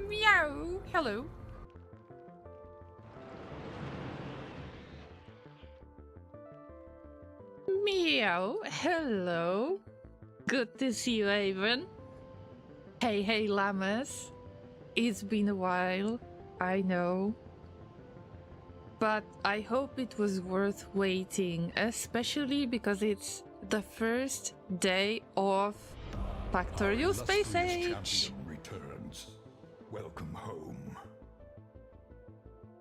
Meow. Hello. Meow. Hello. Good to see you, Avon. Hey, llamas. It's been a while, I know. But I hope it was worth waiting, especially because it's the first day of Factorial Space Age. Returns. Welcome home.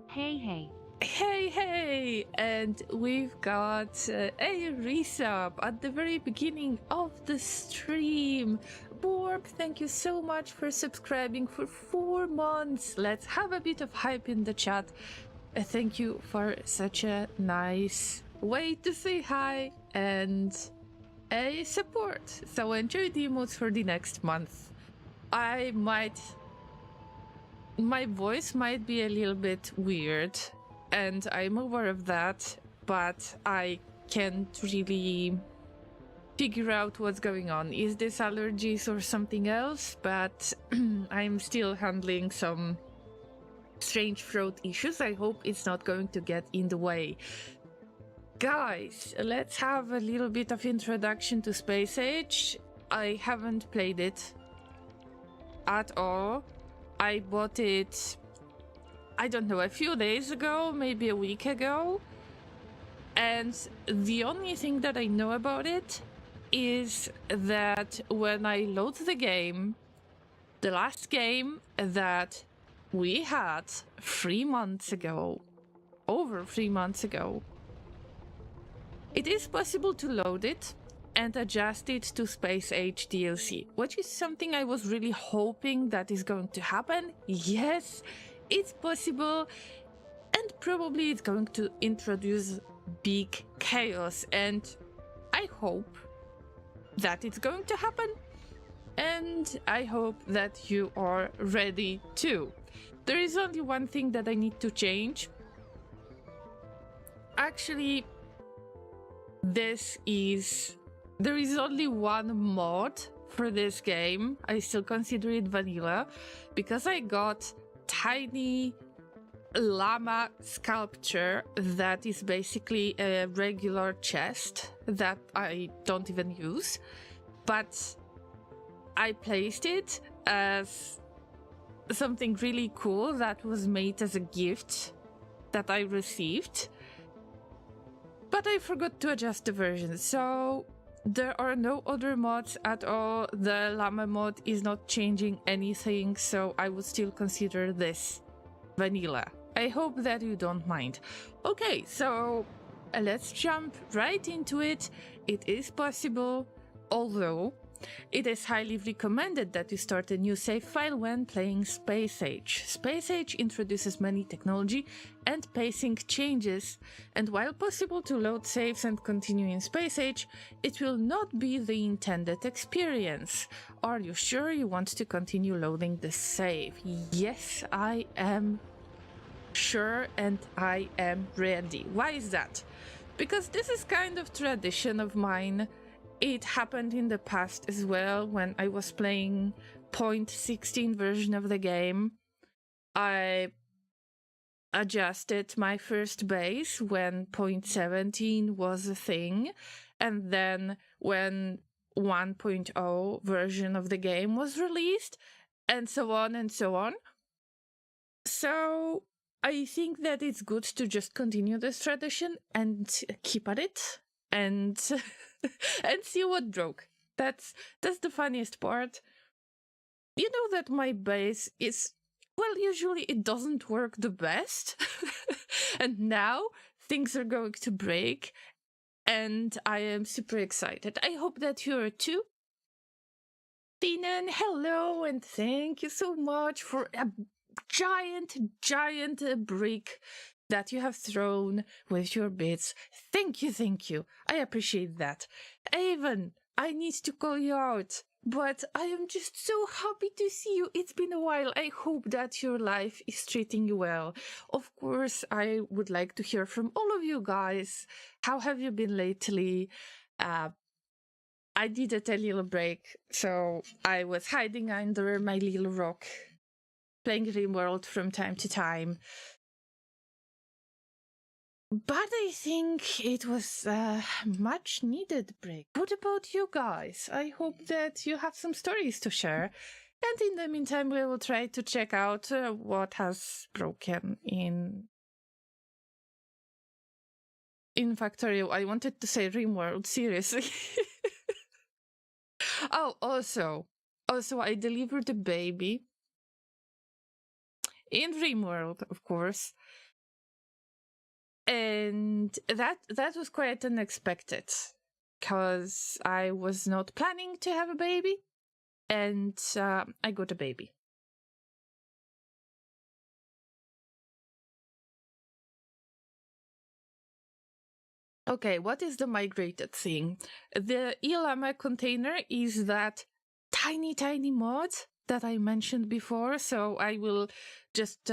Hey. Hey, and we've got a resub at the very beginning of the stream. Borb, thank you so much for subscribing for 4 months. Let's have a bit of hype in the chat. Thank you for such a nice way to say hi and a support. So enjoy the emotes for the next month. My voice might be a little bit weird, and I'm aware of that, but I can't really figure out what's going on. Is this allergies or something else? But I'm still handling some strange throat issues. I hope it's not going to get in the way. Guys, let's have a little bit of introduction to Space Age. I haven't played it at all. I bought it, I don't know, a few days ago, maybe a week ago. And the only thing that I know about it is that when I load the game, the last game that we had 3 months ago, over 3 months ago, it is possible to load it and adjust it to Space Age DLC, which is something I was really hoping that is going to happen. Yes, it's possible, and probably it's going to introduce big chaos, and I hope that it's going to happen, and I hope that you are ready too. There is only one thing that I need to change. Actually, there is only one mod for this game. I still consider it vanilla because I got tiny llama sculpture that is basically a regular chest that I don't even use, but I placed it as something really cool that was made as a gift that I received, but I forgot to adjust the version, so there are no other mods at all. The llama mod is not changing anything, so I would still consider this vanilla. I hope that you don't mind. Okay, so let's jump right into it. It is possible, although it is highly recommended that you start a new save file when playing Space Age. Space Age introduces many technology and pacing changes, and while possible to load saves and continue in Space Age, it will not be the intended experience. Are you sure you want to continue loading the save? Yes, I am sure, and I am ready. Why is that? Because this is kind of tradition of mine. It happened in the past as well when I was playing 0.16 version of the game. I adjusted my first base when 0.17 was a thing, and then when 1.0 version of the game was released, and so on and so on. So I think that it's good to just continue this tradition and keep at it and and see what broke. That's the funniest part. You know that my base is, well, usually it doesn't work the best. And now things are going to break, and I am super excited. I hope that you are too. Dinan, hello, and thank you so much for a giant brick that you have thrown with your bits. Thank you. I appreciate that. Avon, I need to call you out, but I am just so happy to see you. It's been a while. I hope that your life is treating you well. Of course, I would like to hear from all of you guys. How have you been lately? I needed a little break, so I was hiding under my little rock, playing RimWorld from time to time. But I think it was a much needed break. What about you guys? I hope that you have some stories to share. And in the meantime, we will try to check out what has broken in Factorio. I wanted to say RimWorld, seriously. Oh, also, I delivered a baby in RimWorld, of course, and that was quite unexpected because I was not planning to have a baby, and I got a baby. Okay, what is the migrated thing? The Llama container is that tiny mod that I mentioned before, so I will just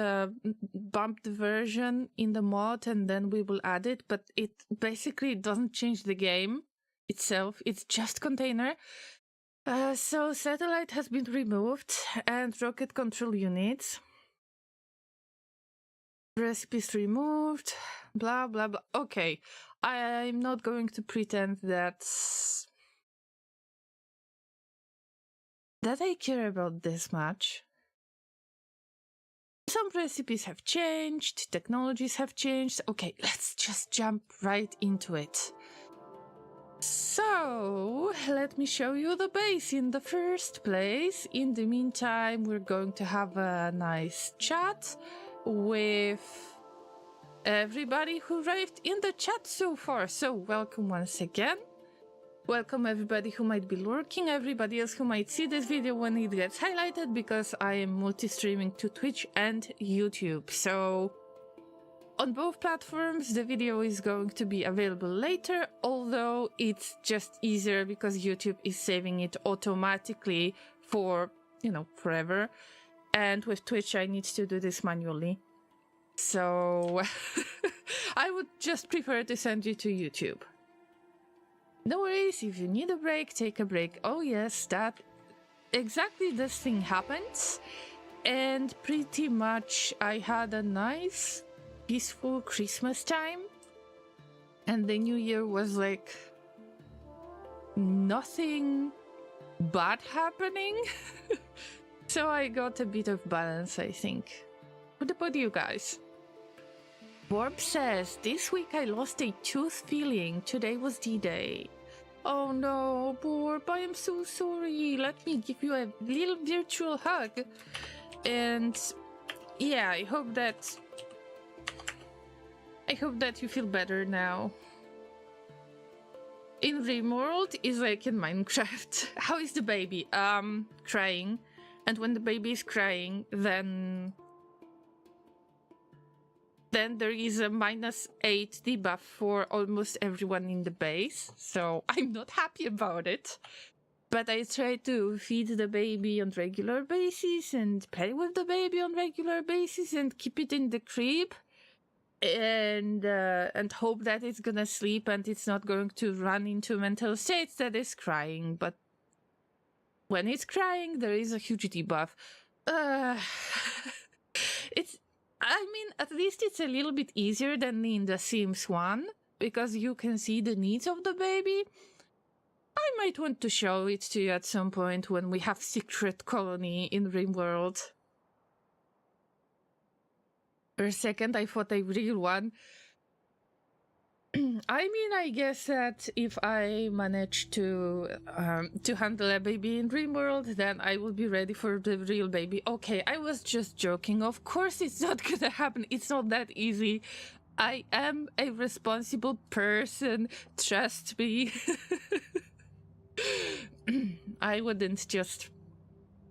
bump the version in the mod and then we will add it, but it basically doesn't change the game itself, it's just container. So satellite has been removed and rocket control units. Recipes removed, blah blah blah. Okay, I'm not going to pretend that I care about this much. Some recipes have changed, technologies have changed. Okay, let's just jump right into it. So, let me show you the base in the first place. In the meantime, we're going to have a nice chat with everybody who arrived in the chat so far. So, welcome once again. Welcome everybody who might be lurking, everybody else who might see this video when it gets highlighted, because I am multi-streaming to Twitch and YouTube. So on both platforms the video is going to be available later, although it's just easier because YouTube is saving it automatically for, you know, forever. And with Twitch I need to do this manually. So I would just prefer to send you to YouTube. No worries, if you need a break, take a break. Oh yes, that exactly this thing happens. And pretty much I had a nice, peaceful Christmas time. And the New Year was like nothing bad happening. So I got a bit of balance, I think. What about you guys? Borb says, this week I lost a tooth feeling. Today was D-Day. Oh no, Borb, I am so sorry. Let me give you a little virtual hug. And yeah, I hope that you feel better now. In RimWorld is like in Minecraft. How is the baby? Crying. And when the baby is crying, then there is a -8 debuff for almost everyone in the base, so I'm not happy about it. But I try to feed the baby on regular basis and play with the baby on regular basis and keep it in the crib and hope that it's gonna sleep and it's not going to run into mental states that is crying. But when it's crying, there is a huge debuff. I mean, at least it's a little bit easier than in The Sims 1, because you can see the needs of the baby. I might want to show it to you at some point when we have Secret Colony in RimWorld. For a second, I thought a real one. I mean, I guess that if I manage to handle a baby in RimWorld, then I will be ready for the real baby. Okay, I was just joking. Of course it's not gonna happen. It's not that easy. I am a responsible person. Trust me. I wouldn't just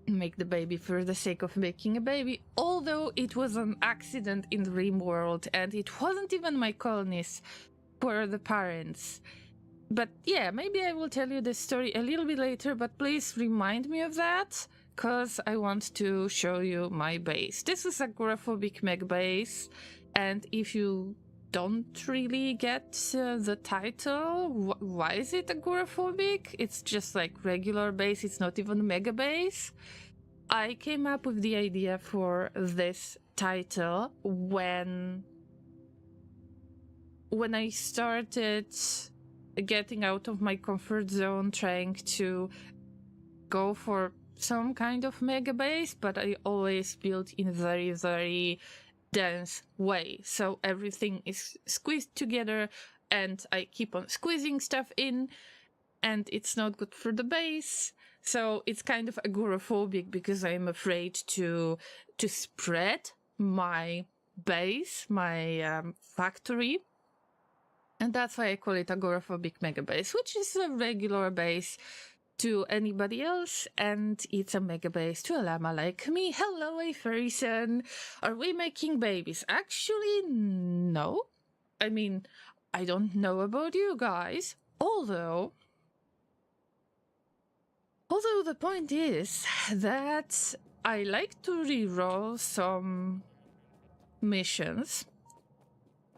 make the baby for the sake of making a baby, although it was an accident in the dream world and it wasn't even my colonists were the parents. But yeah, maybe I will tell you the story a little bit later, but please remind me of that, because I want to show you my base. This is Agoraphobic Megabase, and if you don't really get the title, why is it agoraphobic? It's just like regular base, it's not even Megabase. I came up with the idea for this title when I started getting out of my comfort zone, trying to go for some kind of Megabase, but I always built in a very, very dense way. So everything is squeezed together and I keep on squeezing stuff in and it's not good for the base. So it's kind of agoraphobic because I'm afraid to spread my base, my factory. And that's why I call it Agoraphobic Megabase, which is a regular base to anybody else, and it's a Megabase to a llama like me. Hello, a furryson. Are we making babies? Actually, no. I mean, I don't know about you guys, although the point is that I like to reroll some missions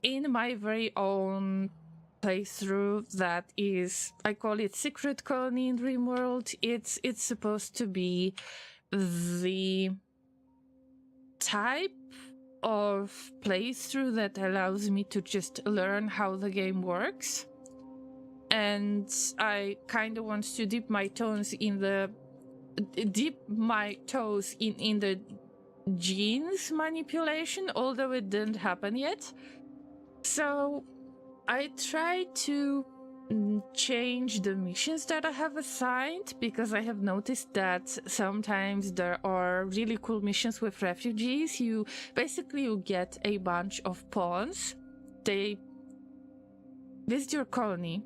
in my very own playthrough that is, I call it Secret Colony in Dreamworld. It's supposed to be the type of playthrough that allows me to just learn how the game works. And I kind of want to dip my toes in the genes manipulation, although it didn't happen yet. So I try to change the missions that I have assigned, because I have noticed that sometimes there are really cool missions with refugees. You get a bunch of pawns. They visit your colony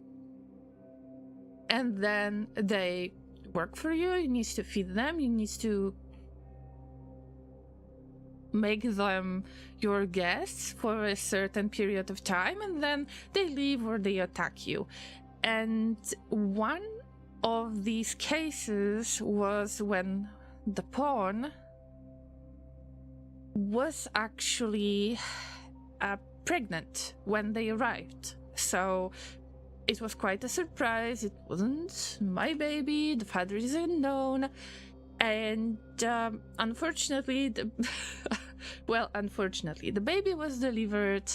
and then they work for you. You need to feed them, you need to make them your guests for a certain period of time, and then they leave or they attack you. And one of these cases was when the pawn was actually pregnant when they arrived. So it was quite a surprise. It wasn't my baby, the father is unknown. And unfortunately, the baby was delivered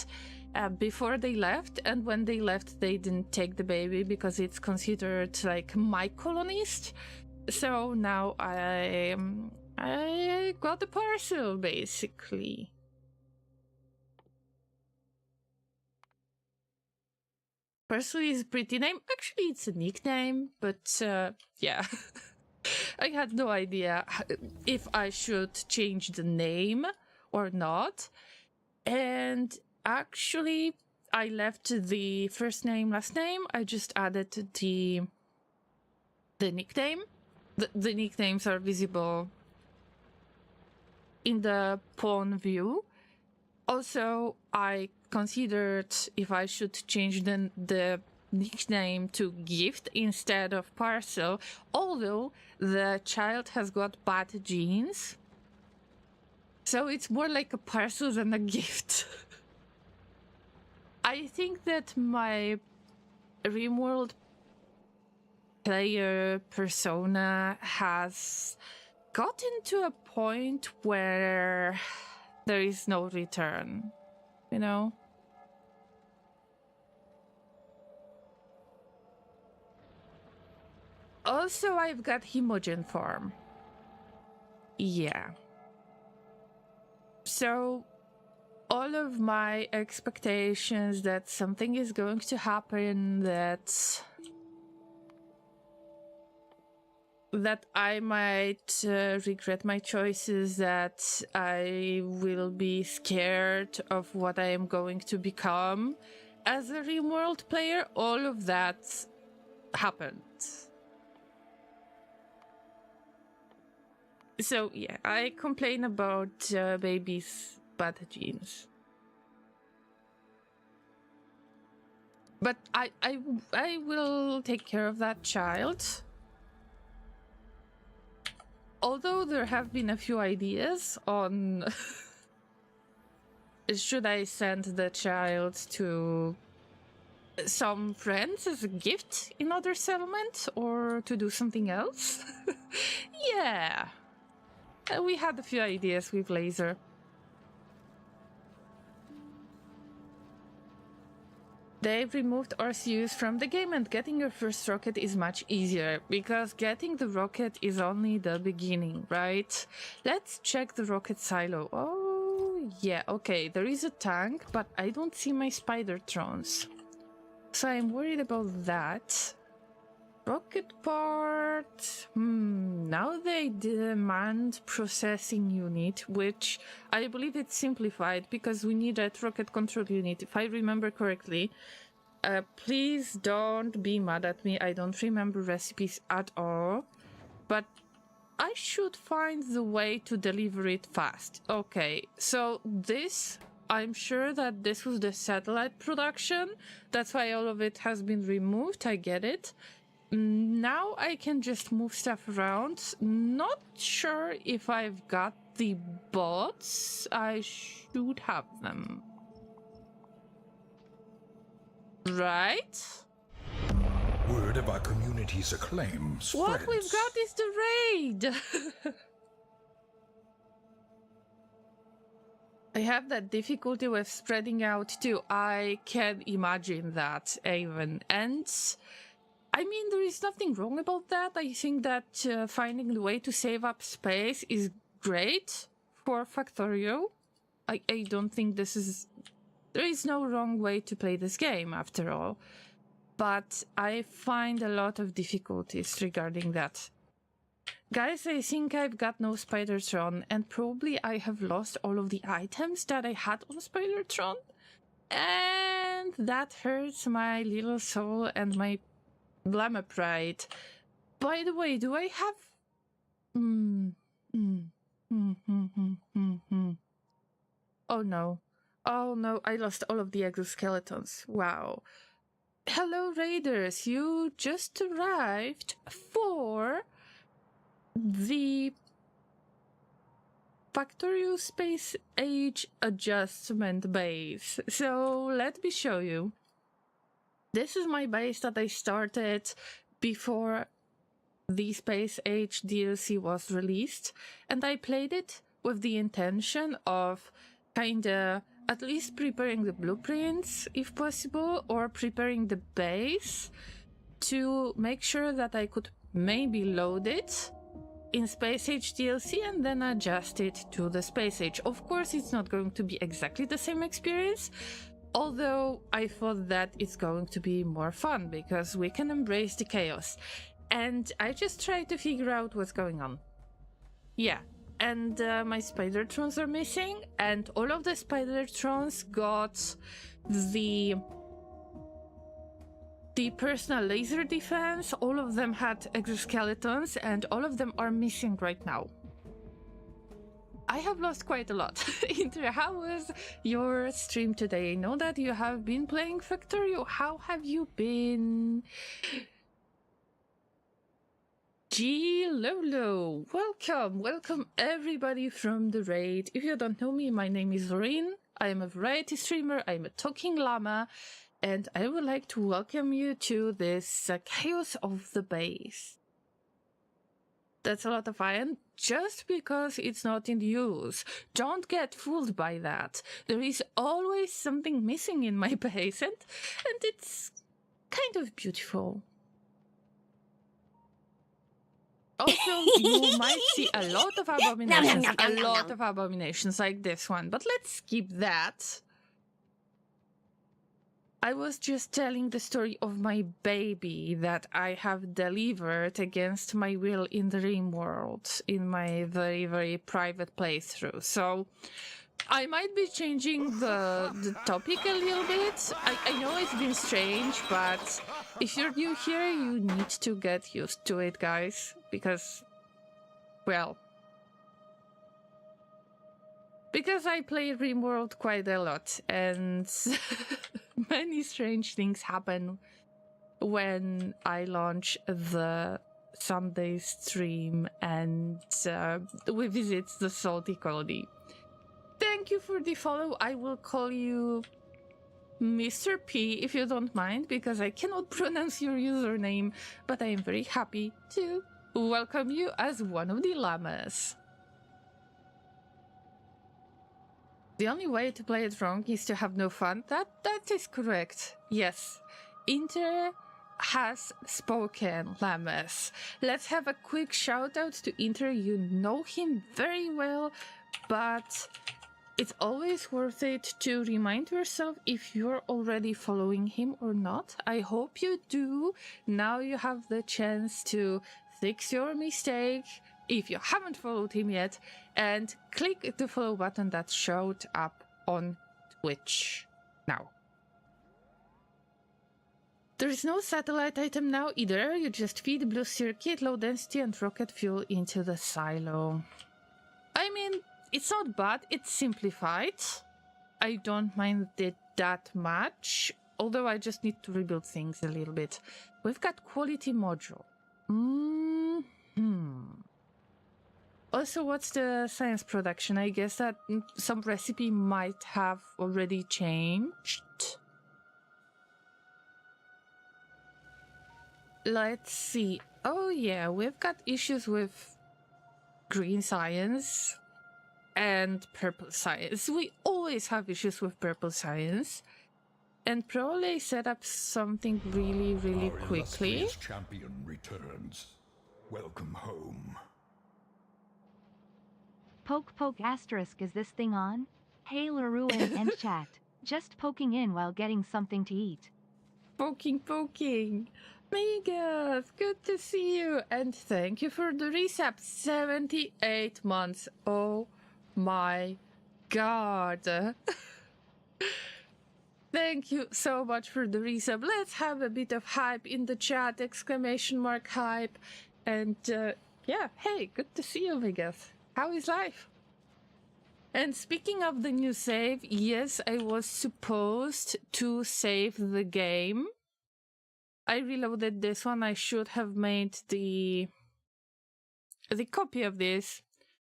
before they left, and when they left, they didn't take the baby because it's considered like my colonist. So now I got the parcel, basically. Parcel is a pretty name. Actually, it's a nickname, but yeah. I had no idea if I should change the name or not. And actually, I left the first name, last name. I just added the nickname. The nicknames are visible in the pawn view. Also, I considered if I should change the nickname to gift instead of parcel, although the child has got bad genes, so it's more like a parcel than a gift. I think that my RimWorld player persona has gotten to a point where there is no return, you know? Also, I've got Hemogen form. Yeah. So, all of my expectations that something is going to happen, that I might regret my choices, that I will be scared of what I am going to become as a RimWorld player, all of that happened. So yeah, I complain about babies' bad genes. But I will take care of that child. Although there have been a few ideas on should I send the child to some friends as a gift in other settlement or to do something else. Yeah. We had a few ideas with Laser. They've removed RCUs from the game, and getting your first rocket is much easier, because getting the rocket is only the beginning, right? Let's check the rocket silo. Oh, yeah, okay, there is a tank, but I don't see my spider drones. So I'm worried about that. Rocket part... now they demand processing unit, which I believe it's simplified because we need that rocket control unit, if I remember correctly. Please don't be mad at me, I don't remember recipes at all. But I should find the way to deliver it fast. Okay, so this... I'm sure that this was the satellite production. That's why all of it has been removed, I get it. Now I can just move stuff around. Not sure if I've got the bots. I should have them. Right? Word of our community's acclaim spreads. What we've got is the raid! I have that difficulty with spreading out too. I can imagine that, even. And... I mean, there is nothing wrong about that. I think that finding the way to save up space is great for Factorio. I don't think this is... There is no wrong way to play this game, after all. But I find a lot of difficulties regarding that. Guys, I think I've got no Spidertron, and probably I have lost all of the items that I had on Spidertron. And that hurts my little soul and my Llama pride. By the way, do I have... Oh no. Oh no, I lost all of the exoskeletons. Wow. Hello Raiders, you just arrived for the Factorio Space Age Adjustment base. So let me show you. This is my base that I started before the Space Age DLC was released, and I played it with the intention of kinda at least preparing the blueprints, if possible, or preparing the base to make sure that I could maybe load it in Space Age DLC and then adjust it to the Space Age. Of course, it's not going to be exactly the same experience, although I thought that it's going to be more fun because we can embrace the chaos. And I just tried to figure out what's going on. Yeah, and my Spidertrons are missing, and all of the Spidertrons got the personal laser defense. All of them had exoskeletons, and all of them are missing right now. I have lost quite a lot. Inter, how was your stream today? I know that you have been playing Factorio. How have you been? G Lolo, welcome everybody from the raid. If you don't know me, my name is Lorin. I am a variety streamer, I'm a talking llama, and I would like to welcome you to this chaos of the base. That's a lot of iron just because it's not in use. Don't get fooled by that. There is always something missing in my base, and it's kind of beautiful. Also, you might see a lot of abominations like this one, but let's skip that. I was just telling the story of my baby that I have delivered against my will in the Rim world in my very, very private playthrough. So I might be changing the topic a little bit. I know it's been strange, but if you're new here, you need to get used to it, guys. Because, well, Because I play RimWorld quite a lot, and many strange things happen when I launch the Sunday stream and we visit the Salty Colony. Thank you for the follow. I will call you Mr. P if you don't mind, because I cannot pronounce your username, but I am very happy to welcome you as one of the llamas. The only way to play it wrong is to have no fun. That is correct. Yes. Inter has spoken, llamas. Let's have a quick shout out to Inter. You know him very well, but it's always worth it to remind yourself if you're already following him or not. I hope you do. Now you have the chance to fix your mistake if you haven't followed him yet, and click the follow button that showed up on Twitch now. There is no satellite item now either. You just feed blue circuit, low density, and rocket fuel into the silo. I mean, it's not bad. It's simplified. I don't mind it that much, although I just need to rebuild things a little bit. We've got quality module. Also, what's the science production? I guess that some recipe might have already changed. Let's see. Oh yeah, we've got issues with green science and purple science. We always have issues with purple science. And probably set up something really Our quickly. illustrious champion returns. Welcome home. Poke asterisk, is this thing on? Hey LaRue and chat. Just poking in while getting something to eat. Poking. Megas, good to see you. And thank you for the resub. 78 months. Oh my god. Thank you so much for the resub. Let's have a bit of hype in the chat. Exclamation mark hype. And yeah, hey, good to see you, Megas. How is life? And speaking of the new save, yes, I was supposed to save the game. I reloaded this one. I should have made the copy of this,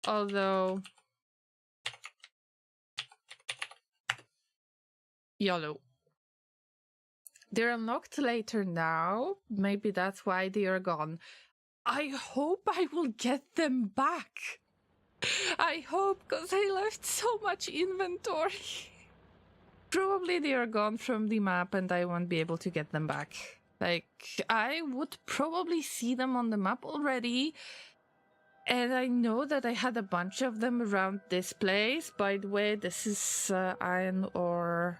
although YOLO. They're unlocked later now. Maybe that's why they are gone. I hope I will get them back. I hope, because I left so much inventory. Probably they are gone from the map and I won't be able to get them back. Like, I would probably see them on the map already. And I know that I had a bunch of them around this place. By the way, this is iron ore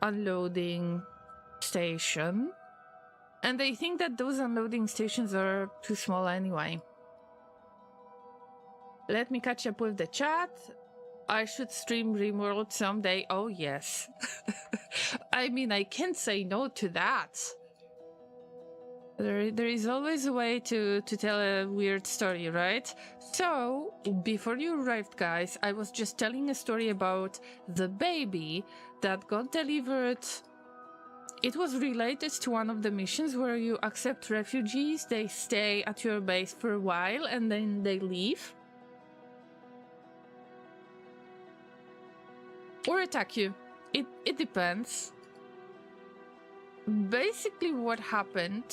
unloading station. And I think that those unloading stations are too small anyway. Let me catch up with the chat. I should stream RimWorld someday. Oh, yes. I mean, I can't say no to that. There is always a way to tell a weird story, right? So, before you arrived, guys, I was just telling a story about the baby that got delivered. It was related to one of the missions where you accept refugees. They stay at your base for a while and then they leave. Or attack you. It depends. Basically what happened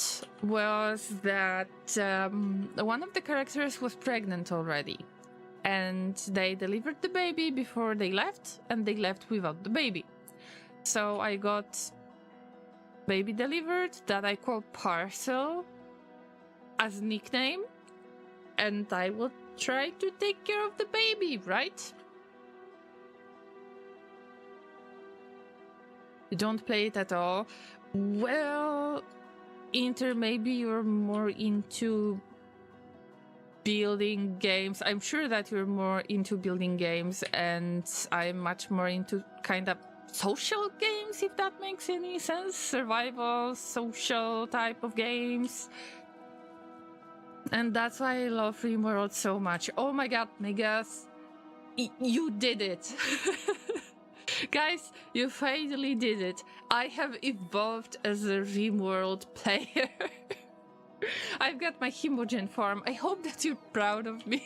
was that one of the characters was pregnant already. And they delivered the baby before they left, and they left without the baby. So I got baby delivered that I call Parcel as nickname. And I will try to take care of the baby, right? You don't play it at all? Well, Inter, maybe you're more into building games. I'm sure that you're more into building games, and I'm much more into kind of social games, if that makes any sense. Survival, social type of games. And that's why I love RimWorld so much. Oh my god, Megas. You did it. Guys, you finally did it. I have evolved as a RimWorld player. I've got my Himogen form. I hope that you're proud of me.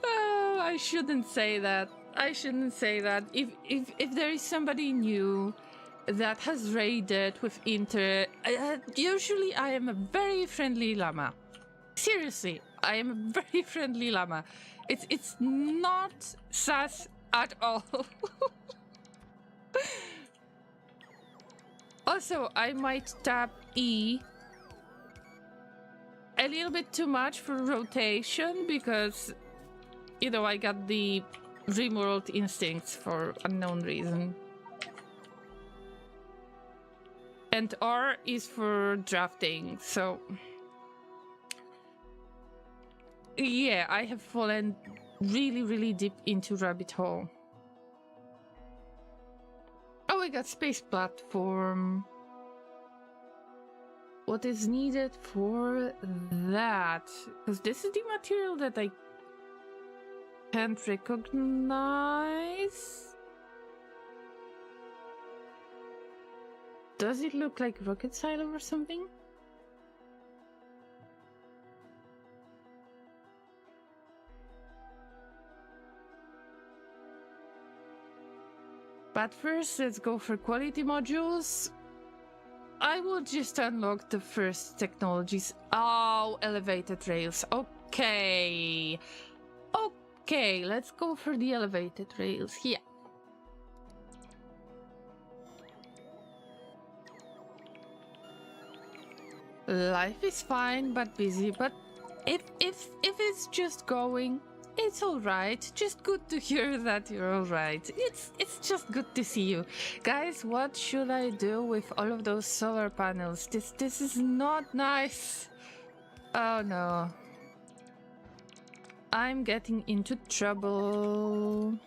Oh, I shouldn't say that. I shouldn't say that. If there is somebody new that has raided with Inter, usually I am a very friendly llama. Seriously, I am a very friendly llama. It's not sus at all. Also, I might tap E a little bit too much for rotation because, you know, I got the RimWorld instincts for unknown reason. And R is for drafting, so... Yeah, I have fallen really, really deep into rabbit hole. Oh, I got space platform. What is needed for that? Because this is the material that I can't recognize. Does it look like rocket silo or something? But first, let's go for quality modules. I will just unlock the first technologies. Oh, elevated rails. Okay. Okay, let's go for the elevated rails. Yeah. Life is fine but busy, but if it's just going, it's all right. Just good to hear that you're all right. It's just good to see you. Guys, what should I do with all of those solar panels? This is not nice. Oh no. I'm getting into trouble.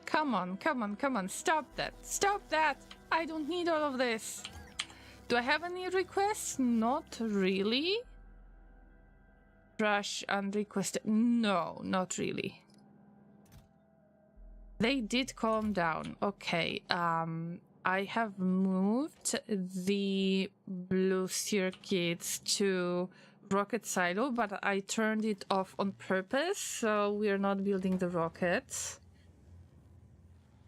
Come on, come on, come on. Stop that. Stop that. I don't need all of this. Do I have any requests? Not really. Trash unrequested. No, not really. They did calm down. Okay. I have moved the blue circuits to rocket silo, but I turned it off on purpose, so we're not building the rockets.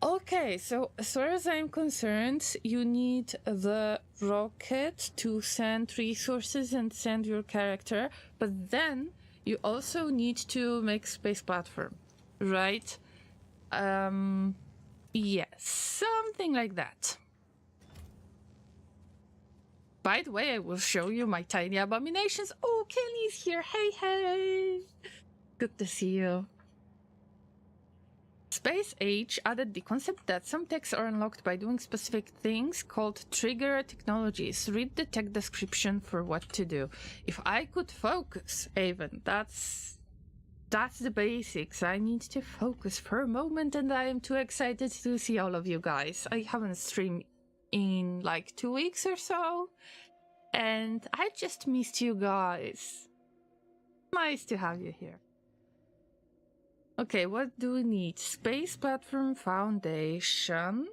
Okay, so as far as I'm concerned, you need the rocket to send resources and send your character, but then you also need to make space platform, right? Yes, something like that. By the way, I will show you my tiny abominations. Oh, Kelly's here. Hey, hey. Good to see you. Space Age added the concept that some techs are unlocked by doing specific things called trigger technologies. Read the tech description for what to do. If I could focus, Avon, that's the basics. I need to focus for a moment and I am too excited to see all of you guys. I haven't streamed in like 2 weeks or so and I just missed you guys. Nice to have you here. Okay, what do we need? Space Platform Foundation.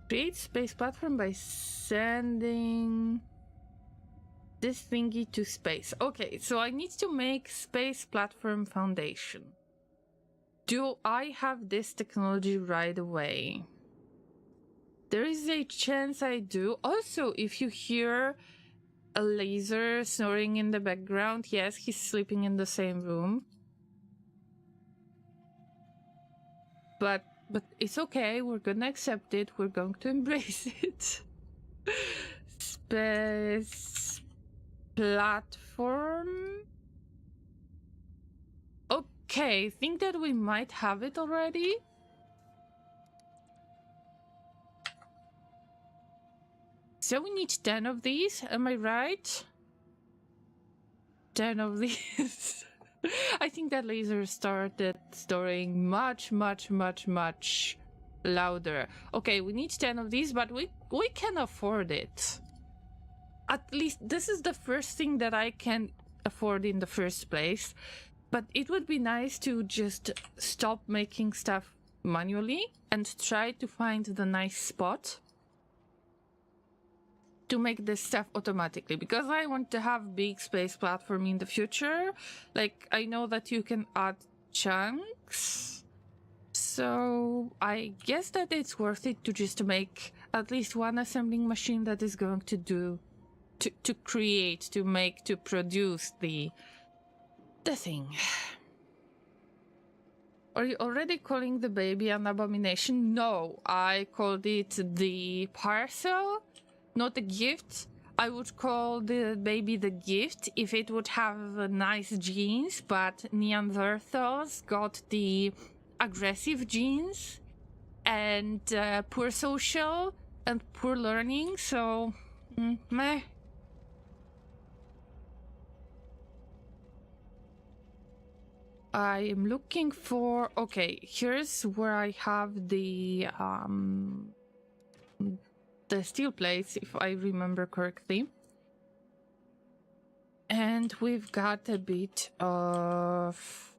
Create space platform by sending this thingy to space. Okay, so I need to make space platform foundation. Do I have this technology right away? There is a chance I do. Also, if you hear a laser snoring in the background, yes, he's sleeping in the same room. But it's okay, we're gonna accept it, we're going to embrace it. Space platform. Okay, think that we might have it already. So we need 10 of these, am I right? 10 of these. I think that laser started storing much louder. Okay, we need 10 of these, but we can afford it. at least this is the first thing that I can afford in the first place. But it would be nice to just stop making stuff manually and try to find the nice spot to make this stuff automatically, because I want to have big space platform in the future. Like, I know that you can add chunks, so I guess that it's worth it to just make at least one assembling machine that is going to do to create, to make, to produce the thing. Are you already calling the baby an abomination? No, I called it the parcel, not a gift. I would call the baby the gift if it would have nice genes, but Neanderthals got the aggressive genes and poor social and poor learning, so meh. I am looking for... Okay, here's where I have the steel plates, if I remember correctly. And we've got a bit of...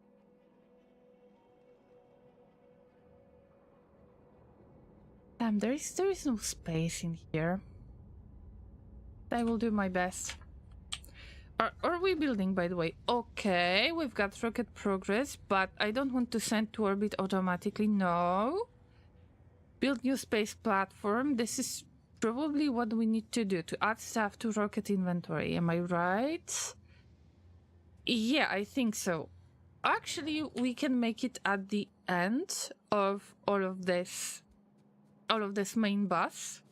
Damn, there is no space in here. I will do my best. Are we building, by the way? Okay, we've got rocket progress, but I don't want to send to orbit automatically. No. Build new space platform. This is probably what we need to do, to add stuff to rocket inventory. Am I right? Yeah, I think so. Actually, we can make it at the end of all of this main bus.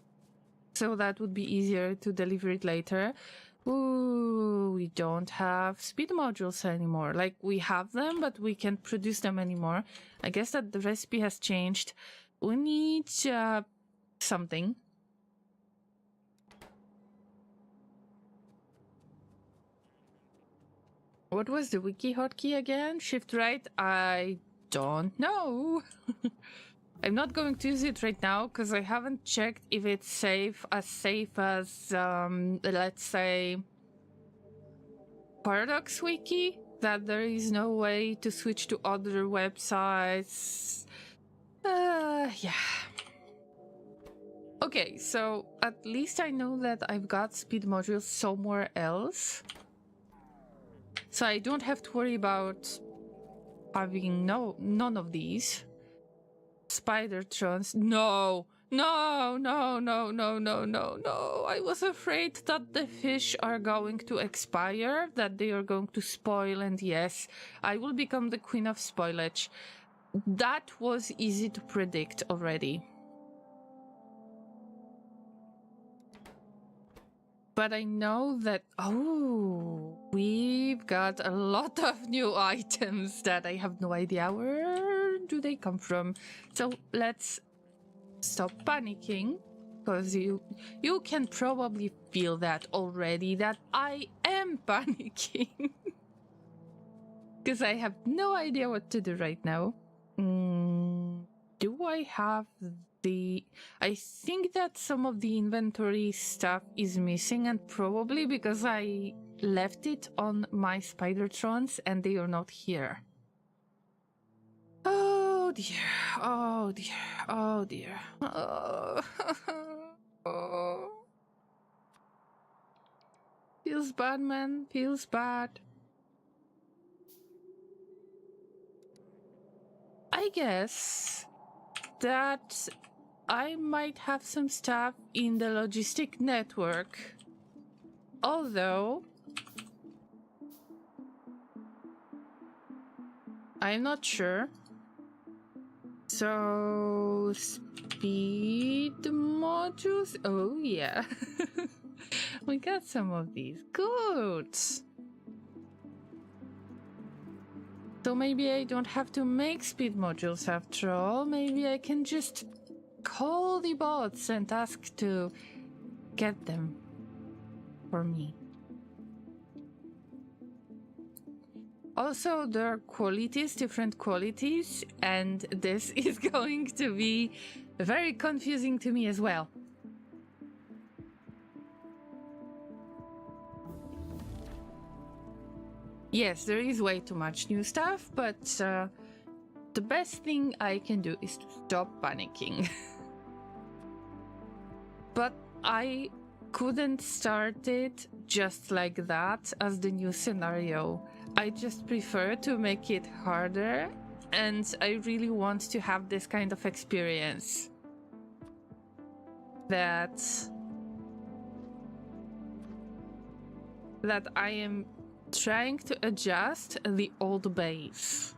So that would be easier to deliver it later. Ooh, we don't have speed modules anymore. Like, we have them, but we can't produce them anymore. I guess that the recipe has changed. We need something. What was the wiki hotkey again? Shift right? I don't know. I'm not going to use it right now because I haven't checked if it's safe as let's say, Paradox Wiki, that there is no way to switch to other websites. Yeah. Okay, so at least I know that I've got speed modules somewhere else. So I don't have to worry about having none of these. Spidertrons. No. I was afraid that the fish are going to expire, that they are going to spoil, and yes, I will become the queen of spoilage. That was easy to predict already. But I know that, oh, we've got a lot of new items that I have no idea where do they come from. So let's stop panicking, because you can probably feel that already, that I am panicking. Because I have no idea what to do right now. Do I have the... I think that some of the inventory stuff is missing, and probably because I left it on my Spidertrons and they are not here. Oh dear, oh dear, oh dear. Oh. Oh. Feels bad, man, feels bad. I guess that I might have some stuff in the logistic network, although I'm not sure. So, speed modules? Oh yeah. We got some of these. Good. So maybe I don't have to make speed modules after all. Maybe I can just call the bots and ask to get them for me. Also, there are qualities, different qualities, and this is going to be very confusing to me as well. Yes, there is way too much new stuff, but the best thing I can do is to stop panicking. But I couldn't start it just like that as the new scenario. I just prefer to make it harder, and I really want to have this kind of experience that I am trying to adjust the old base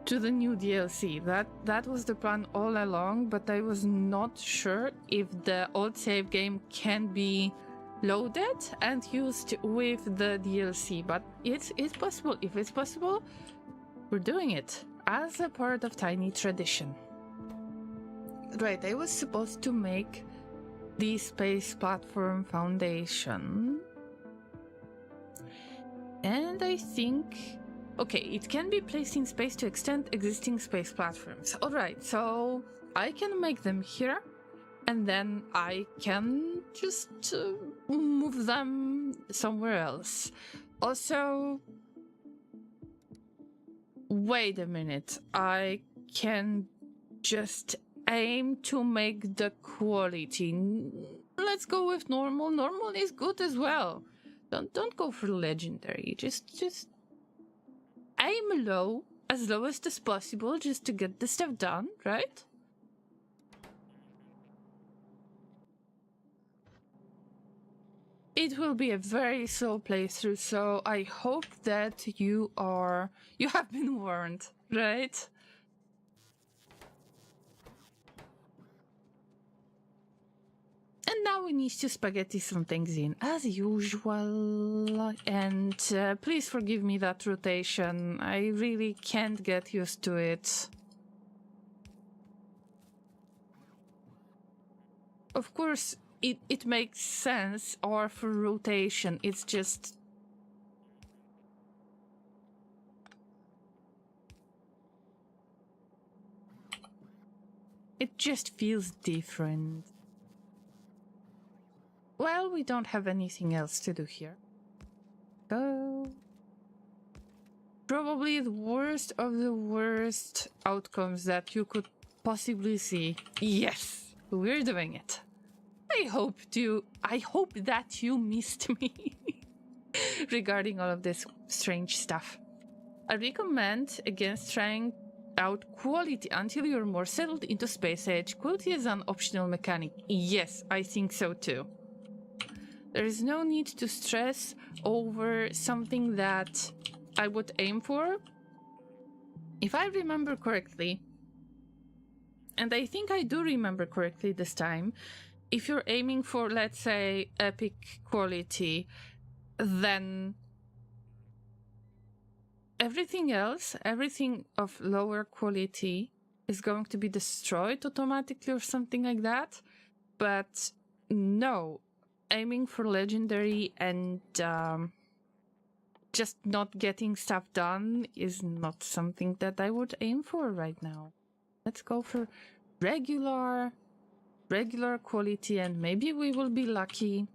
to the new DLC. That was the plan all along, but I was not sure if the old save game can be loaded and used with the DLC, but it's possible. If it's possible, we're doing it as a part of Tiny Tradition. Right, I was supposed to make the space platform foundation, and I think, okay, it can be placed in space to extend existing space platforms. Alright, so I can make them here, and then I can just move them somewhere else. Also, wait a minute, I can just aim to make the quality. Let's go with normal. Normal is good as well. Don't go for legendary. Just aim low, as lowest as possible, just to get the stuff done, right? It will be a very slow playthrough, so I hope that you have been warned, right? And now we need to spaghetti some things in, as usual. And please forgive me that rotation. I really can't get used to it. Of course, it makes sense, or for rotation, it's just... It just feels different. Well, we don't have anything else to do here. So... Probably the worst of the worst outcomes that you could possibly see. Yes, we're doing it. I hope that you missed me regarding all of this strange stuff. I recommend against trying out quality until you're more settled into space age. Quality is an optional mechanic. Yes, I think so too. There is no need to stress over something that I would aim for. If I remember correctly, and I think I do remember correctly this time, if you're aiming for, let's say, epic quality, then everything else, everything of lower quality is going to be destroyed automatically or something like that. But no, aiming for legendary and just not getting stuff done is not something that I would aim for right now. Let's go for regular quality, and maybe we will be lucky.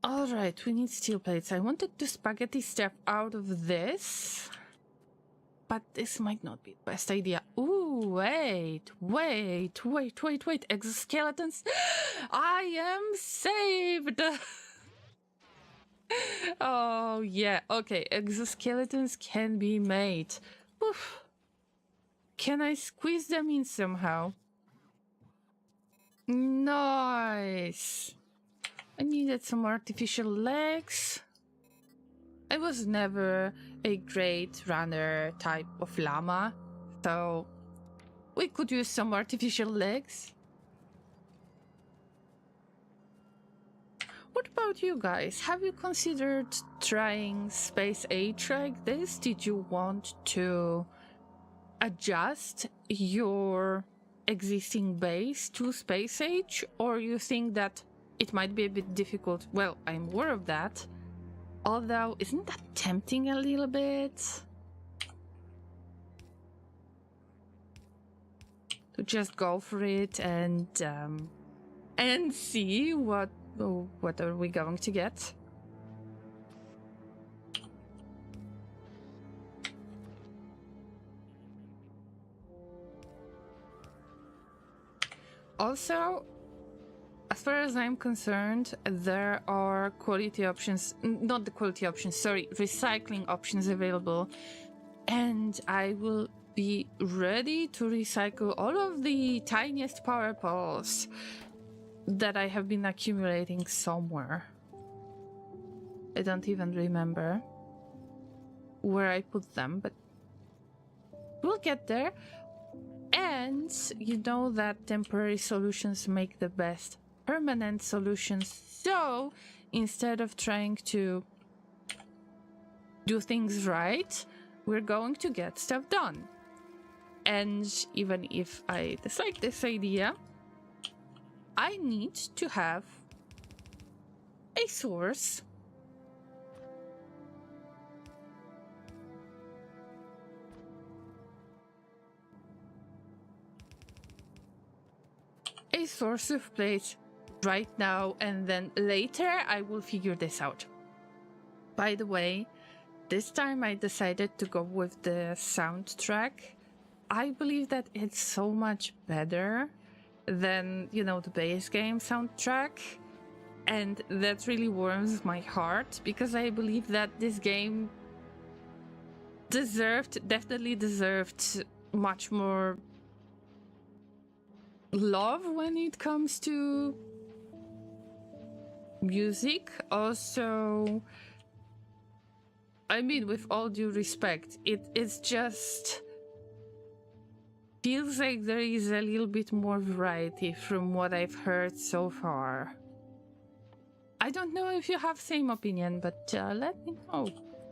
Alright, we need steel plates. I wanted to spaghetti stuff out of this, but this might not be the best idea. Ooh, wait. Exoskeletons. I am saved. Oh, yeah. Okay, exoskeletons can be made. Oof. Can I squeeze them in somehow? Nice. I needed some artificial legs. I was never a great runner type of llama, so we could use some artificial legs. What about you guys? Have you considered trying space age like this? Did you want to adjust your existing base to space age, or you think that it might be a bit difficult? Well, I'm aware of that. Although, isn't that tempting a little bit? to just go for it and see what are we going to get. Also, as far as I'm concerned, there are quality options, not the quality options, sorry, recycling options available. And I will be ready to recycle all of the tiniest power poles that I have been accumulating somewhere. I don't even remember where I put them, but we'll get there. And you know that temporary solutions make the best permanent solutions. So instead of trying to do things right, we're going to get stuff done. And even if I dislike this idea, I need to have a source. A source of place right now, and then later I will figure this out. By the way, this time I decided to go with the soundtrack. I believe that it's so much better than, you know, the base game soundtrack. And that really warms my heart, because I believe that this game definitely deserved much more love when it comes to music. Also, I mean, with all due respect, it's just feels like there is a little bit more variety from what I've heard so far. I don't know if you have same opinion, but let me know.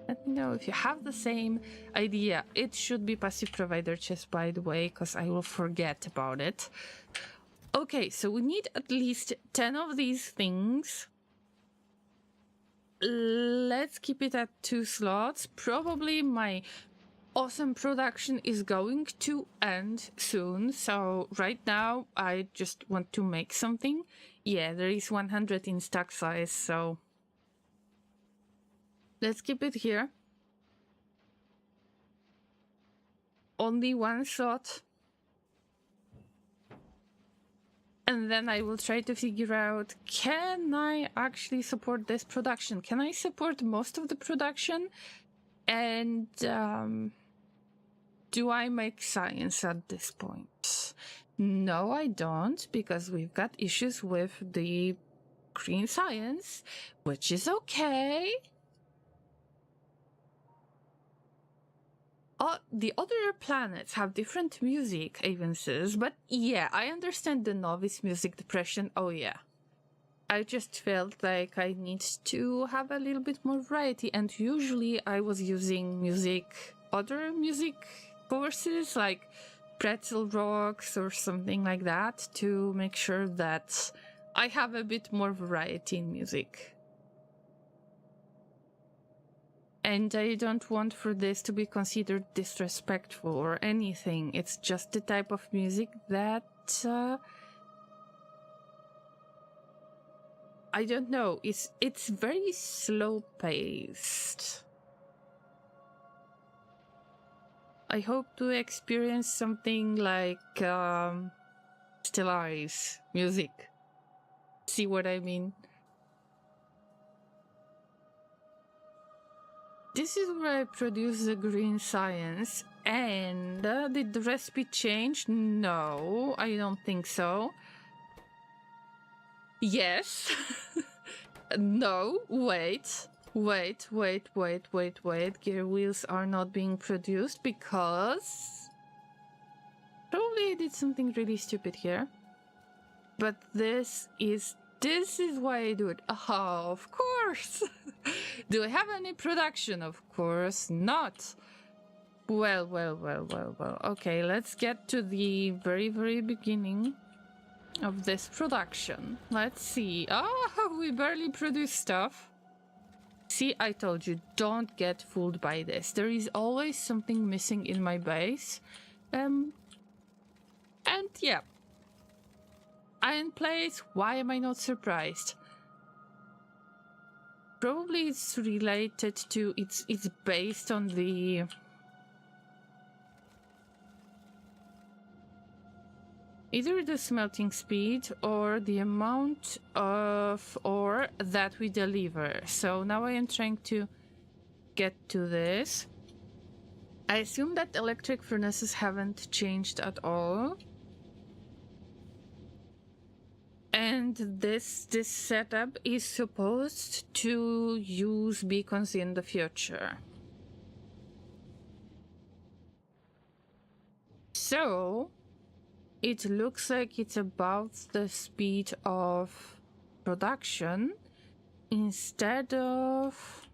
Let me know if you have the same idea. It should be passive provider chest, by the way, because I will forget about it. Okay, so we need at least 10 of these things. Let's keep it at 2 slots. Probably my awesome production is going to end soon, so right now I just want to make something. Yeah, there is 100 in stack size, so let's keep it here. Only 1 slot. And then I will try to figure out, can I actually support this production? Can I support most of the production? And do I make science at this point? No, I don't, because we've got issues with the green science, which is okay. The other planets have different music, Avon says, but yeah, I understand the novice music depression. Oh yeah. I just felt like I need to have a little bit more variety, and usually I was using other music courses like Pretzel Rocks or something like that to make sure that I have a bit more variety in music. And I don't want for this to be considered disrespectful or anything. It's just the type of music that I don't know. It's very slow paced. I hope to experience something like Stellaris music. See what I mean? This is where I produce the green science. And did the recipe change? No, I don't think so. Yes. No, wait. Gear wheels are not being produced because probably I did something really stupid here. But this is why I do it. Oh, of course. Do I have any production? Of course not. Well. Okay, let's get to the very, very beginning of this production. Let's see. Oh, we barely produce stuff. See, I told you, don't get fooled by this. There is always something missing in my base. And And yeah, iron place, why am I not surprised? Probably it's related to, it's based on the either the smelting speed or the amount of ore that we deliver. So now I am trying to get to this. I assume that electric furnaces haven't changed at all. And this setup is supposed to use beacons in the future. So it looks like it's about the speed of production instead of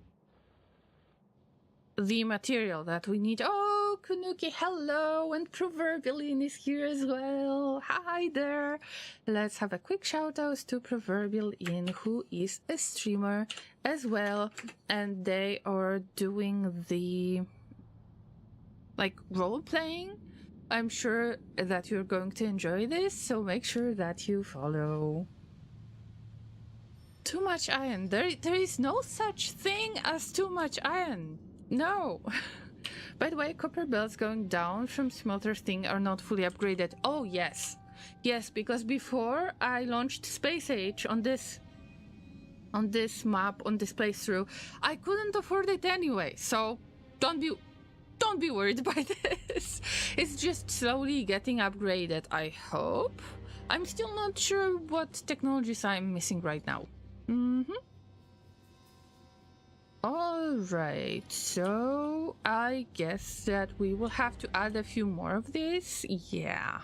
the material that we need. Oh, Kunuki, hello, and Proverbial is here as well. Hi there. Let's have a quick shout out to Proverbial who is a streamer as well, and they are doing the role playing. I'm sure that you're going to enjoy this, so make sure that you follow. Too much iron. There is no such thing as too much iron. No. By the way, copper belts going down from smelter thing are not fully upgraded. Oh, yes. Yes, because before I launched Space Age on this map, on this playthrough, I couldn't afford it anyway, so don't be worried by this. It's just slowly getting upgraded, I hope. I'm still not sure what technologies I'm missing right now. Alright, so I guess that we will have to add a few more of this. Yeah.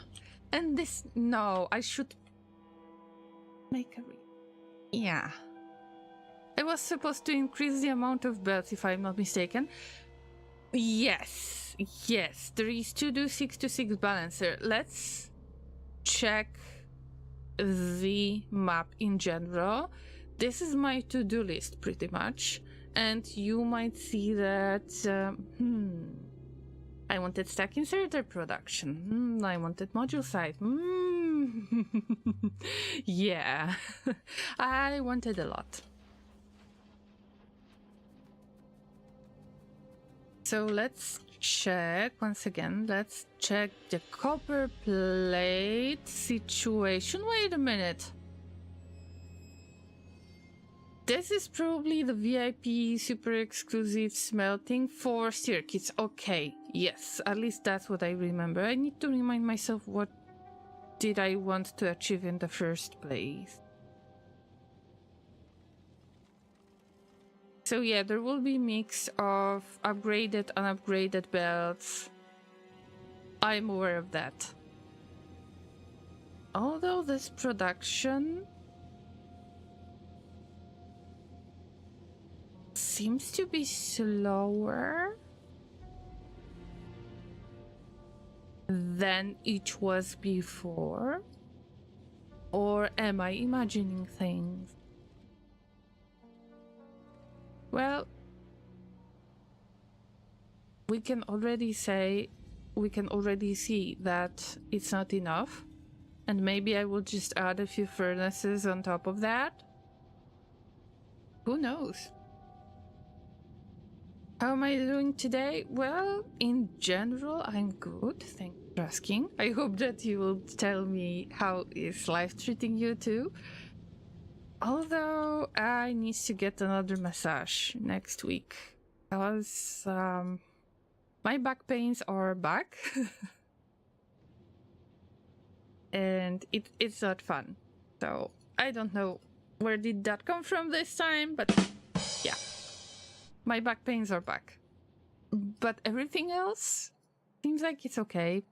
And this, no, I should make a yeah. I was supposed to increase the amount of belts if I'm not mistaken. Yes, there is to do 6-to-6 balancer. Let's check the map in general. This is my to-do list pretty much, and you might see that I wanted stack inserter production. I wanted module site. Yeah. I wanted a lot. So let's check once again. Let's check the copper plate situation. Wait a minute. This is probably the VIP super exclusive smelting for circuits. Okay, yes, at least that's what I remember. I need to remind myself what did I want to achieve in the first place. So yeah, there will be a mix of upgraded and unupgraded belts. I'm aware of that. Although this production seems to be slower than it was before. Or am I imagining things? Well, we can already see that it's not enough, and maybe I will just add a few furnaces on top of that. Who knows? How am I doing today? Well, in general, I'm good. Thanks for asking. I hope that you will tell me how is life treating you too. Although I need to get another massage next week because my back pains are back and it's not fun. So I don't know where did that come from this time, but yeah, my back pains are back. But everything else seems like it's okay.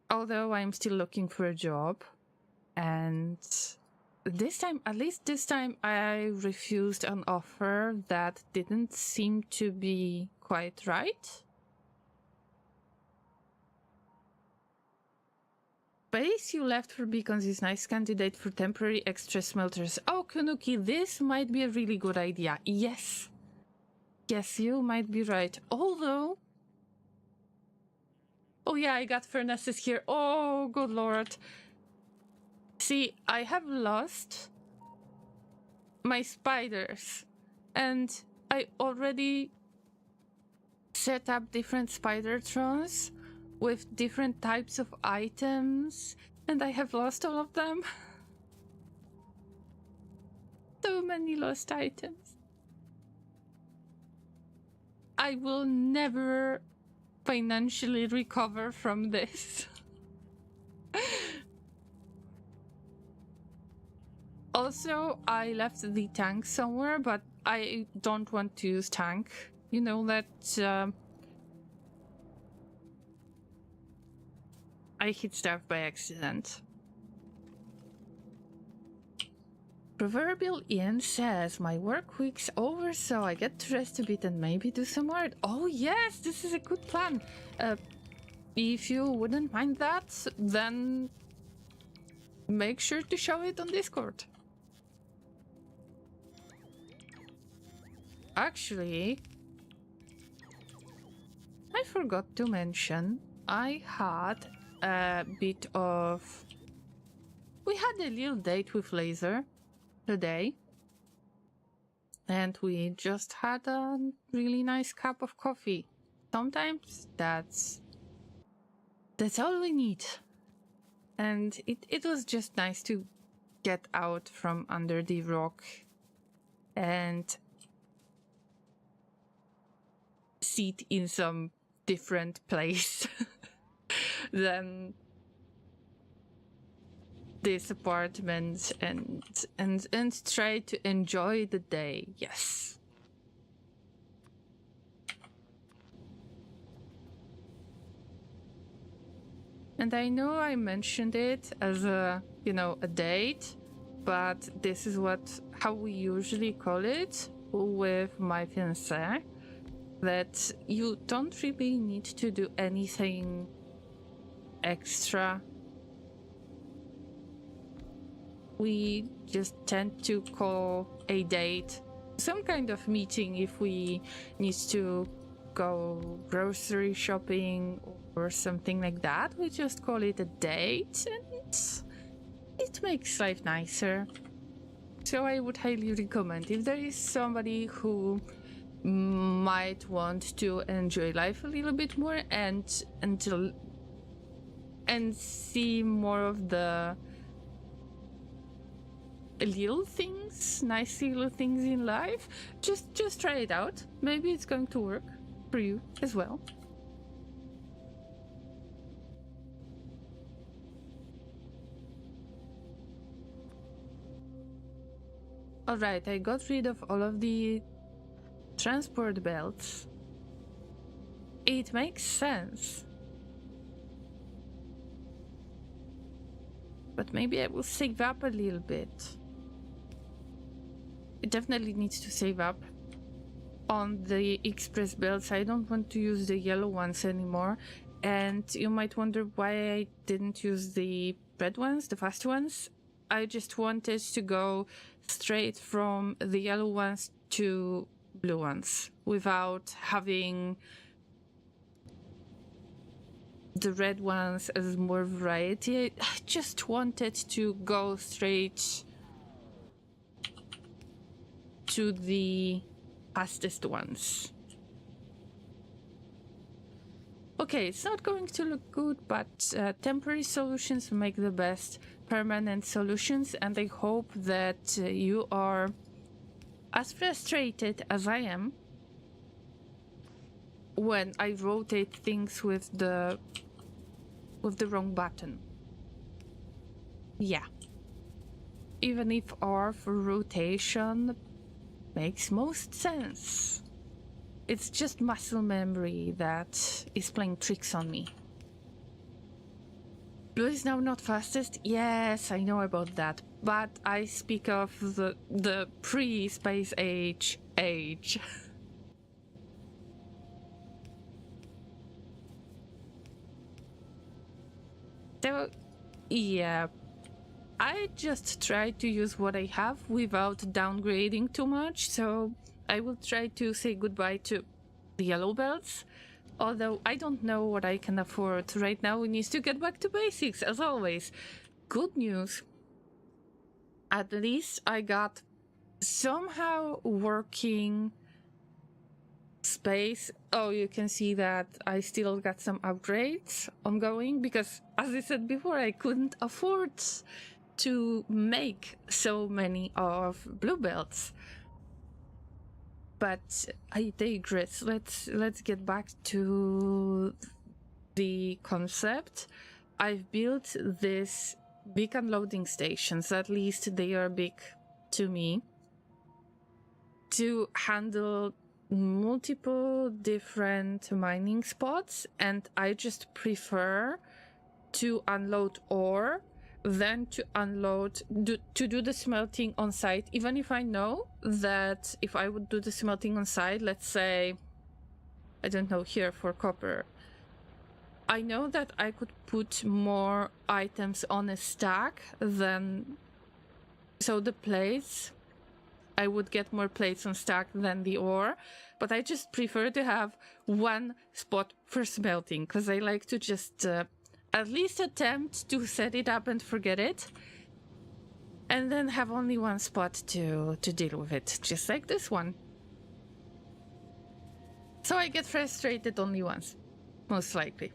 Although I'm still looking for a job, and this time, at least this time, I refused an offer that didn't seem to be quite right. Base you left for beacons is nice candidate for temporary extra smelters. Oh, Kunuki, this might be a really good idea. Yes. Yes, you might be right. Although Oh yeah, I got furnaces here. Oh, good lord. See, I have lost my spiders. And I already set up different spider thrones with different types of items. And I have lost all of them. So many lost items. I will never financially recover from this. Also, I left the tank somewhere, but I don't want to use tank. You know that I hit stuff by accident. Proverbial Ian says, my work week's over, so I get to rest a bit and maybe do some art. Oh yes, this is a good plan. If you wouldn't mind that, then make sure to show it on Discord. Actually, I forgot to mention, I had a bit of... We had a little date with Laser today. And we just had a really nice cup of coffee. Sometimes that's all we need. And it was just nice to get out from under the rock and sit in some different place than this apartment and try to enjoy the day. Yes. And I know I mentioned it as a, you know, a date, but this is how we usually call it with my fiancé, that you don't really need to do anything extra. We just tend to call a date some kind of meeting if we need to go grocery shopping or something like that. We just call it a date and it makes life nicer. So I would highly recommend, if there is somebody who might want to enjoy life a little bit more and see more of the little things, nice little things in life, just try it out. Maybe it's going to work for you as well. Alright, I got rid of all of the transport belts. It makes sense. But maybe I will save up a little bit. It definitely needs to save up on the express belts. I don't want to use the yellow ones anymore. And you might wonder why I didn't use the red ones, the fast ones. I just wanted to go straight from the yellow ones to blue ones without having the red ones as more variety. I just wanted to go straight to the fastest ones. Okay, it's not going to look good, but temporary solutions make the best permanent solutions, and I hope that you are as frustrated as I am when I rotate things with the wrong button. Yeah. Even if R for rotation makes most sense. It's just muscle memory that is playing tricks on me. Blue is now not fastest? Yes, I know about that. But I speak of the pre-space age. So, yeah. I just try to use what I have without downgrading too much, so I will try to say goodbye to the yellow belts. Although I don't know what I can afford. Right now we need to get back to basics, as always. Good news. At least I got somehow working space. Oh, you can see that I still got some upgrades ongoing because, as I said before, I couldn't afford to make so many of blue belts. But I digress. Let's get back to the concept. I've built this big unloading stations, at least they are big to me, to handle multiple different mining spots, and I just prefer to unload ore than to do the smelting on site, even if I know that if I would do the smelting on site, let's say, I don't know, here for copper, I know that I could put more items on a stack than, so the plates, I would get more plates on stack than the ore, but I just prefer to have one spot for smelting because I like to just at least attempt to set it up and forget it, and then have only one spot to deal with it, just like this one. So I get frustrated only once, most likely.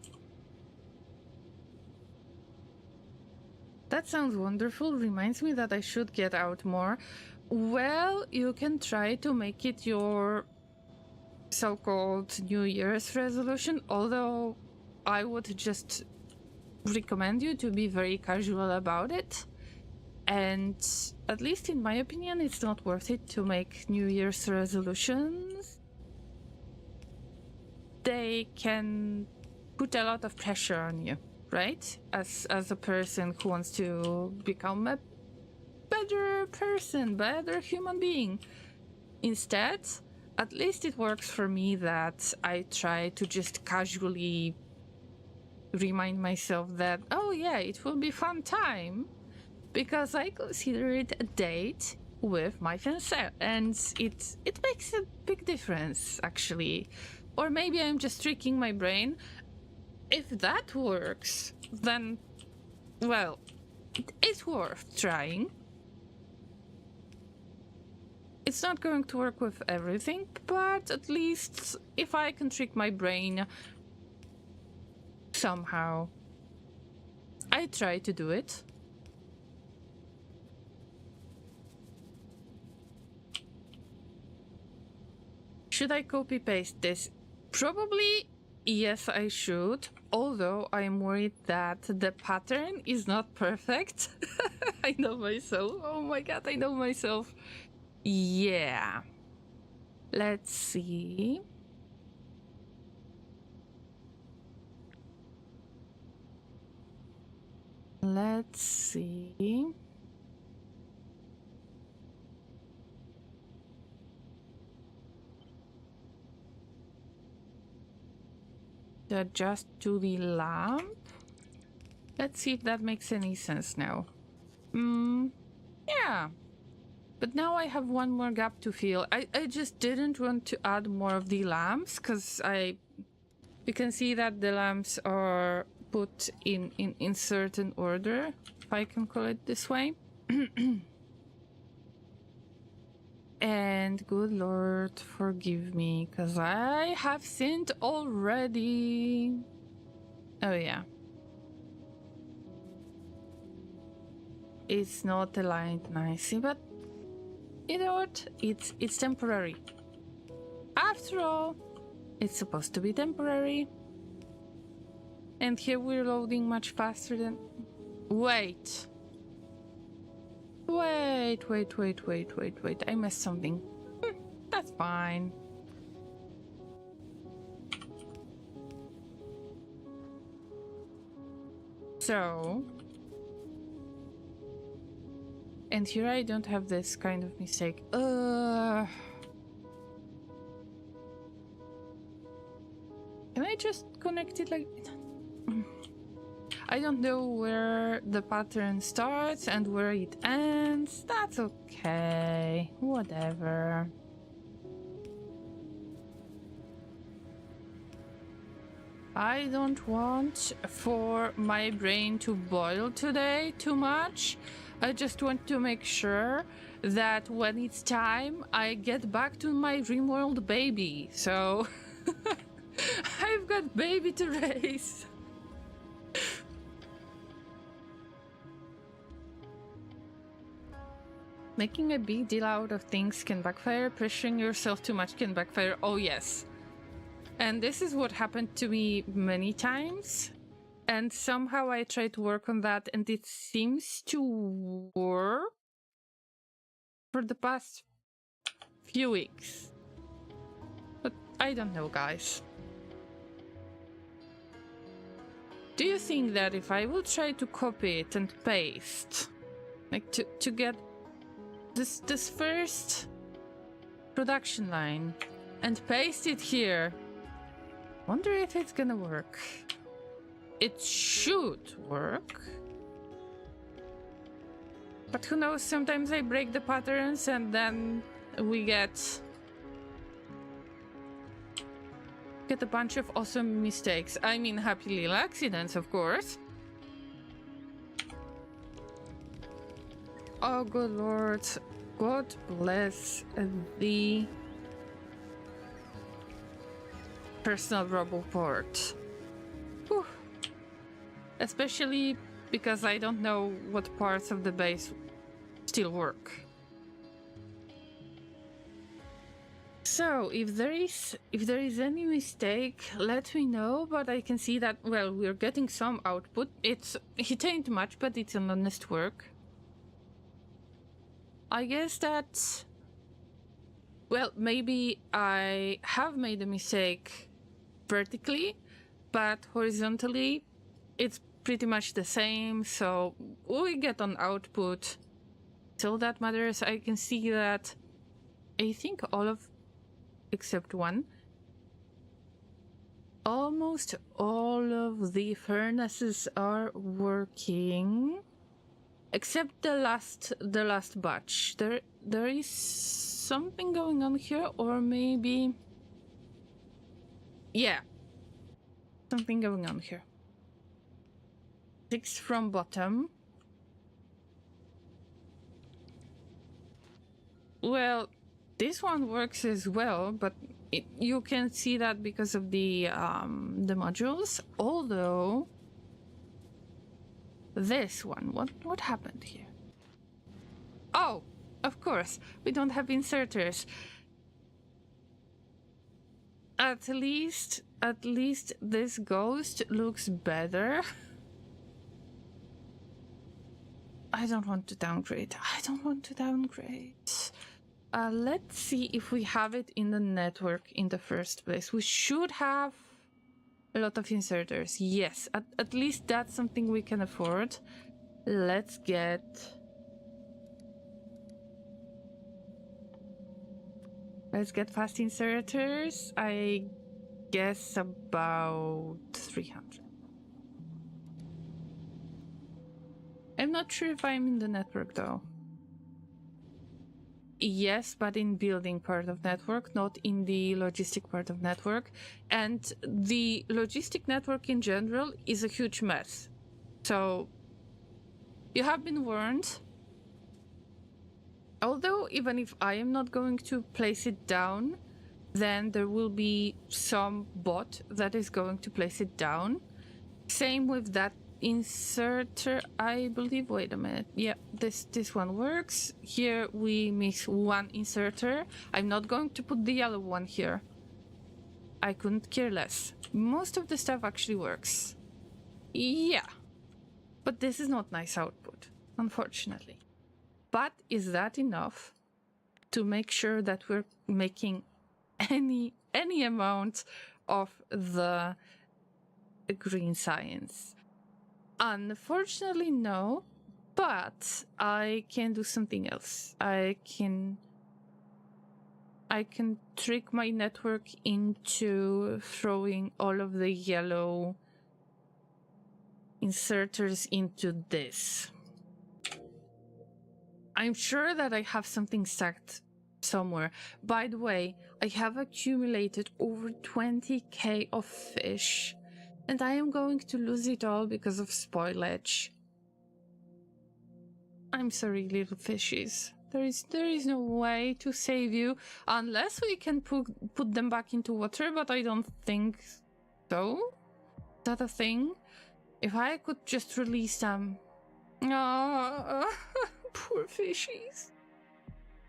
That sounds wonderful. Reminds me that I should get out more. Well, you can try to make it your so-called New Year's resolution, although I would just recommend you to be very casual about it. And at least in my opinion, it's not worth it to make New Year's resolutions. They can put a lot of pressure on you, right? As a person who wants to become a better person, better human being. Instead, at least it works for me that I try to just casually remind myself that, oh yeah, it will be fun time, because I consider it a date with my fiancé, and it makes a big difference, actually. Or maybe I'm just tricking my brain. If that works, then, well, it's worth trying. It's not going to work with everything, but at least if I can trick my brain somehow, I try to do it. Should I copy paste this? Probably yes, I should, although I'm worried that the pattern is not perfect. I know myself. Oh my god, I know myself. Yeah. Let's see. Let's see. To adjust to the lamp. Let's see if that makes any sense now. Yeah. But now I have one more gap to fill. I just didn't want to add more of the lamps because you can see that the lamps are put in certain order, if I can call it this way. And good Lord, forgive me, because I have sinned already. Oh yeah. It's not aligned nicely, but you know what? It's temporary. After all, it's supposed to be temporary. And here we're loading much faster than... Wait. Wait. I missed something. That's fine. So... And here I don't have this kind of mistake. Can I just connect it like... I don't know where the pattern starts and where it ends. That's okay. Whatever. I don't want for my brain to boil today too much. I just want to make sure that when it's time, I get back to my dream world baby. So I've got baby to raise. Making a big deal out of things can backfire. Pressuring yourself too much can backfire. Oh, yes. And this is what happened to me many times. And somehow I try to work on that, and it seems to work for the past few weeks. But I don't know, guys. Do you think that if I will try to copy it and paste, like to get this first production line and paste it here, wonder if it's gonna work? It should work. But who knows, sometimes I break the patterns and then we get a bunch of awesome mistakes. I mean, happy little accidents, of course. Oh, good lord. God bless the personal roboport. Whew. Especially because I don't know what parts of the base still work. So, if there is any mistake, let me know, but I can see that, well, we're getting some output. It ain't much, but it's an honest work. I guess that, well, maybe I have made a mistake vertically, but horizontally it's pretty much the same, so we get an output. So that matters. I can see that I think all of, except one, almost all of the furnaces are working. Except the last batch. There is something going on here, or maybe, yeah, something going on here. 6 from bottom. Well, this one works as well, but you can see that because of the modules. Although this one, what happened here? Oh, of course, we don't have inserters. At least this ghost looks better. I don't want to downgrade. Let's see if we have it in the network in the first place. We should have a lot of inserters. Yes, at least that's something we can afford. Let's get fast inserters. I guess about 300. I'm not sure if I'm in the network though. Yes, but in building part of network, not in the logistic part of network. And the logistic network in general is a huge mess. So you have been warned. Although even if I am not going to place it down, then there will be some bot that is going to place it down. Same with that inserter, I believe. Wait a minute. Yeah, this one works. Here we miss one inserter. I'm not going to put the yellow one here. I couldn't care less. Most of the stuff actually works. Yeah. But this is not nice output, unfortunately. But is that enough to make sure that we're making any amount of the green science? Unfortunately, no, but I can do something else. I can trick my network into throwing all of the yellow inserters into this. I'm sure that I have something stacked somewhere. By the way, I have accumulated over 20k of fish. And I am going to lose it all because of spoilage. I'm sorry, little fishies. There is no way to save you unless we can put them back into water, but I don't think so. Is that a thing? If I could just release them. Oh, poor fishies.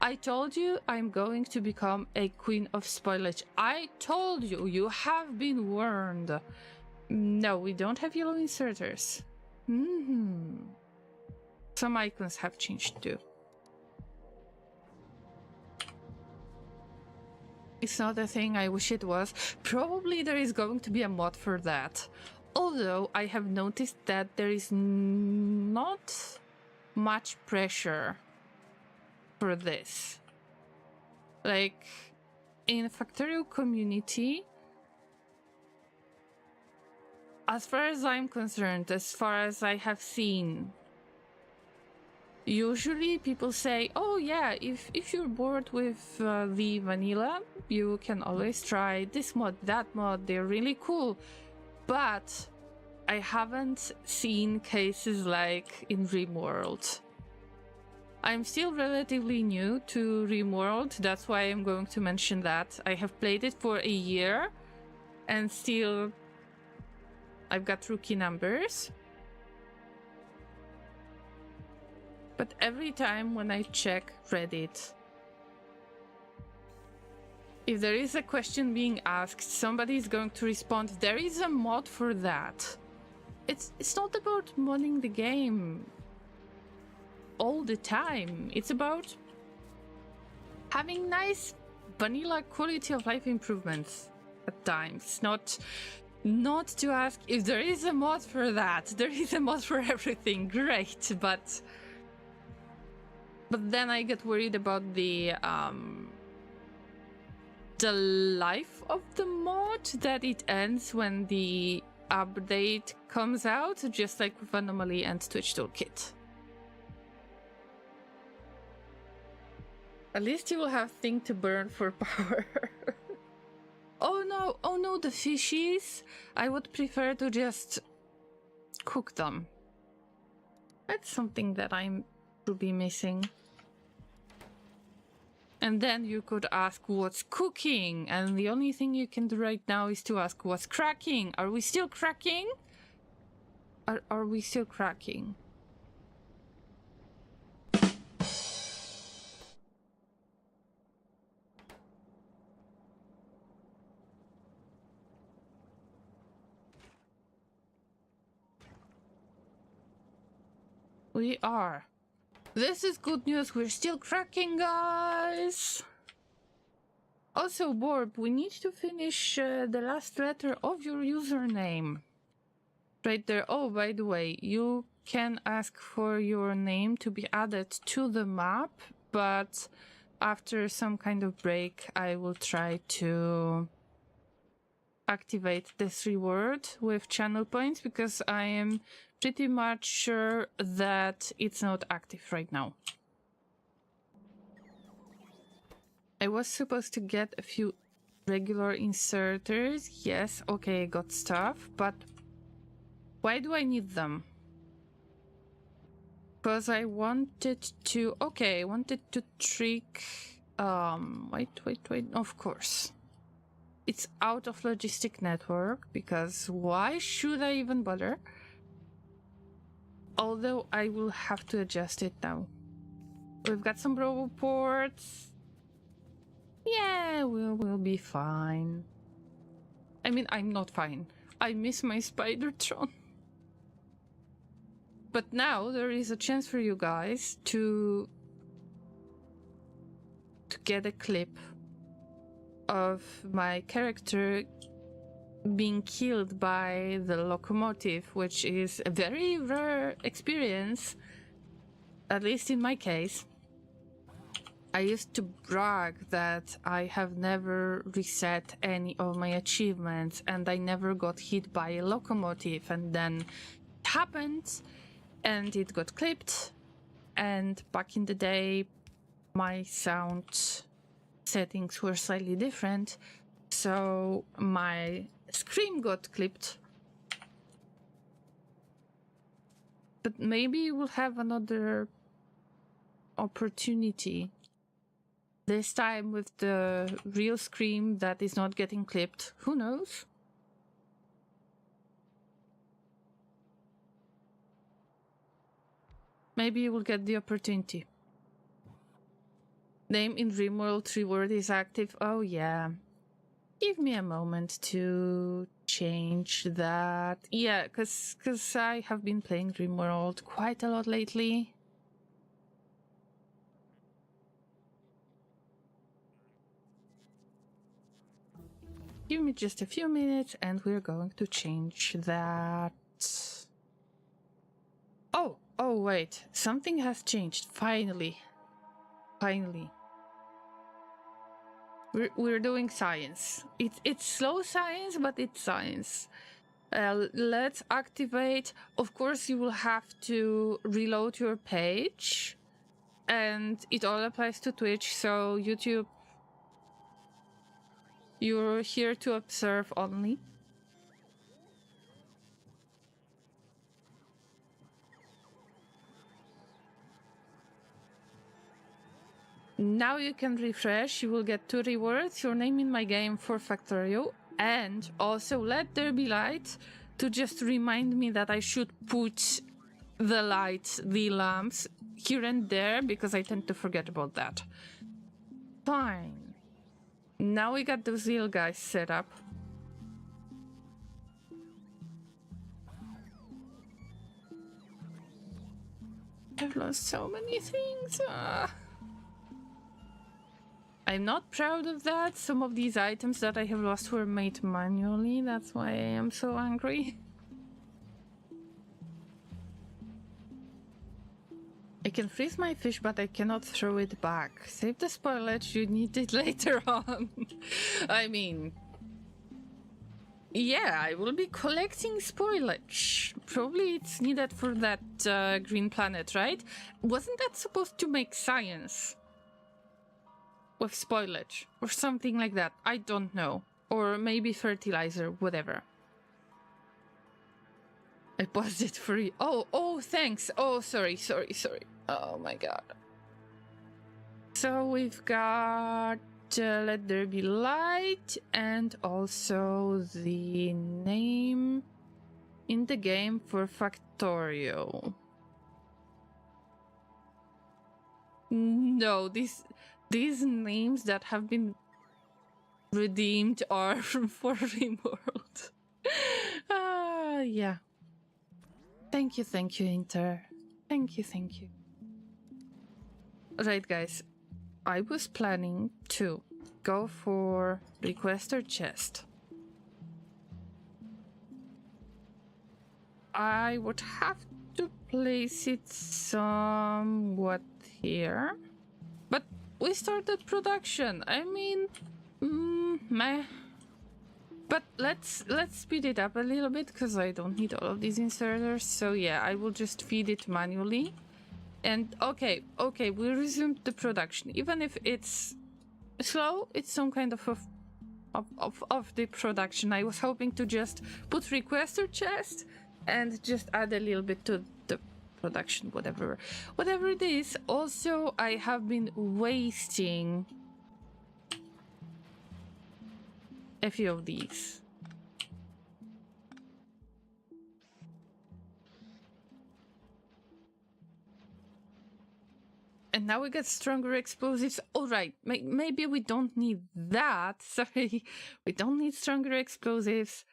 I told you I'm going to become a queen of spoilage. I told you, you have been warned. No, we don't have yellow inserters. Some icons have changed too. It's not a thing, I wish it was. Probably there is going to be a mod for that. Although I have noticed that there is not much pressure for this. Like, in Factorio community, as far as I'm concerned, as far as I have seen, usually people say, oh yeah, if you're bored with the vanilla, you can always try this mod, that mod, they're really cool. But I haven't seen cases like in RimWorld. I'm still relatively new to RimWorld, that's why I'm going to mention that. I have played it for a year and still I've got rookie numbers. But every time when I check Reddit, if there is a question being asked, somebody is going to respond, there is a mod for that. It's not about modding the game all the time. It's about having nice vanilla quality of life improvements at times. Not to ask if there is a mod for that. There is a mod for everything. Great, but then I get worried about the life of the mod, that it ends when the update comes out, just like with Anomaly and Twitch Toolkit. At least you will have thing to burn for power. Oh no, the fishies. I would prefer to just cook them. That's something that I'm to be missing. And then you could ask what's cooking, and the only thing you can do right now is to ask what's cracking. Are we still cracking? Are we still cracking? We are. This is good news. We're still cracking, guys. Also, Borb, we need to finish the last letter of your username. Right there. Oh, by the way, you can ask for your name to be added to the map, but after some kind of break, I will try to activate this reward with channel points, because I am pretty much sure that it's not active right now. I was supposed to get a few regular inserters. Yes, okay, I got stuff, but why do I need them? Because I wanted to... Okay, I wanted to trick... Wait, of course. It's out of logistic network, because why should I even bother? Although I will have to adjust it now. We've got some Bravo ports. Yeah, we'll be fine. I mean, I'm not fine. I miss my Spidertron. But now there is a chance for you guys to get a clip of my character being killed by the locomotive, which is a very rare experience, at least in my case. I used to brag that I have never reset any of my achievements and I never got hit by a locomotive, and then it happened and it got clipped, and back in the day my sound settings were slightly different, so my scream got clipped But maybe we'll have another opportunity. This time with the real scream that is not getting clipped. Who knows? Maybe you will get the opportunity. Name in RimWorld reward is active. Oh yeah. Give me a moment to change that. Yeah, because I have been playing RimWorld quite a lot lately. Give me just a few minutes and we're going to change that. Oh wait, something has changed. Finally. We're doing science. It's slow science, but it's science. Let's activate. Of course, you will have to reload your page, and it all applies to Twitch. So YouTube, you're here to observe only. Now you can refresh. You will get 2 rewards. Your name in my game for Factorio. And also let there be light to just remind me that I should put the lights, the lamps here and there because I tend to forget about that. Fine. Now we got those little guys set up. I've lost so many things. I'm not proud of that. Some of these items that I have lost were made manually. That's why I am so angry. I can freeze my fish, but I cannot throw it back. Save the spoilage, you need it later on. I mean... yeah, I will be collecting spoilage. Probably it's needed for that green planet, right? Wasn't that supposed to make science? With spoilage or something like that. I don't know. Or maybe fertilizer, whatever. I paused it for you. Oh, thanks. Oh, sorry. Oh my god. So we've got Let There Be Light and also the name in the game for Factorio. No, these names that have been redeemed are for RimWorld. Yeah. Thank you, Inter. Thank you. Right, guys. I was planning to go for Requester Chest. I would have to place it somewhat here. But we started production. I mean, meh. But let's speed it up a little bit because I don't need all of these inserters. So yeah, I will just feed it manually. And okay, we resumed the production. Even if it's slow, it's some kind of the production. I was hoping to just put requester chest and just add a little bit to the production, whatever it is. Also, I have been wasting a few of these. And now we get stronger explosives. All right, maybe we don't need that. Sorry, we don't need stronger explosives.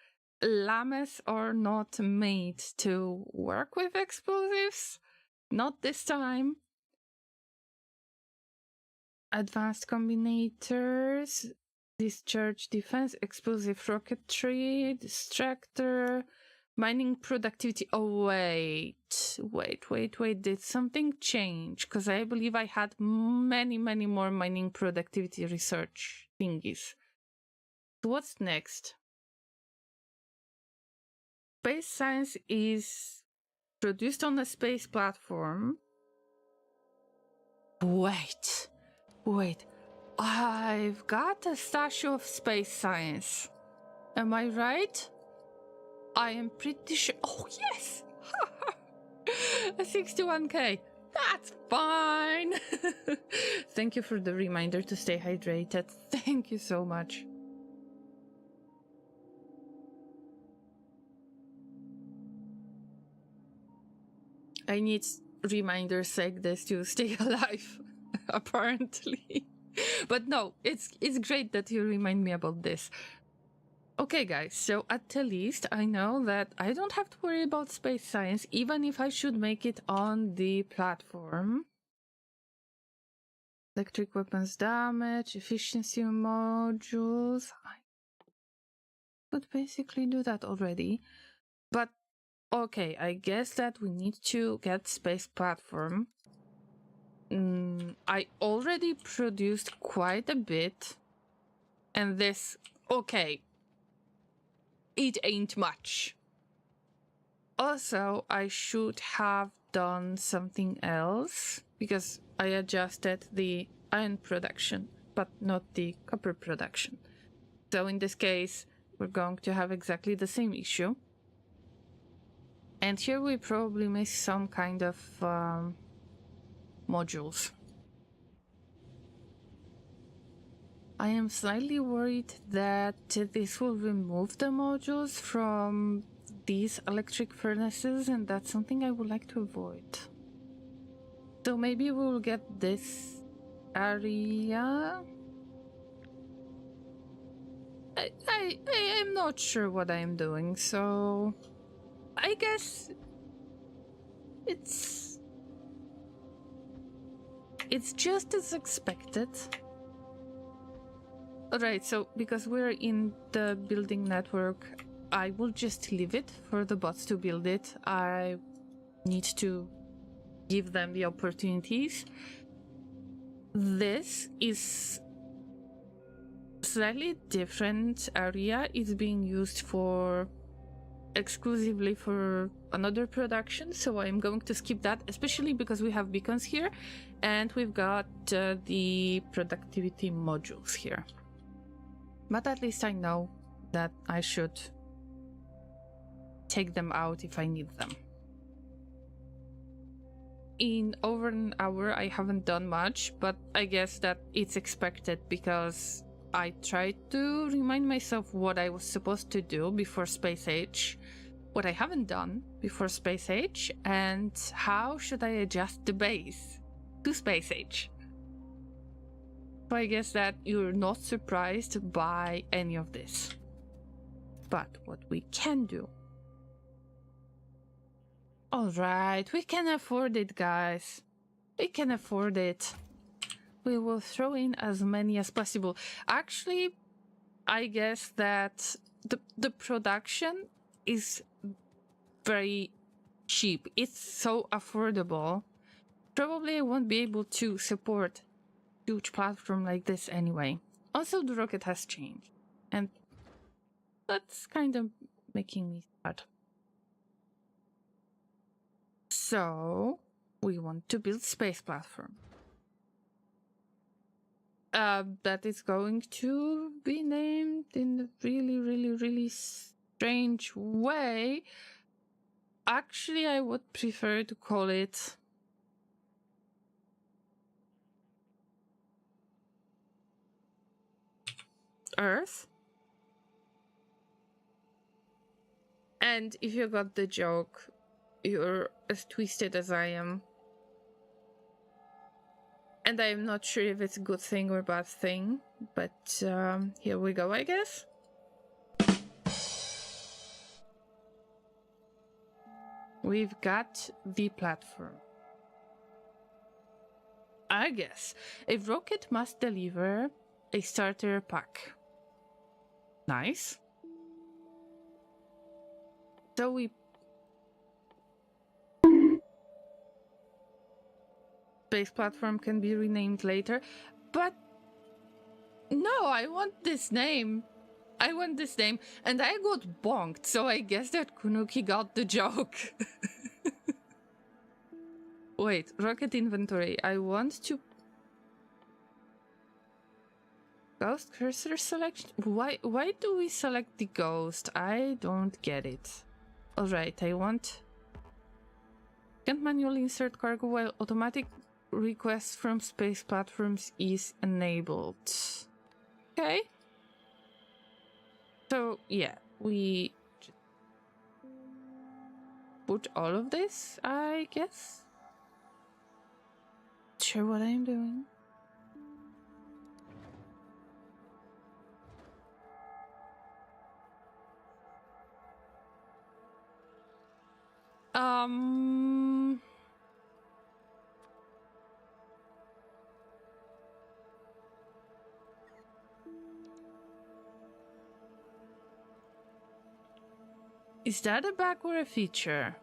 Llamas are not made to work with explosives. Not this time. Advanced combinators, discharge defense, explosive rocketry, distractor, mining productivity. Oh, wait. Did something change? Because I believe I had many more mining productivity research thingies. So what's next? Space science is produced on a space platform. Wait. I've got a stash of space science. Am I right? I am pretty sure. Oh, yes! A 61k. That's fine. Thank you for the reminder to stay hydrated. Thank you so much. I need reminders like this to stay alive, apparently. But no, it's great that you remind me about this. Okay, guys, so at the least I know that I don't have to worry about space science, even if I should make it on the platform. Electric weapons damage, efficiency modules. I could basically do that already. But okay, I guess that we need to get space platform. I already produced quite a bit. And this, okay, it ain't much. Also, I should have done something else because I adjusted the iron production, but not the copper production. So in this case, we're going to have exactly the same issue. And here we probably miss some kind of modules. I am slightly worried that this will remove the modules from these electric furnaces, and that's something I would like to avoid. So maybe we'll get this area. I'm not sure what I'm doing, so I guess it's just as expected. Alright, so because we're in the building network, I will just leave it for the bots to build it. I need to give them the opportunities. This is slightly different area. It's being used for exclusively for another production, so I'm going to skip that, especially because we have beacons here and we've got the productivity modules here. But at least I know that I should take them out if I need them. In over an hour I haven't done much, but I guess that it's expected because I tried to remind myself what I was supposed to do before Space Age, what I haven't done before Space Age, and how should I adjust the base to Space Age. So I guess that you're not surprised by any of this. But what we can do... Alright, we can afford it, guys. We can afford it. We will throw in as many as possible. Actually, I guess that the production is very cheap. It's so affordable. Probably I won't be able to support a huge platform like this anyway. Also, the rocket has changed. And that's kind of making me sad. So, we want to build space platform. That is going to be named in a really strange way. Actually, I would prefer to call it Earth. And if you got the joke, you're as twisted as I am. And I'm not sure if it's a good thing or bad thing, but here we go, I guess. We've got the platform. I guess a rocket must deliver a starter pack. Nice. So we... Space platform can be renamed later, but no, I want this name. I want this name, and I got bonked, so I guess that Kunuki got the joke. Wait, rocket inventory. I want to... Ghost cursor selection? Why do we select the ghost? I don't get it. Alright, I want... Can't manually insert cargo while automatic requests from space platforms is enabled. Okay. So, yeah, we just put all of this, I guess. Sure what I'm doing. Is that a bug or a feature?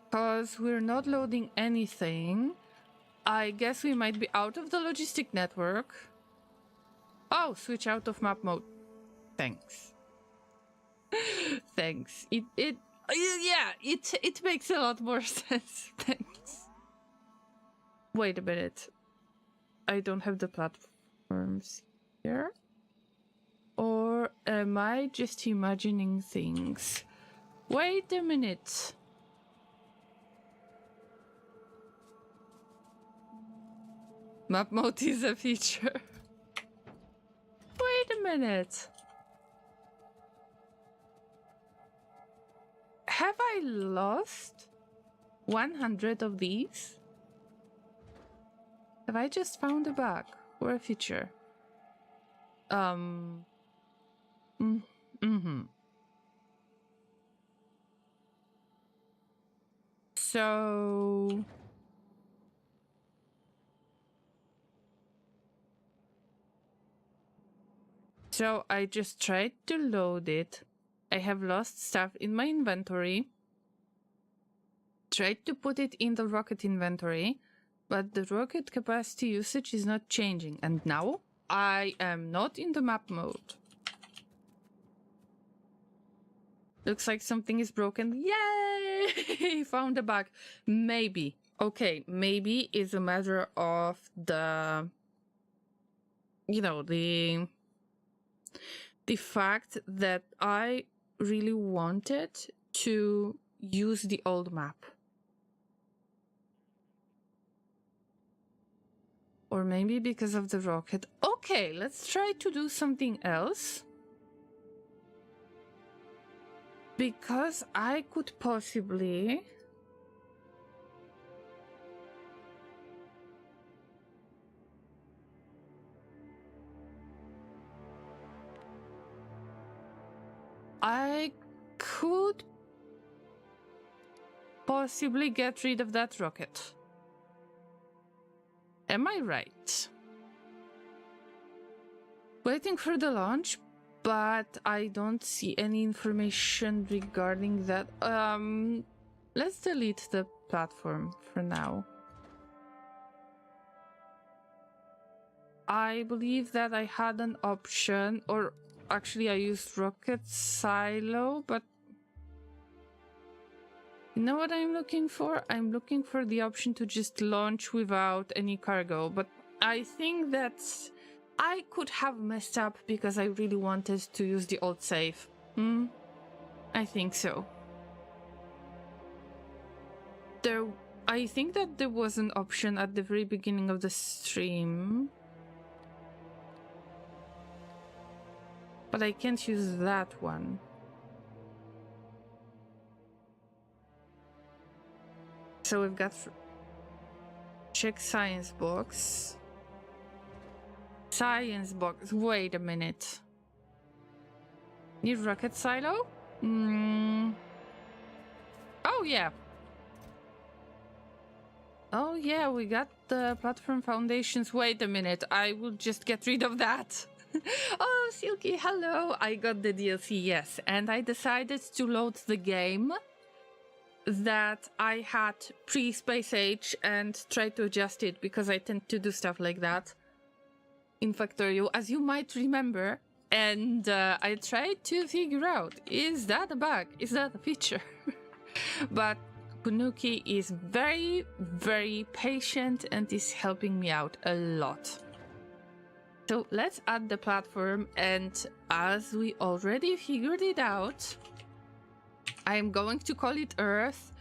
Because we're not loading anything. I guess we might be out of the logistic network. Oh, switch out of map mode. Thanks. Thanks. It makes a lot more sense. Thanks. Wait a minute. I don't have the platforms here. Or am I just imagining things? Wait a minute. Map mode is a feature. Wait a minute. Have I lost 100 of these? Have I just found a bug or a feature? So I just tried to load it. I have lost stuff in my inventory. Tried to put it in the rocket inventory, but the rocket capacity usage is not changing. And now I am not in the map mode. Looks like something is broken. Yay! Found a bug. Maybe. Okay, maybe it's a matter of the... You know, the fact that I really wanted to use the old map. Or maybe because of the rocket. Okay, let's try to do something else. Because I could possibly... I could possibly get rid of that rocket. Am I right? Waiting for the launch, but I don't see any information regarding that. Let's delete the platform for now. I believe that I had an option, or actually I used rocket silo, but you know what I'm looking for? I'm looking for the option to just launch without any cargo, but I think that I could have messed up because I really wanted to use the old save. I think so. I think that there was an option at the very beginning of the stream. But I can't use that one. So we've got... Check science box. Science box. Wait a minute. Need rocket silo? Oh yeah. Oh yeah, we got the platform foundations. Wait a minute. I will just get rid of that. Oh, Silky, hello! I got the DLC, yes, and I decided to load the game that I had pre-Space Age and try to adjust it because I tend to do stuff like that in Factorio, as you might remember, and I tried to figure out, is that a bug? Is that a feature? But Kunuki is very, very patient and is helping me out a lot. So let's add the platform, and as we already figured it out, I'm going to call it Earth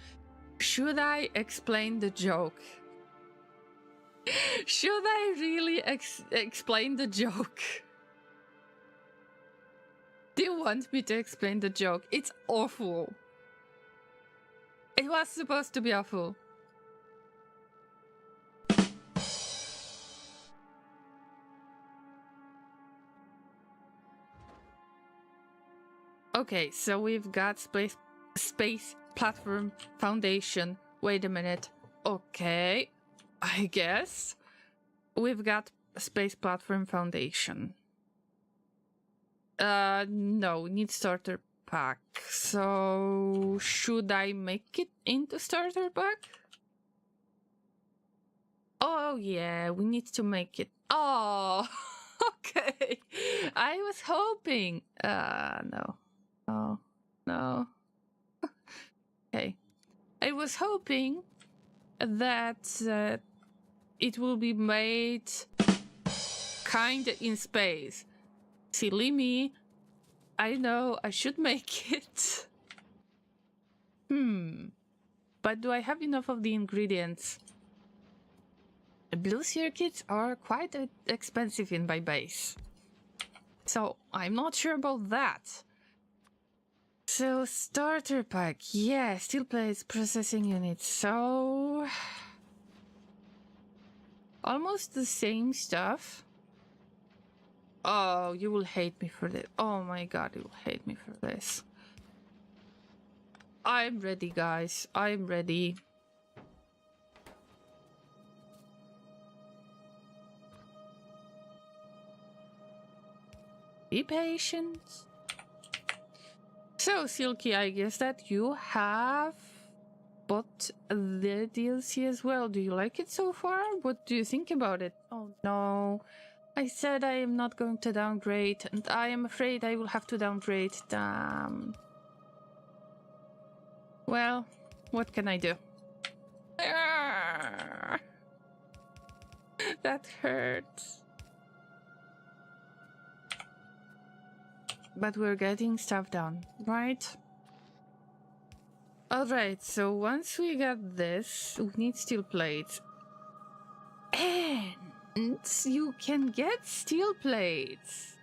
Should I explain the joke? Should I really explain the joke? Do you want me to explain the joke? It's awful. It was supposed to be awful. Okay, so we've got space platform foundation. Wait a minute. Okay, I guess we've got space platform foundation. No, we need starter pack. So should I make it into starter pack? Oh yeah, we need to make it. Oh, okay. I was hoping. No. Oh, no. Okay. I was hoping that it will be made kinda in space. Silly me. I know I should make it. But do I have enough of the ingredients? Blue circuits are quite expensive in my base. So I'm not sure about that. So starter pack, yeah, steel plates, processing units, so almost the same stuff. Oh, you will hate me for this. Oh my god, you will hate me for this. I'm ready, guys. I'm ready. Be patient. So, Silky, I guess that you have bought the DLC as well. Do you like it so far? What do you think about it? Oh no. I said I am not going to downgrade, and I am afraid I will have to downgrade. Damn. Well, what can I do? That hurts. But we're getting stuff done, right? Alright, so once we got this, we need steel plates. And you can get steel plates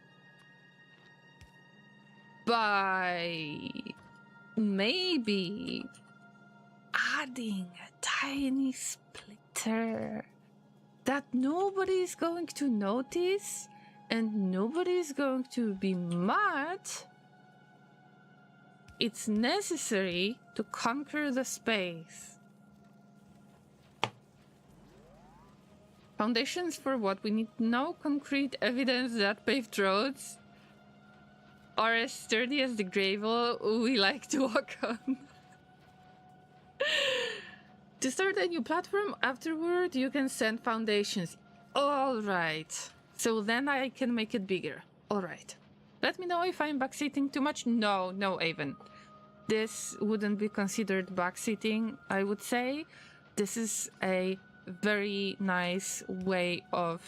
by maybe adding a tiny splitter that nobody's going to notice and nobody's going to be mad. It's necessary to conquer the space. Foundations for what? We need no concrete evidence that paved roads are as sturdy as the gravel we like to walk on. To start a new platform, afterward you can send foundations. Alright. So then I can make it bigger. Alright. Let me know if I'm backseating too much. No, Avon. This wouldn't be considered backseating, I would say. This is a very nice way of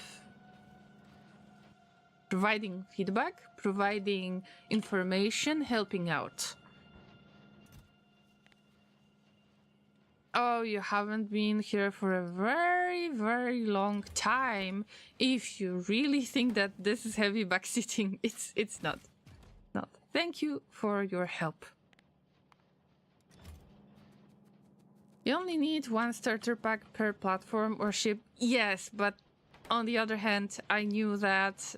providing feedback, providing information, helping out. Oh, you haven't been here for a very, very long time. If you really think that this is heavy backseating, it's not. Not. Thank you for your help. You only need one starter pack per platform or ship. Yes, but on the other hand, I knew that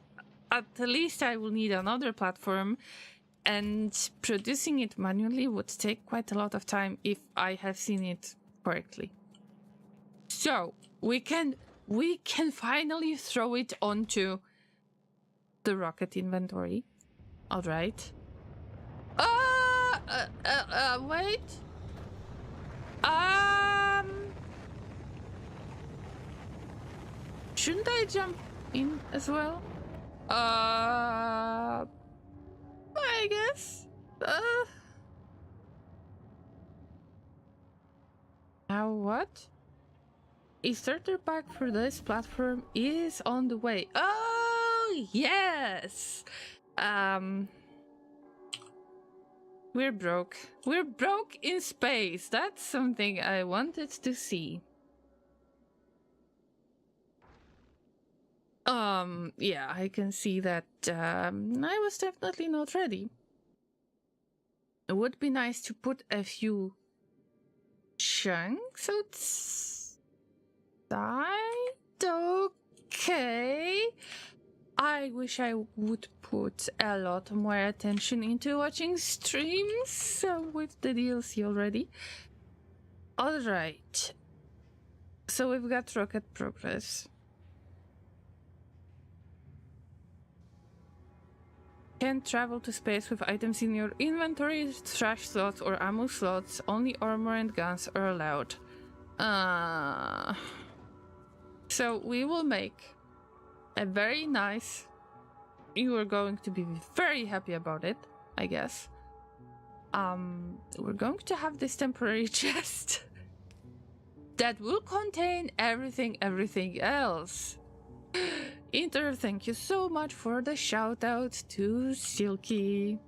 at least I will need another platform, and producing it manually would take quite a lot of time if I have seen it correctly. So we can finally throw it onto the rocket inventory. All right. Wait. Shouldn't I jump in as well? I guess. Now what? A starter pack for this platform is on the way. Oh, yes! We're broke. We're broke in space. That's something I wanted to see. Yeah, I can see that I was definitely not ready. It would be nice to put a few chunks outside. Okay. I wish I would put a lot more attention into watching streams with the DLC already. Alright. So we've got rocket progress. Can't travel to space with items in your inventory, trash slots, or ammo slots. Only armor and guns are allowed. So we will make a very nice... You are going to be very happy about it, I guess. We're going to have this temporary chest that will contain everything else. Inter, thank you so much for the shout out to Silky.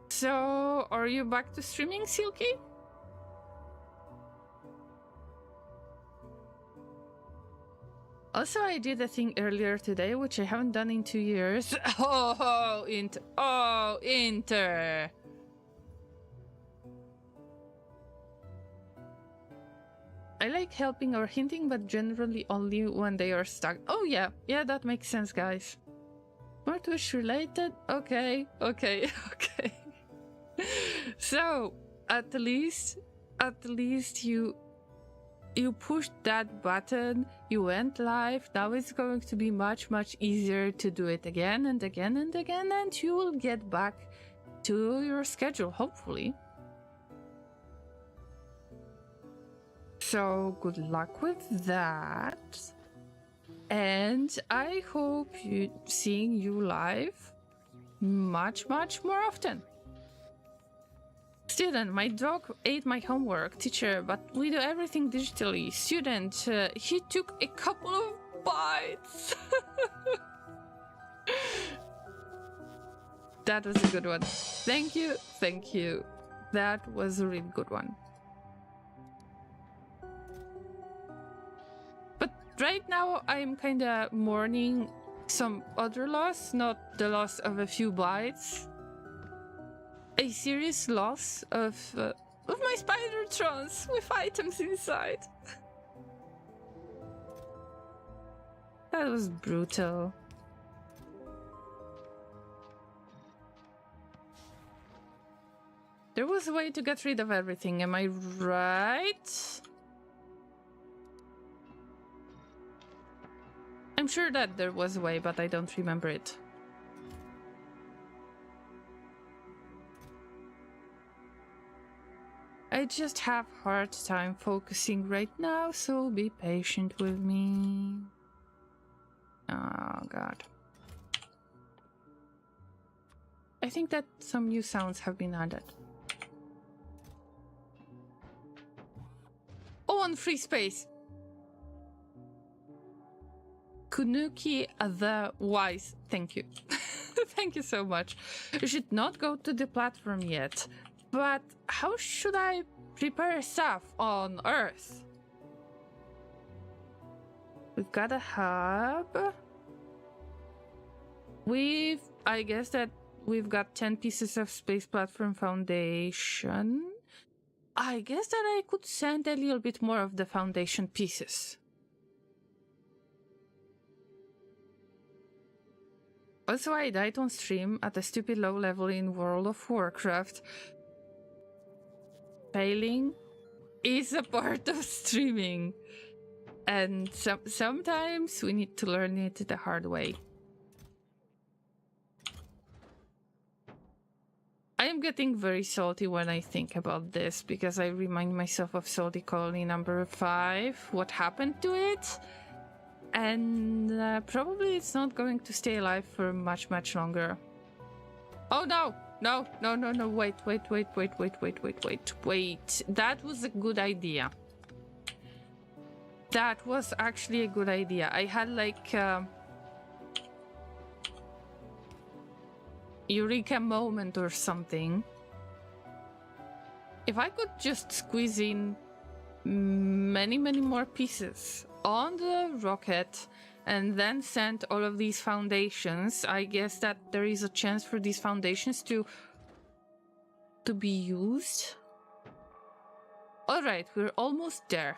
So, are you back to streaming, Silky? Also, I did a thing earlier today, which I haven't done in 2 years. Oh, Inter. I like helping or hinting, but generally only when they are stuck. Oh yeah, that makes sense, guys. Smartwatch related? Okay. So, at least you pushed that button, you went live. Now it's going to be much easier to do it again and again and again, and you will get back to your schedule, hopefully. So good luck with that, and I hope seeing you live much more often. Student, my dog ate my homework. Teacher, but we do everything digitally. Student, he took a couple of bites. That was a good one. Thank you. That was a really good one. Right now, I'm kinda mourning some other loss, not the loss of a few bites. A serious loss of my Spidertrons with items inside. That was brutal. There was a way to get rid of everything, am I right? I'm sure that there was a way, but I don't remember it. I just have a hard time focusing right now, so be patient with me. Oh god. I think that some new sounds have been added. Oh, on free space! Kunuki the Wise, thank you. Thank you so much. You should not go to the platform yet. But how should I prepare stuff on Earth? We've got a hub. I guess that we've got 10 pieces of space platform foundation. I guess that I could send a little bit more of the foundation pieces. Also, I died on stream at a stupid low level in World of Warcraft. Failing is a part of streaming. And sometimes we need to learn it the hard way. I am getting very salty when I think about this, because I remind myself of Salty Colony number 5, what happened to it. And probably it's not going to stay alive for much longer. Oh no! No, wait. That was a good idea. That was actually a good idea. I had like eureka moment or something. If I could just squeeze in many more pieces on the rocket and then send all of these foundations, I guess that there is a chance for these foundations to be used. Alright, we're almost there.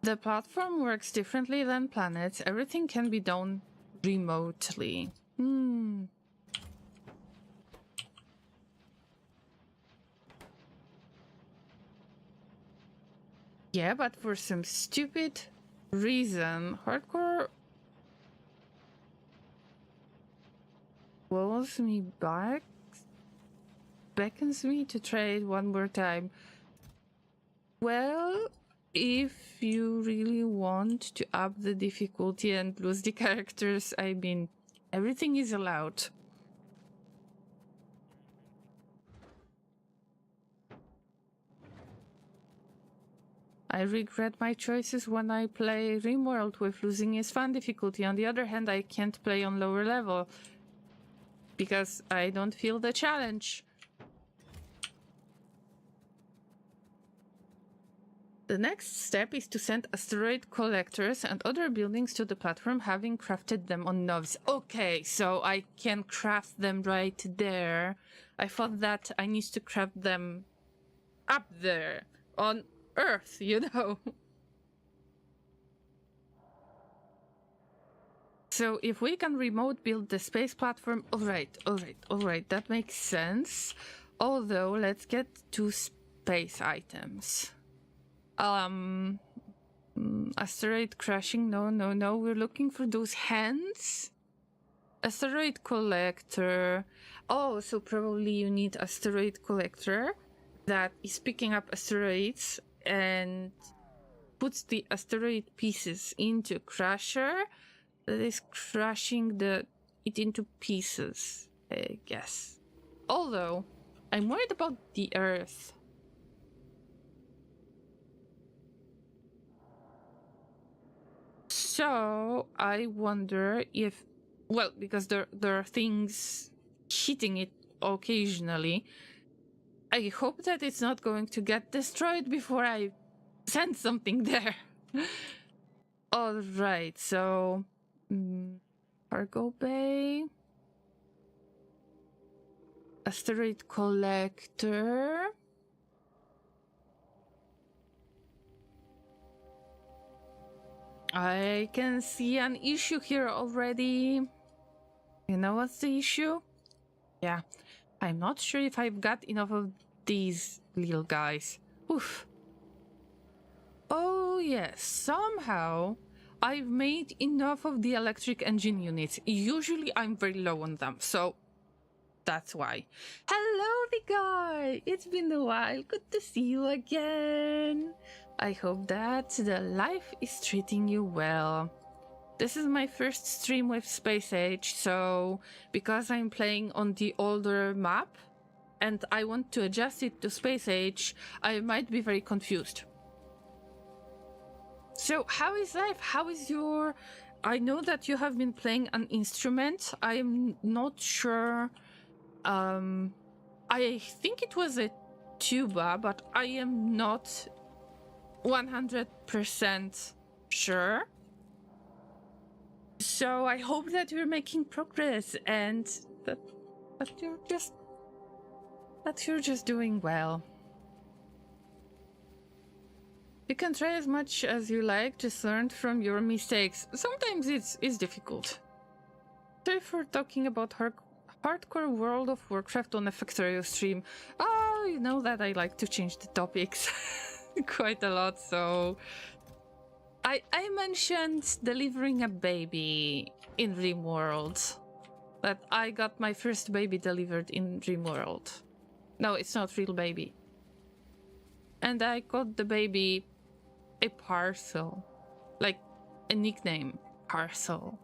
The platform works differently than planets. Everything can be done remotely. Yeah, but for some stupid reason, hardcore pulls me back, beckons me to try it one more time. Well, if you really want to up the difficulty and lose the characters, I mean, everything is allowed. I regret my choices when I play RimWorld with losing is fun difficulty. On the other hand, I can't play on lower level because I don't feel the challenge. The next step is to send asteroid collectors and other buildings to the platform, having crafted them on Novs. Okay, so I can craft them right there. I thought that I need to craft them up there on Earth, you know. So if we can remote build the space platform, all right, that makes sense. Although, let's get to space items. Asteroid crashing, no, we're looking for those hands. Asteroid collector. Oh, so probably you need asteroid collector that is picking up asteroids and puts the asteroid pieces into crusher that is crushing it into pieces, I guess. Although, I'm worried about the Earth. So, I wonder if, well, because there are things hitting it occasionally, I hope that it's not going to get destroyed before I send something there. Alright, so... cargo bay... asteroid collector... I can see an issue here already. You know what's the issue? Yeah, I'm not sure if I've got enough of these little guys. Oof. Oh yes, somehow I've made enough of the electric engine units. Usually I'm very low on them, so that's why. Hello, the guy! It's been a while. Good to see you again. I hope that the life is treating you well. This is my first stream with Space Age, so because I'm playing on the older map and I want to adjust it to Space Age, I might be very confused. So how is life? How is your... I know that you have been playing an instrument. I'm not sure. I think it was a tuba, but I am not 100% sure. So I hope that you're making progress and that you're just doing well. You can try as much as you like, just learn from your mistakes. Sometimes it's difficult. Sorry for talking about hardcore World of Warcraft on a Factorio stream. Oh, you know that I like to change the topics quite a lot, so... I mentioned delivering a baby in RimWorld. That I got my first baby delivered in RimWorld. No, it's not real baby. And I got the baby a parcel. Like a nickname, parcel.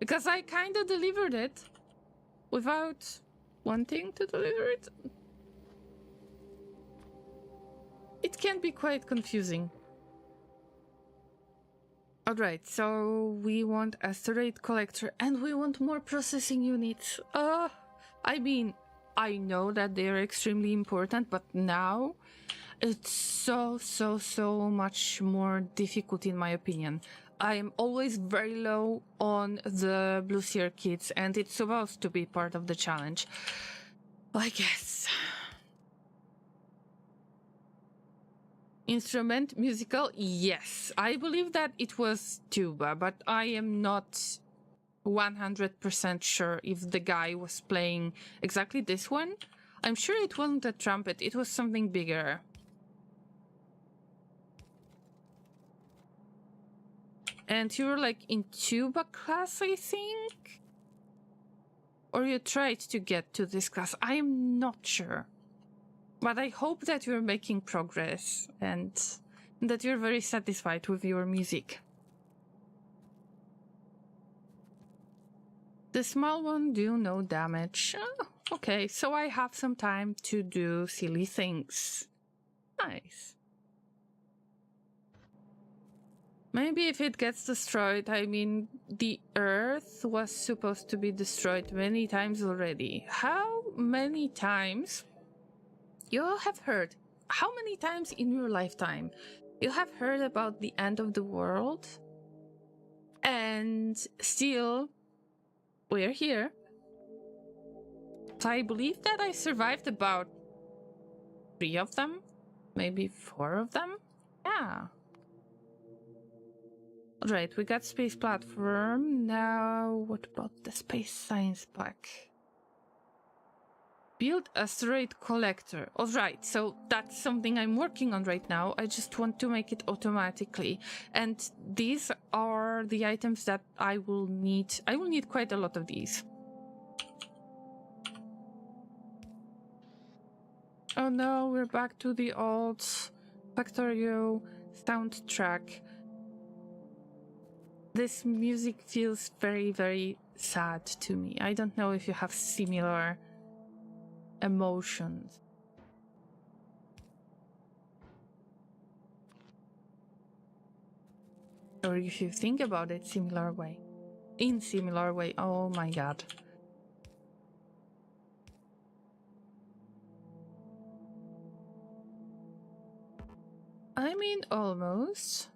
Because I kinda delivered it without wanting to deliver it. It can be quite confusing. Alright, so we want asteroid collector and we want more processing units. I mean, I know that they are extremely important, but now it's so much more difficult in my opinion. I am always very low on the Blue Seer kits and it's supposed to be part of the challenge, I guess. Instrument, musical, yes. I believe that it was tuba, but I am not 100% sure if the guy was playing exactly this one. I'm sure it wasn't a trumpet, it was something bigger. And you were like in tuba class, I think? Or you tried to get to this class, I am not sure. But I hope that you're making progress and that you're very satisfied with your music. The small one do no damage. Oh, okay, so I have some time to do silly things. Nice. Maybe if it gets destroyed, I mean, the Earth was supposed to be destroyed many times already. How many times? You have heard, how many times in your lifetime you have heard about the end of the world? And still, we're here. So I believe that I survived about 3 of them, maybe 4 of them. Yeah. Alright, we got space platform. Now, what about the space science pack? Build asteroid collector. Alright, so that's something I'm working on right now. I just want to make it automatically. And these are the items that I will need. I will need quite a lot of these. Oh no, we're back to the old Factorio soundtrack. This music feels very sad to me. I don't know if you have similar emotions. Or if you think about it similar way. In similar way. Oh my god. I mean, almost.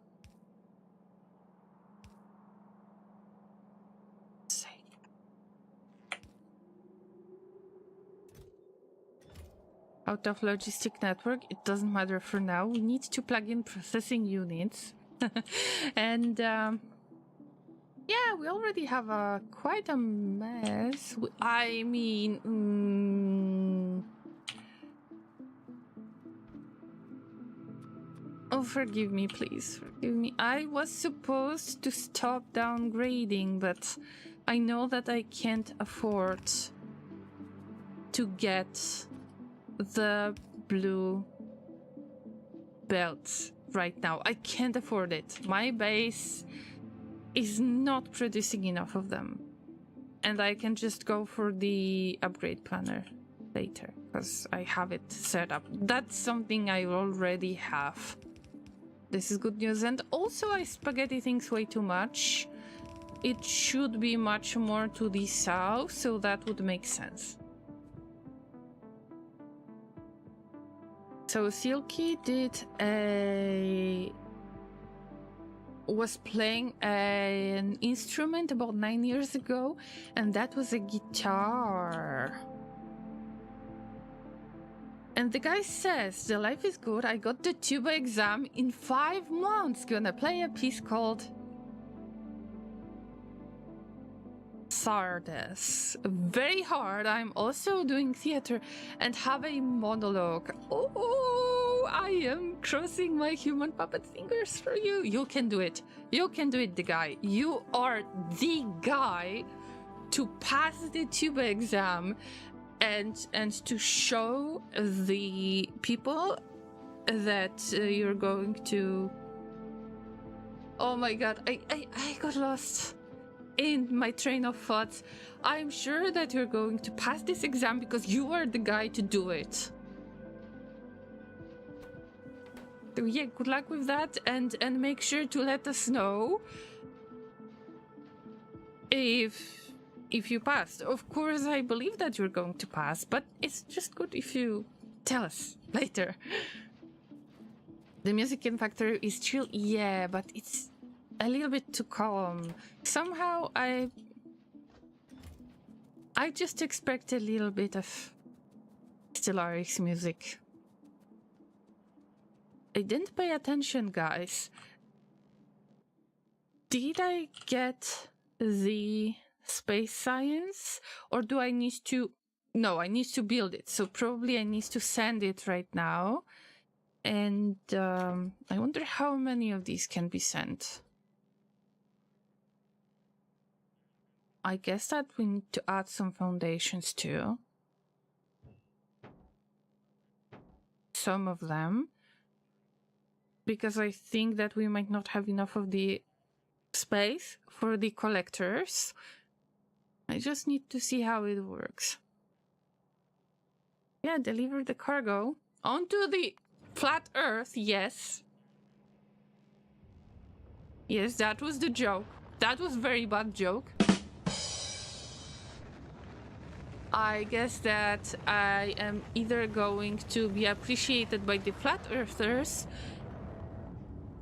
Out of logistic network, it doesn't matter for now. We need to plug in processing units. And yeah, we already have quite a mess. I mean, oh, forgive me, please. Forgive me. I was supposed to stop downgrading, but I know that I can't afford to get the blue belts right now. I can't afford it. My base is not producing enough of them. And I can just go for the upgrade planner later because I have it set up. That's something I already have. This is good news. And also I spaghetti things way too much. It should be much more to the south, so that would make sense. So Silky was playing an instrument about 9 years ago, and that was a guitar. And the guy says, the life is good, I got the tuba exam in 5 months, gonna play a piece called Sardes. Very hard. I'm also doing theater and have a monologue. Oh, I am crossing my human puppet fingers for you. You can do it. You can do it, the guy. You are the guy to pass the tuba exam and to show the people that you're going to... Oh my god, I got lost in my train of thoughts. I'm sure that you're going to pass this exam because you are the guy to do it. yeah, good luck with that, and make sure to let us know if you passed. Of course, I believe that you're going to pass, but it's just good if you tell us later. The music in Factory is chill, yeah, but it's a little bit too calm. Somehow I just expect a little bit of Stellaris music. I didn't pay attention, guys. Did I get the space science? Or do I need to... No, I need to build it. So probably I need to send it right now. And I wonder how many of these can be sent. I guess that we need to add some foundations too. Some of them. Because I think that we might not have enough of the space for the collectors. I just need to see how it works. Yeah, deliver the cargo onto the flat Earth, yes. Yes, that was the joke. That was very bad joke. I guess that I am either going to be appreciated by the flat earthers,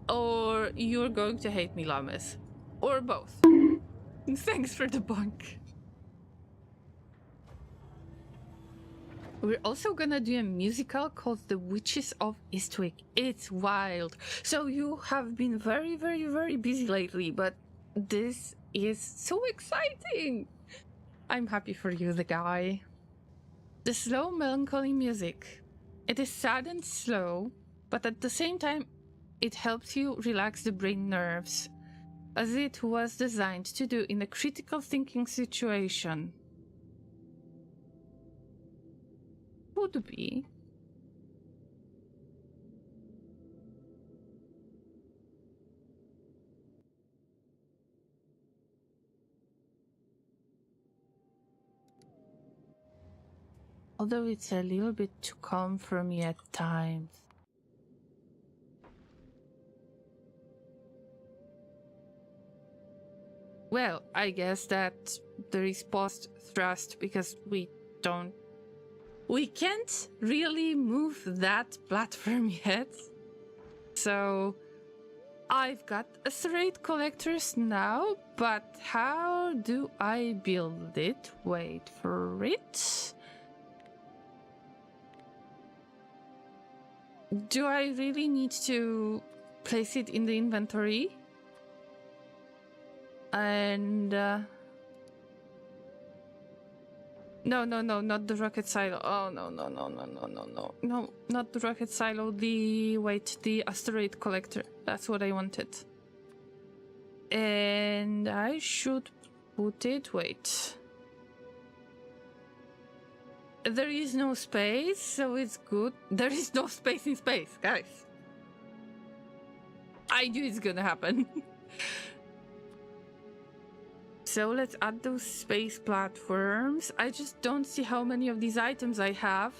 or you're going to hate me, Llamas. Or both. Thanks for the bunk. We're also gonna do a musical called The Witches of Eastwick. It's wild. So you have been very, very, very busy lately, but this is so exciting. I'm happy for you, the guy. The slow, melancholy music. It is sad and slow, but at the same time, it helps you relax the brain nerves, as it was designed to do in a critical thinking situation. Would be. Although it's a little bit too calm for me at times. Well, I guess that there is post thrust because we can't really move that platform yet. So I've got asteroid collectors now, but how do I build it? Wait for it. Do I really need to place it in the inventory? And no, not the rocket silo. Oh, no, not the rocket silo. The asteroid collector. That's what I wanted. And I should put it, wait. There is no space, so it's good. There is no space in space, guys. I knew it's gonna happen. So let's add those space platforms. I just don't see how many of these items I have.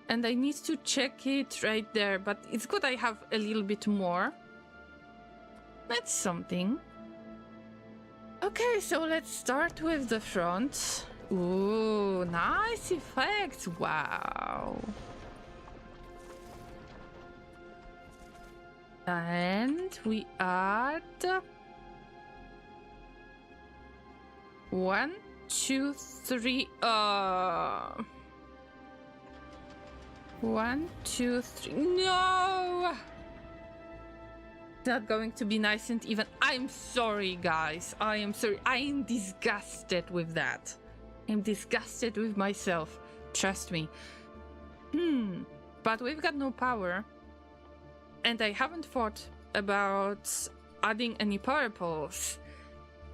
And I need to check it right there, but it's good I have a little bit more. That's something. Okay, so let's start with the front. Ooh, nice effects. Wow. And we add 1, 2, 3. 1, 2, 3. No! It's not going to be nice and even. I'm sorry, guys. I am sorry. I am disgusted with that. I'm disgusted with myself. Trust me. But we've got no power. And I haven't thought about adding any power poles.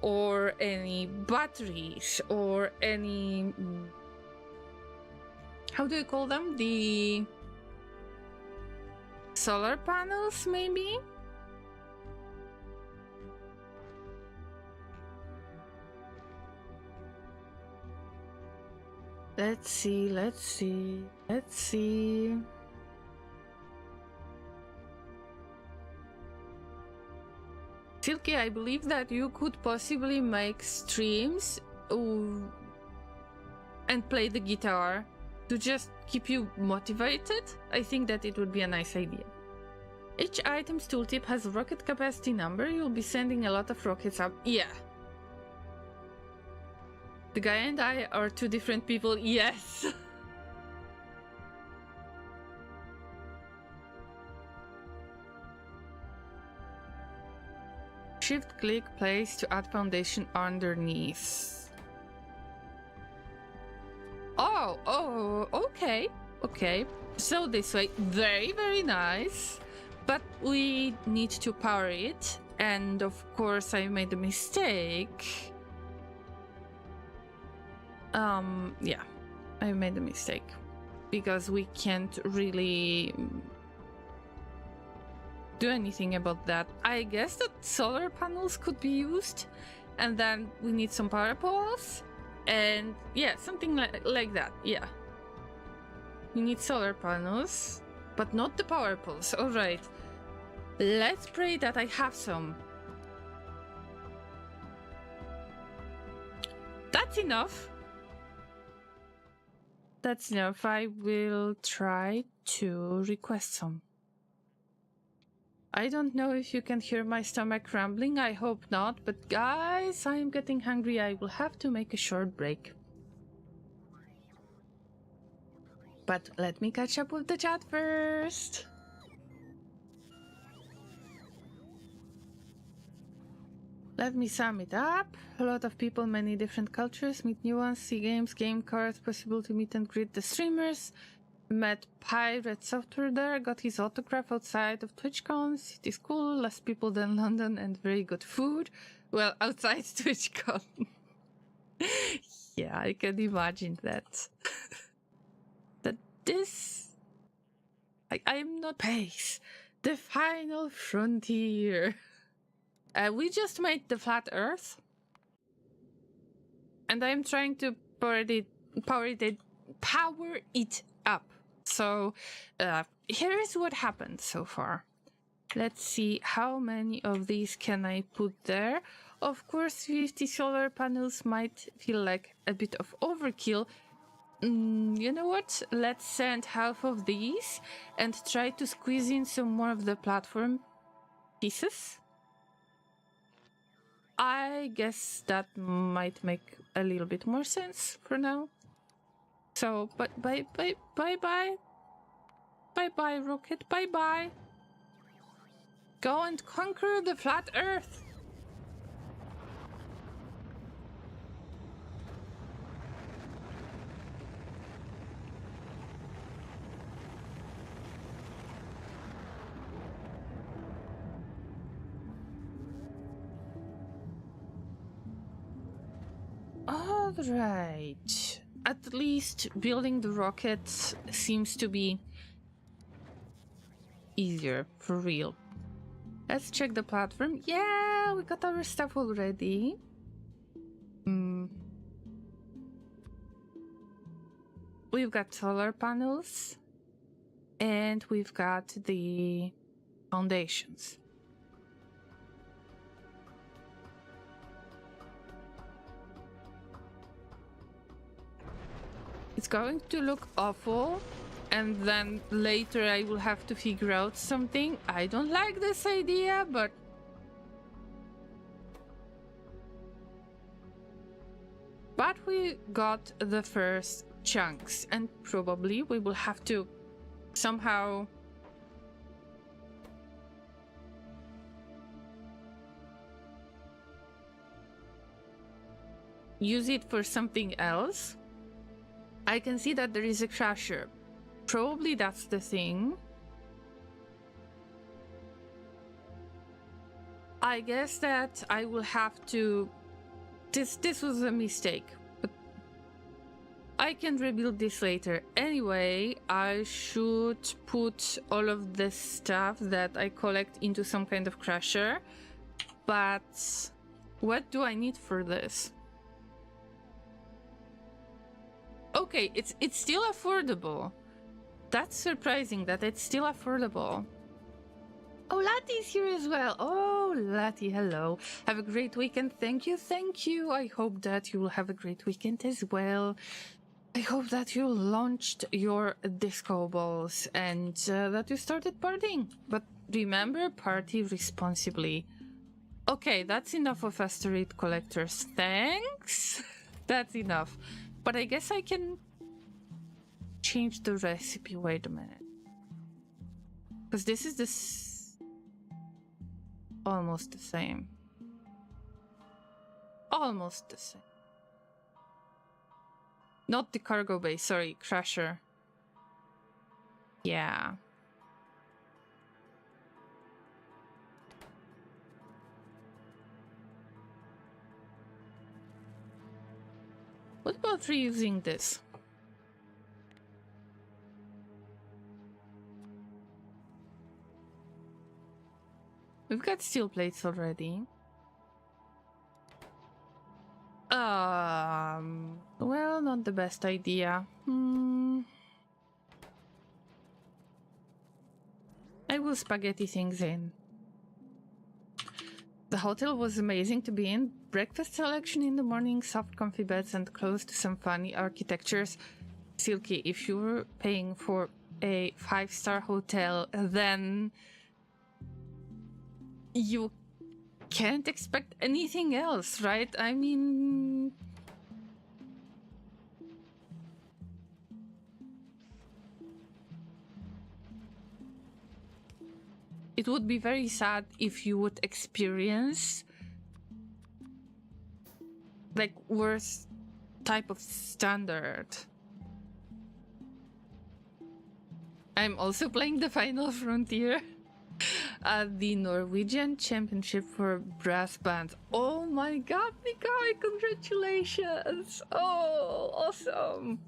Or any batteries. Or any... How do you call them? The... solar panels, maybe? Let's see. Silky, I believe that you could possibly make streams and play the guitar to just keep you motivated. I think that it would be a nice idea. Each item's tooltip has a rocket capacity number. You'll be sending a lot of rockets up. Yeah. The guy and I are two different people. Yes. Shift click place to add foundation underneath. Oh, okay. Okay. So this way, very, very nice. But we need to power it. And of course, I made a mistake. Yeah, I made a mistake. Because we can't really do anything about that. I guess that solar panels could be used. And then we need some power poles. And yeah, something like that, yeah. We need solar panels, but not the power poles. Alright. Let's pray that I have some. That's enough. That's enough. I will try to request some. I don't know if you can hear my stomach rumbling. I hope not. But guys, I am getting hungry. I will have to make a short break. But let me catch up with the chat first. Let me sum it up. A lot of people, many different cultures, meet new ones, see games, game cards, possible to meet and greet the streamers. Met Pirate Software there, got his autograph outside of TwitchCon. City's cool, less people than London, and very good food. Well, outside TwitchCon. Yeah, I can imagine that. That this... I'm not pace. The final frontier. We just made the flat Earth. And I'm trying to power it up. So, here is what happened so far. Let's see how many of these can I put there. Of course, 50 solar panels might feel like a bit of overkill. You know what? Let's send half of these and try to squeeze in some more of the platform pieces. I guess that might make a little bit more sense for now. So, bye rocket, bye bye. Go and conquer the flat Earth. All right. At least building the rockets seems to be easier, for real. Let's check the platform. Yeah, we got our stuff already. We've got solar panels. And we've got the foundations. It's going to look awful, and then later I will have to figure out something. I don't like this idea, but... But we got the first chunks, and probably we will have to somehow... use it for something else. I can see that there is a crasher. Probably that's the thing. I guess that I will have to... This was a mistake, but I can rebuild this later. Anyway, I should put all of this stuff that I collect into some kind of crasher. But what do I need for this? Okay, it's still affordable. That's surprising that it's still affordable. Oh, Lati's here as well. Oh, Lati, hello. Have a great weekend. Thank you, thank you. I hope that you will have a great weekend as well. I hope that you launched your disco balls and that you started partying. But remember, party responsibly. Okay, that's enough of asteroid collectors. Thanks. That's enough. But I guess I can change the recipe. Wait a minute. Because this is almost the same. Almost the same. Not the cargo bay, sorry, crusher. Yeah. What about reusing this? We've got steel plates already. Well, not the best idea. I will spaghetti things in. The hotel was amazing to be in. Breakfast selection in the morning, soft comfy beds and close to some funny architectures. Silky, if you were paying for a 5-star hotel, then you can't expect anything else, right? I mean... It would be very sad if you would experience like worse type of standard. I'm also playing the Final Frontier at the Norwegian Championship for brass band. Oh my god, Nikai, congratulations! Oh, awesome!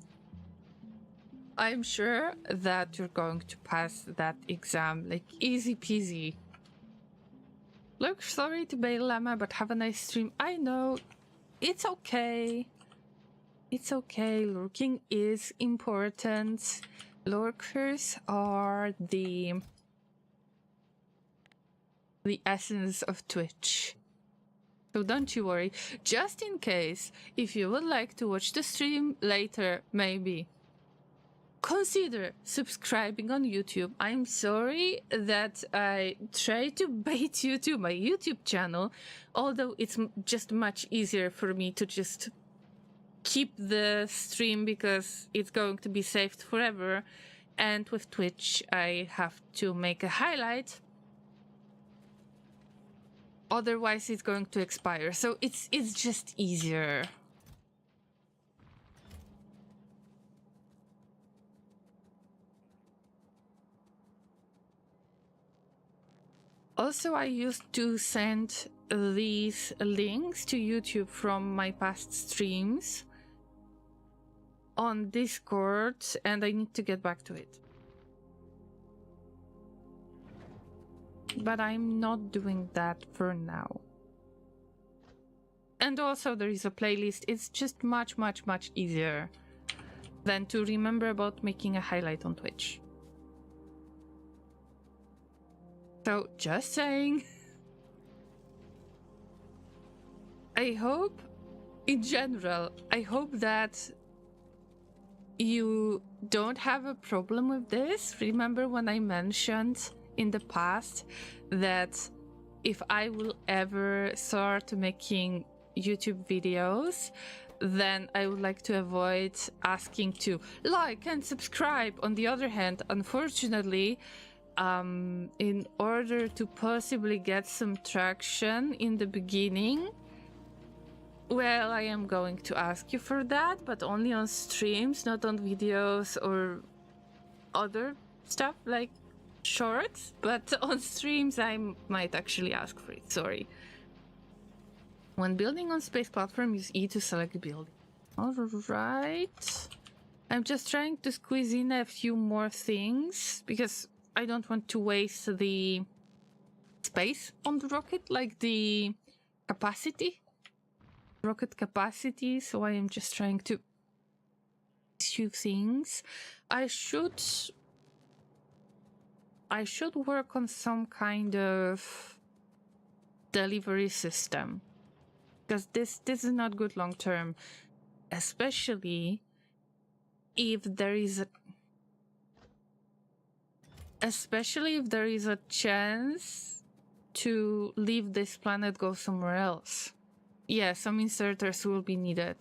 I'm sure that you're going to pass that exam like easy peasy. Look, sorry to bail, Llama, but have a nice stream. I know, it's okay. It's okay, lurking is important. Lurkers are the essence of Twitch. So don't you worry. Just in case, if you would like to watch the stream later, maybe, consider subscribing on YouTube. I'm sorry that I try to bait you to my YouTube channel, although it's just much easier for me to just keep the stream because it's going to be saved forever. And with Twitch, I have to make a highlight. Otherwise, it's going to expire. So it's just easier. Also, I used to send these links to YouTube from my past streams on Discord, and I need to get back to it. But I'm not doing that for now. And also there is a playlist. It's just much easier than to remember about making a highlight on Twitch. So, just saying. I hope, in general, I hope that you don't have a problem with this. Remember when I mentioned in the past that if I will ever start making YouTube videos, then I would like to avoid asking to like and subscribe. On the other hand, unfortunately, in order to possibly get some traction in the beginning, well, I am going to ask you for that, but only on streams, not on videos or other stuff like shorts. But on streams, I might actually ask for it. Sorry. When building on space platform, use E to select building. All right. I'm just trying to squeeze in a few more things because I don't want to waste the space on the rocket, like the capacity. Rocket capacity, so I am just trying to few things. I should I should work on some kind of delivery system. Because this is not good long term. Especially if there is a chance to leave this planet, go somewhere else. Yeah, some inserters will be needed.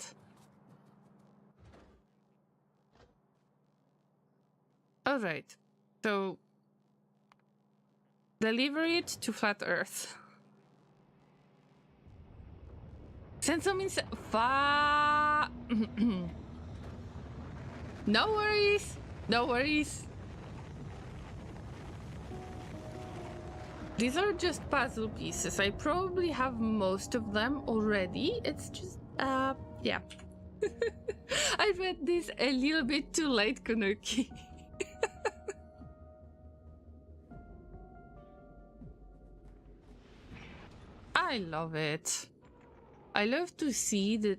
Alright, so deliver it to Flat Earth. Send some No worries, no worries. These are just puzzle pieces. I probably have most of them already. It's just, yeah. I read this a little bit too late, Kanuki. I love it. I love to see the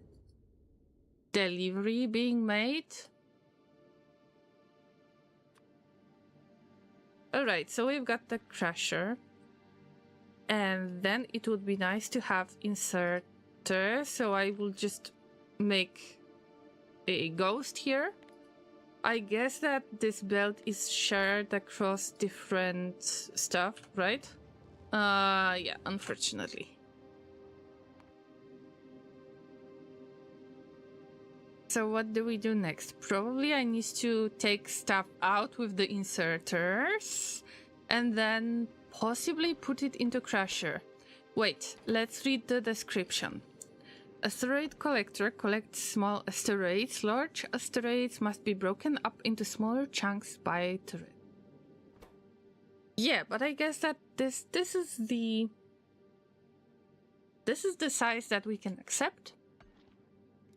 delivery being made. Alright, so we've got the crusher. And then it would be nice to have inserter, so I will just make a ghost here. I guess that this belt is shared across different stuff, right? Yeah, unfortunately. So what do we do next? Probably I need to take stuff out with the inserters and then possibly put it into crusher. Wait, let's read the description. Asteroid collector collects small asteroids. Large asteroids must be broken up into smaller chunks by turret. Yeah, but I guess that this is the size that we can accept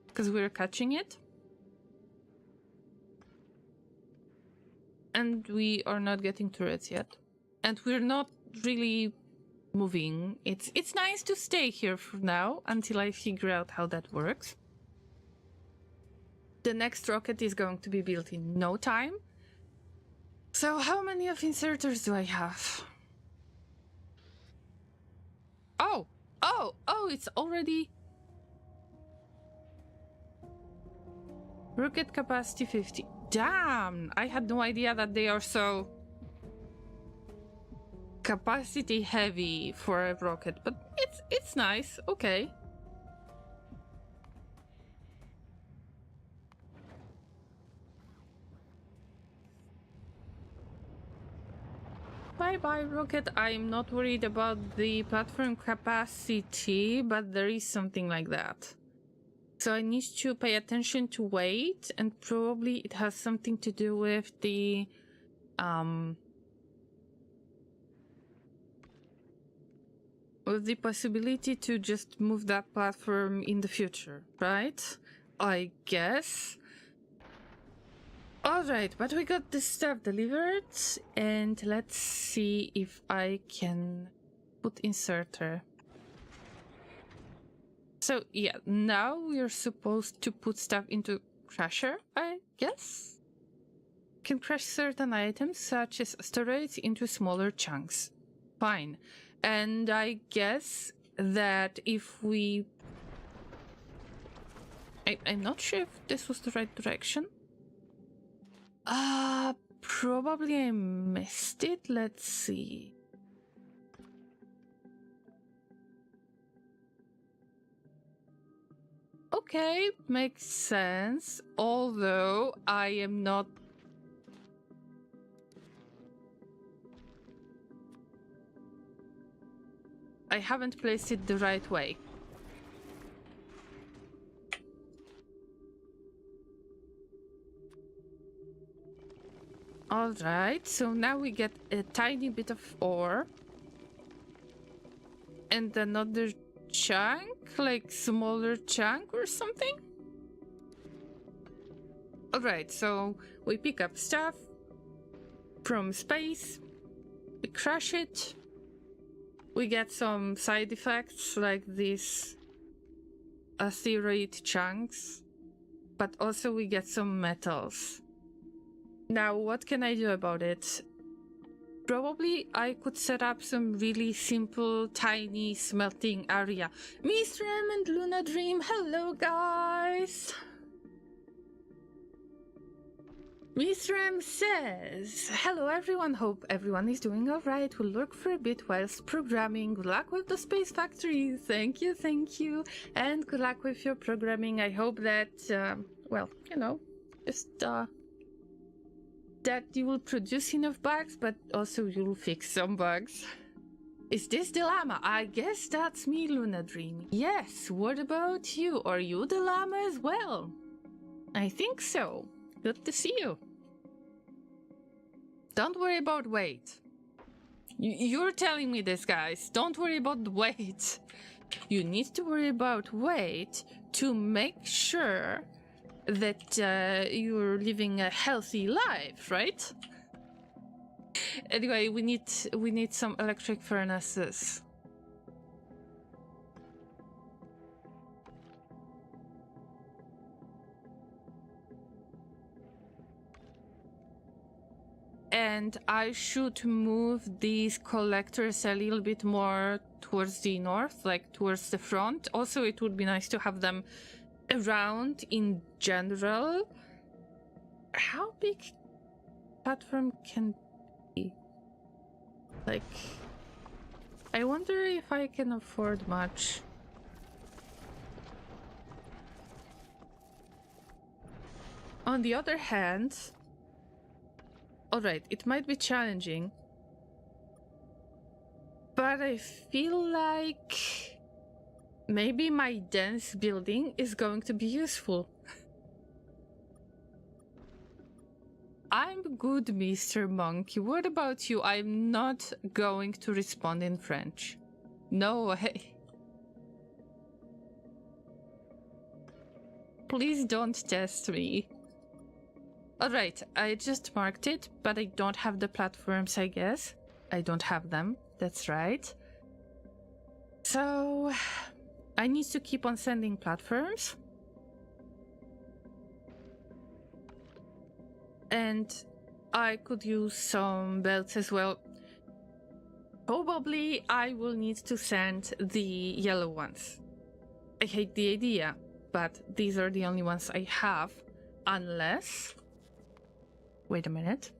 because we're catching it. And we are not getting turrets yet. And we're not really moving. It's nice to stay here for now until I figure out how that works. The next rocket is going to be built in no time. So how many of inserters do I have? Oh, it's already... Rocket capacity 50. Damn, I had no idea that they are so capacity heavy for a rocket, but it's nice. Okay. Bye-bye, rocket. I'm not worried about the platform capacity, but there is something like that. So I need to pay attention to weight, and probably it has something to do with the possibility to just move that platform in the future, right? I guess. Alright, but we got this stuff delivered, and let's see if I can put inserter. So yeah, now we're supposed to put stuff into crusher, I guess? Can crush certain items, such as asteroids, into smaller chunks. Fine. And I guess that if we... I'm not sure if this was the right direction. Probably I missed it. Let's see. Okay, makes sense. Although I am not... I haven't placed it the right way. Alright, so now we get a tiny bit of ore. And another chunk, like smaller chunk or something? Alright, so we pick up stuff from space, we crush it, we get some side effects like these asteroid chunks, but also we get some metals. Now, what can I do about it? Probably I could set up some really simple, tiny smelting area. Miss Rem and Luna Dream, hello guys! Miss Rem says, hello everyone, hope everyone is doing alright. We'll lurk for a bit whilst programming. Good luck with the Space Factory. Thank you. And good luck with your programming. I hope that, well, you know, just, that you will produce enough bugs, but also you'll fix some bugs. Is this the Llama? I guess that's me, Luna Dream. Yes, what about you? Are you the Llama as well? I think so. Good to see you. Don't worry about weight. You're telling me this, guys. Don't worry about the weight. You need to worry about weight to make sure that you're living a healthy life, right? Anyway, we need some electric furnaces. And I should move these collectors a little bit more towards the north, like towards the front. Also, it would be nice to have them around in general. How big platform can be? Like, I wonder if I can afford much. On the other hand, alright, it might be challenging, but I feel like maybe my dense building is going to be useful. I'm good, Mr. Monkey. What about you? I'm not going to respond in French. No way. Please don't test me. Alright, I just marked it, but I don't have the platforms, I guess. I don't have them, that's right. So I need to keep on sending platforms. And I could use some belts as well. Probably I will need to send the yellow ones. I hate the idea, but these are the only ones I have. Unless... Wait a minute.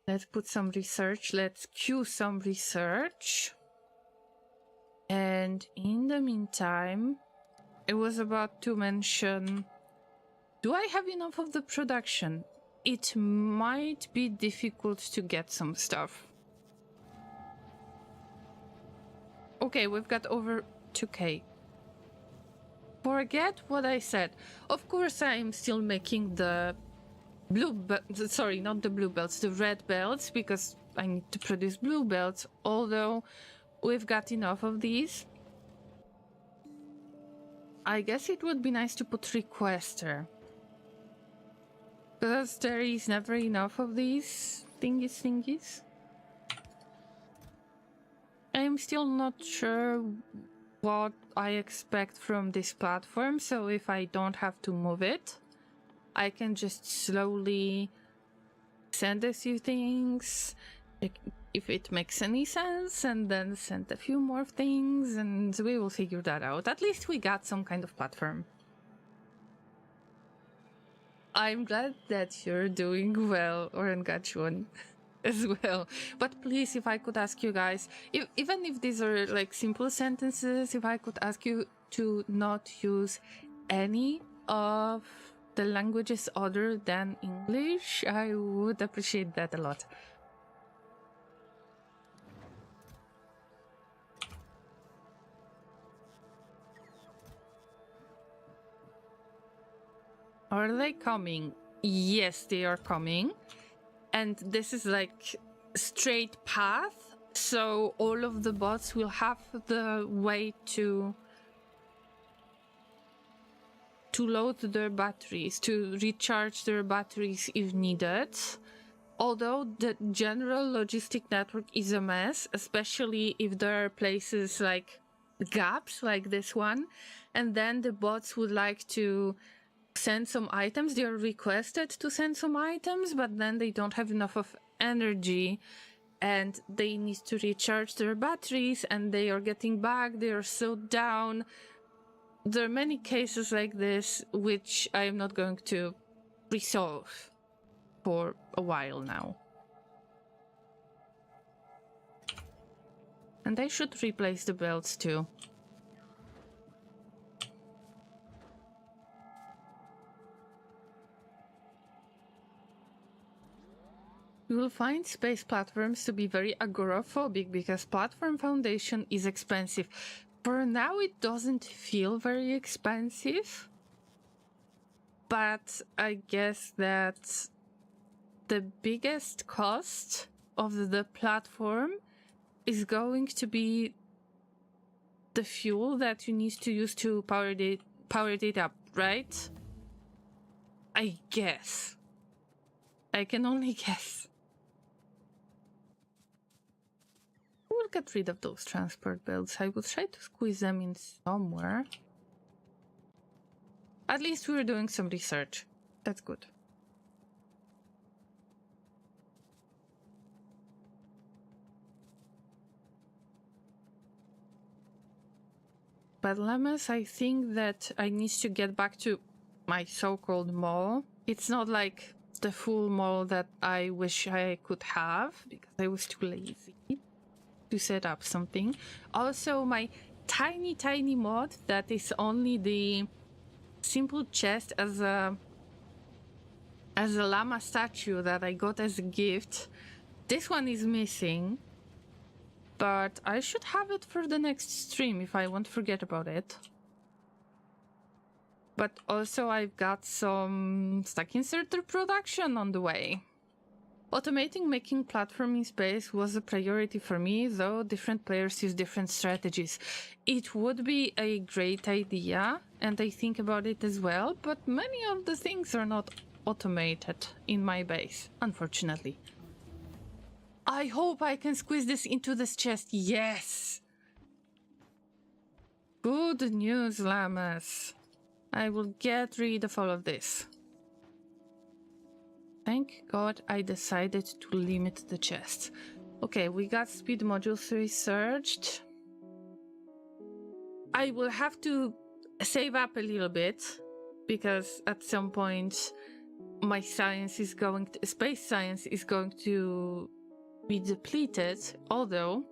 Let's put some research. Let's queue some research. And in the meantime, I was about to mention, do I have enough of the production? It might be difficult to get some stuff. Okay, we've got over 2k. Forget what I said. Of course, I'm still making the sorry, not the blue belts, the red belts, because I need to produce blue belts, although we've got enough of these. I guess it would be nice to put requester, because there is never enough of these thingies. I'm still not sure what I expect from this platform, so if I don't have to move it, I can just slowly send a few things, if it makes any sense, and then send a few more things, and we will figure that out. At least we got some kind of platform. I'm glad that you're doing well, Orangachun, as well. But please, if I could ask you guys, even if these are like simple sentences, if I could ask you to not use any of the languages other than English, I would appreciate that a lot. Are they coming? Yes, they are coming. And this is like straight path, so all of the bots will have the way to to load their batteries, to recharge their batteries if needed. Although the general logistic network is a mess, especially if there are places like gaps like this one, and then the bots would like to send some items. They are requested to send some items, but then they don't have enough of energy and they need to recharge their batteries and they are getting back, they are slowed down. There are many cases like this which I am not going to resolve for a while now. And I should replace the belts too. You will find space platforms to be very agoraphobic because platform foundation is expensive. For now it doesn't feel very expensive, but I guess that the biggest cost of the platform is going to be the fuel that you need to use to power it up, right? I guess. I can only guess. We'll get rid of those transport belts. I will try to squeeze them in somewhere. At least we're doing some research. That's good. But Llamas, I think that I need to get back to my so-called mall. It's not like the full mall that I wish I could have because I was too lazy to set up something. Also, my tiny mod that is only the simple chest as a llama statue that I got as a gift. This one is missing, but I should have it for the next stream if I won't forget about it. But also I've got some stack inserter production on the way. Automating making platforming space was a priority for me, though different players use different strategies. It would be a great idea, and I think about it as well, but many of the things are not automated in my base, unfortunately. I hope I can squeeze this into this chest. Yes! Good news, Llamas. I will get rid of all of this. Thank God I decided to limit the chests. Okay, we got speed modules researched. I will have to save up a little bit because at some point my science is going to, space science is going to be depleted, although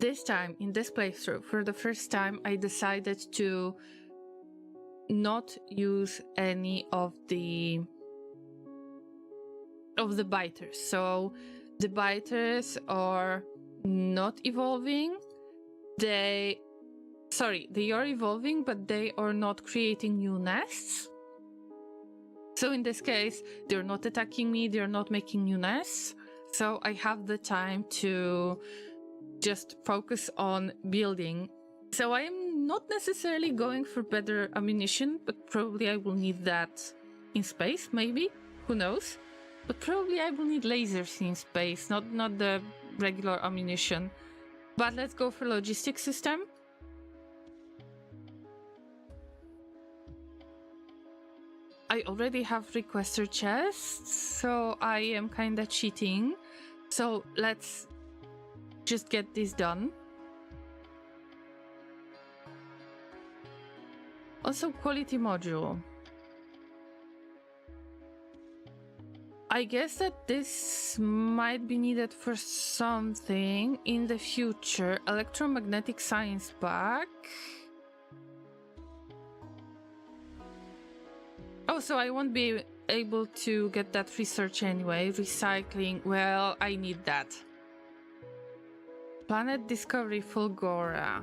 this time in this playthrough for the first time I decided to not use any of the biters. So the biters are not evolving. They are evolving, but they are not creating new nests. So in this case, they're not attacking me, they're not making new nests. So I have the time to just focus on building. So I am not necessarily going for better ammunition, but probably I will need that in space, maybe. Who knows? But probably I will need lasers in space, not the regular ammunition. But let's go for logistics system. I already have requester chests, so I am kinda cheating. So let's just get this done. Also, quality module. I guess that this might be needed for something in the future. Electromagnetic science pack. Oh, so I won't be able to get that research anyway. Recycling, well, I need that. Planet Discovery Fulgora.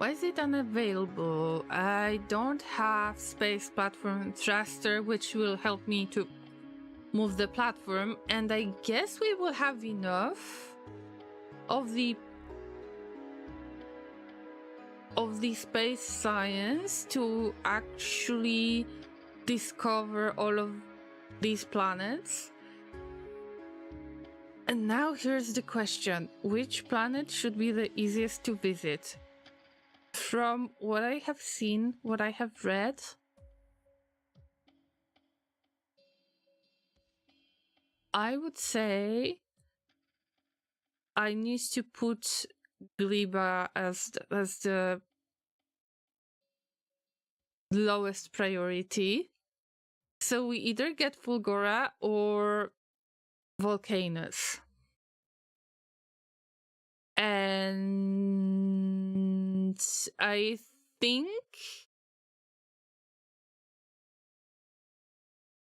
Why is it unavailable? I don't have space platform thruster, which will help me to move the platform, and I guess we will have enough of the space science to actually discover all of these planets. And now here's the question: which planet should be the easiest to visit? From what I have seen, what I have read, I would say I need to put Gliba as the lowest priority. So we either get Fulgora or Volcanus. And I think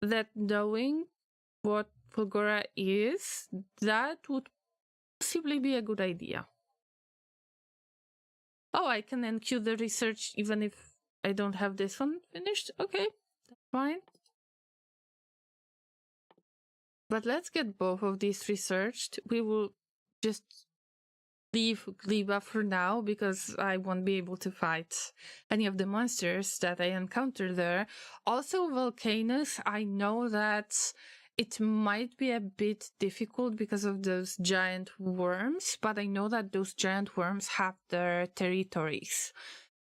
that knowing what Fulgora is, that would possibly be a good idea. Oh, I can enqueue the research even if I don't have this one finished? Okay, that's fine. But let's get both of these researched. We will just leave Gliba for now because I won't be able to fight any of the monsters that I encounter there. Also, Volcanus, I know that it might be a bit difficult because of those giant worms, but I know that those giant worms have their territories.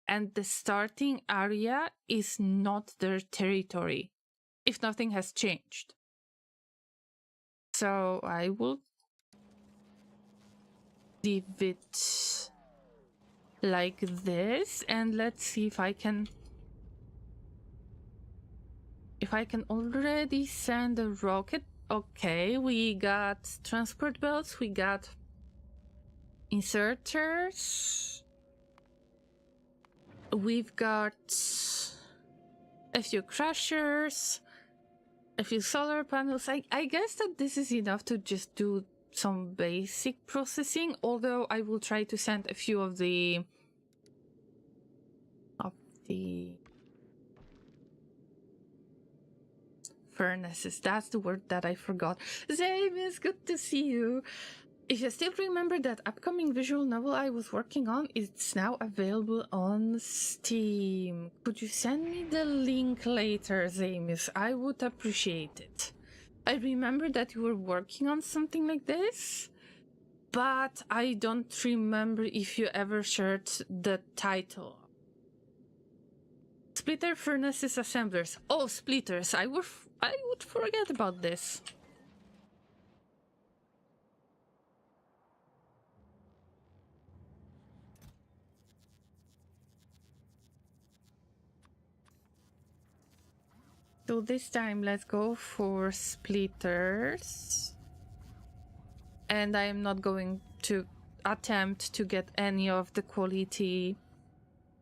And the starting area is not their territory, if nothing has changed. So I will leave it like this, and let's see if I can already send a rocket. Okay, we got transport belts, we got inserters, we've got a few crushers, a few solar panels. I guess that this is enough to just do some basic processing, although I will try to send a few of the furnaces. That's the word that I forgot. Zame, it's good to see you. If you still remember that upcoming visual novel I was working on, it's now available on Steam. Could you send me the link later, Zamis? I would appreciate it. I remember that you were working on something like this, but I don't remember if you ever shared the title. Splitter furnaces assemblers. Oh, splitters. I would forget about this. So this time, let's go for splitters. And I am not going to attempt to get any of the quality.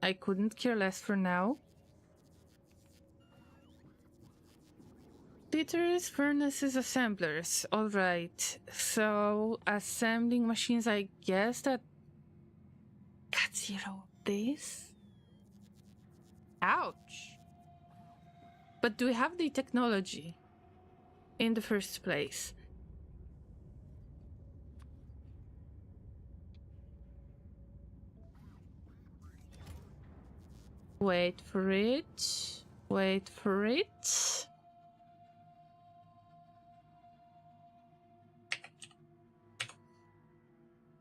I couldn't care less for now. Splitters, furnaces, assemblers. Alright. So, assembling machines, I guess that... Got zero of this? Ouch. But do we have the technology in the first place? Wait for it. Wait for it.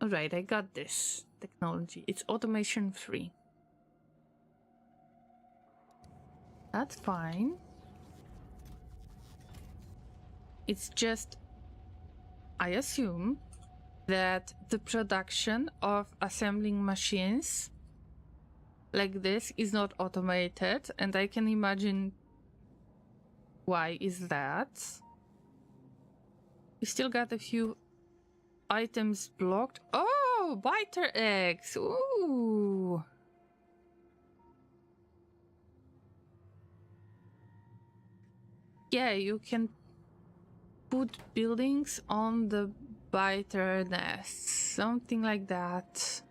Alright, I got this technology. It's automation free. That's fine. It's just, I assume that the production of assembling machines like this is not automated, and I can imagine why is that. We still got a few items blocked. Oh, biter eggs. Ooh. Yeah, you can put buildings on the biter nests. Something like that.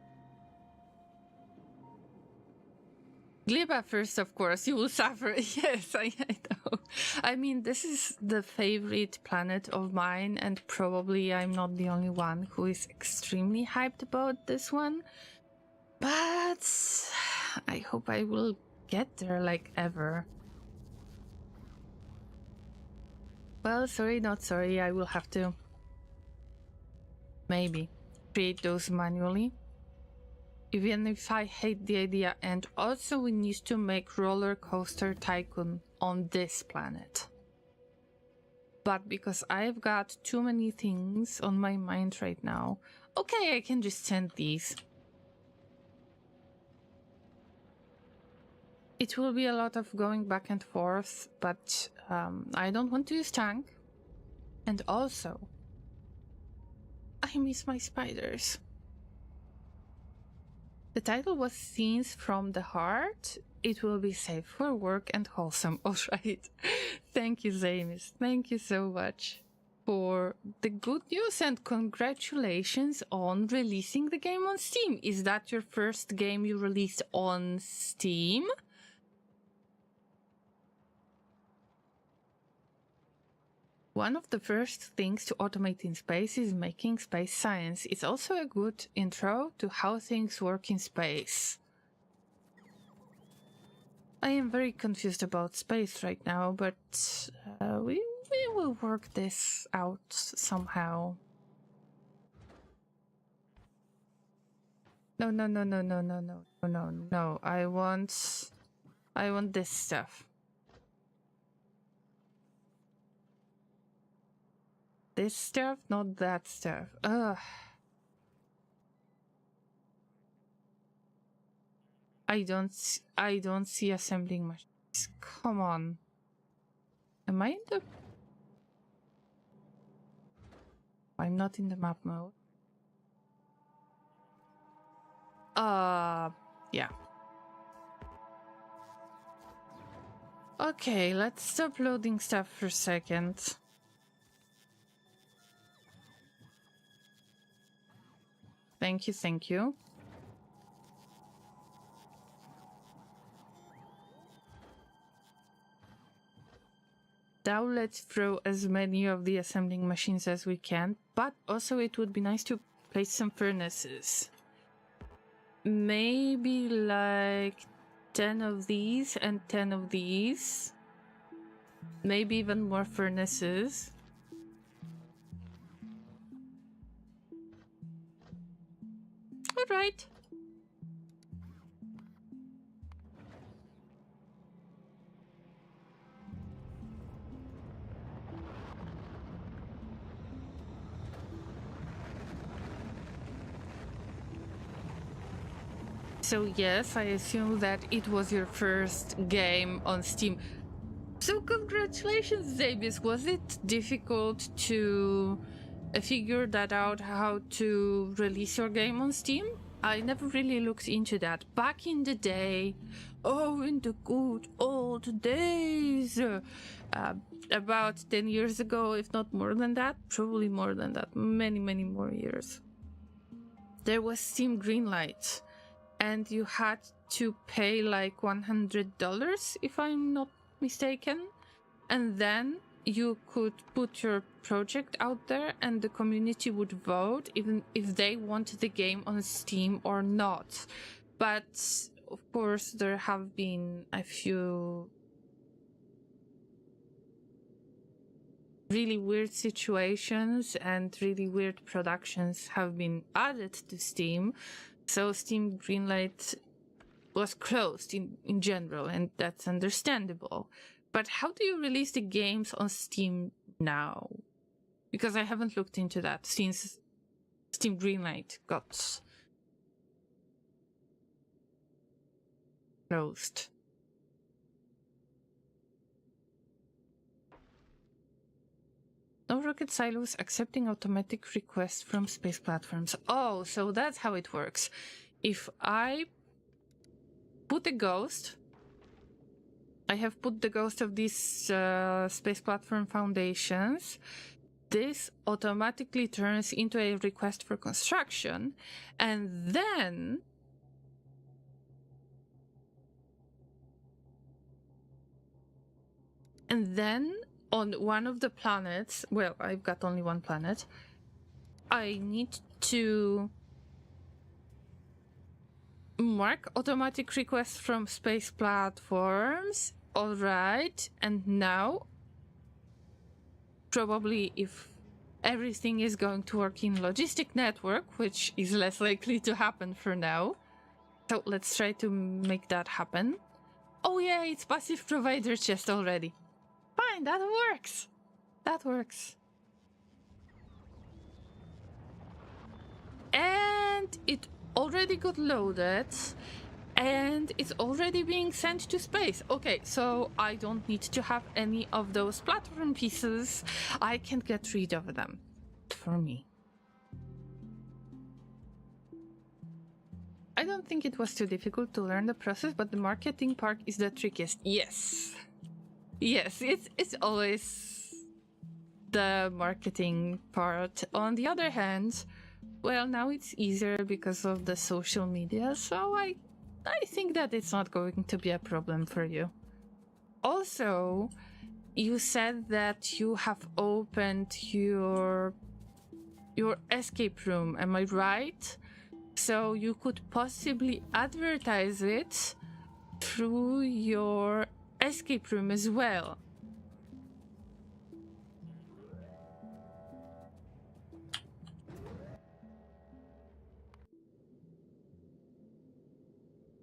Gleba first, of course. You will suffer. Yes, I know. I mean, this is the favorite planet of mine, and probably I'm not the only one who is extremely hyped about this one. But I hope I will get there like ever. Well, sorry, not sorry. I will have to maybe create those manually. Even if I hate the idea. And also we need to make Roller Coaster Tycoon on this planet. But because I've got too many things on my mind right now, okay, I can just send these. It will be a lot of going back and forth, but I don't want to use tank. And also, I miss my spiders. The title was Scenes from the Heart. It will be safe for work and wholesome. All right. Thank you, Zamis. Thank you so much for the good news and congratulations on releasing the game on Steam. Is that your first game you released on Steam? One of the first things to automate in space is making space science. It's also a good intro to how things work in space. I am very confused about space right now, but we will work this out somehow. No. I want this stuff. This stuff, not that stuff. Ugh. I don't see assembling machines. Come on. Am I in the... I'm not in the map mode. Yeah. Okay, let's stop loading stuff for a second. Thank you. Now let's throw as many of the assembling machines as we can, but also it would be nice to place some furnaces. Maybe like 10 of these and 10 of these. Maybe even more furnaces. Alright. So yes, I assume that it was your first game on Steam. So congratulations, Zabius. Was it difficult to figure that out, how to release your game on Steam? I never really looked into that. Back in the day, in the good old days, about 10 years ago, if not more than that, probably more than that, many more years, there was Steam Greenlight, and you had to pay like $100, if I'm not mistaken, and then you could put your project out there and the community would vote even if they want the game on Steam or not. But of course there have been a few really weird situations and really weird productions have been added to Steam, so Steam Greenlight was closed in general, and that's understandable. But how do you release the games on Steam now? Because I haven't looked into that since Steam Greenlight got closed. No rocket silos accepting automatic requests from space platforms. Oh, so that's how it works. If I put a ghost, I have put the ghost of these space platform foundations. This automatically turns into a request for construction, and then And then on one of the planets, well, I've got only one planet, I need to mark automatic requests from space platforms. All right. And now, probably if everything is going to work in logistic network, which is less likely to happen for now. So let's try to make that happen. Oh yeah, it's passive provider chest already. Fine, that works. That works. And it already got loaded. And it's already being sent to space. Okay, so I don't need to have any of those platform pieces. I can get rid of them. For me. I don't think it was too difficult to learn the process, but the marketing part is the trickiest. Yes. Yes, it's always the marketing part. On the other hand, well, now it's easier because of the social media, so I think that it's not going to be a problem for you. Also, you said that you have opened your escape room, am I right? So you could possibly advertise it through your escape room as well.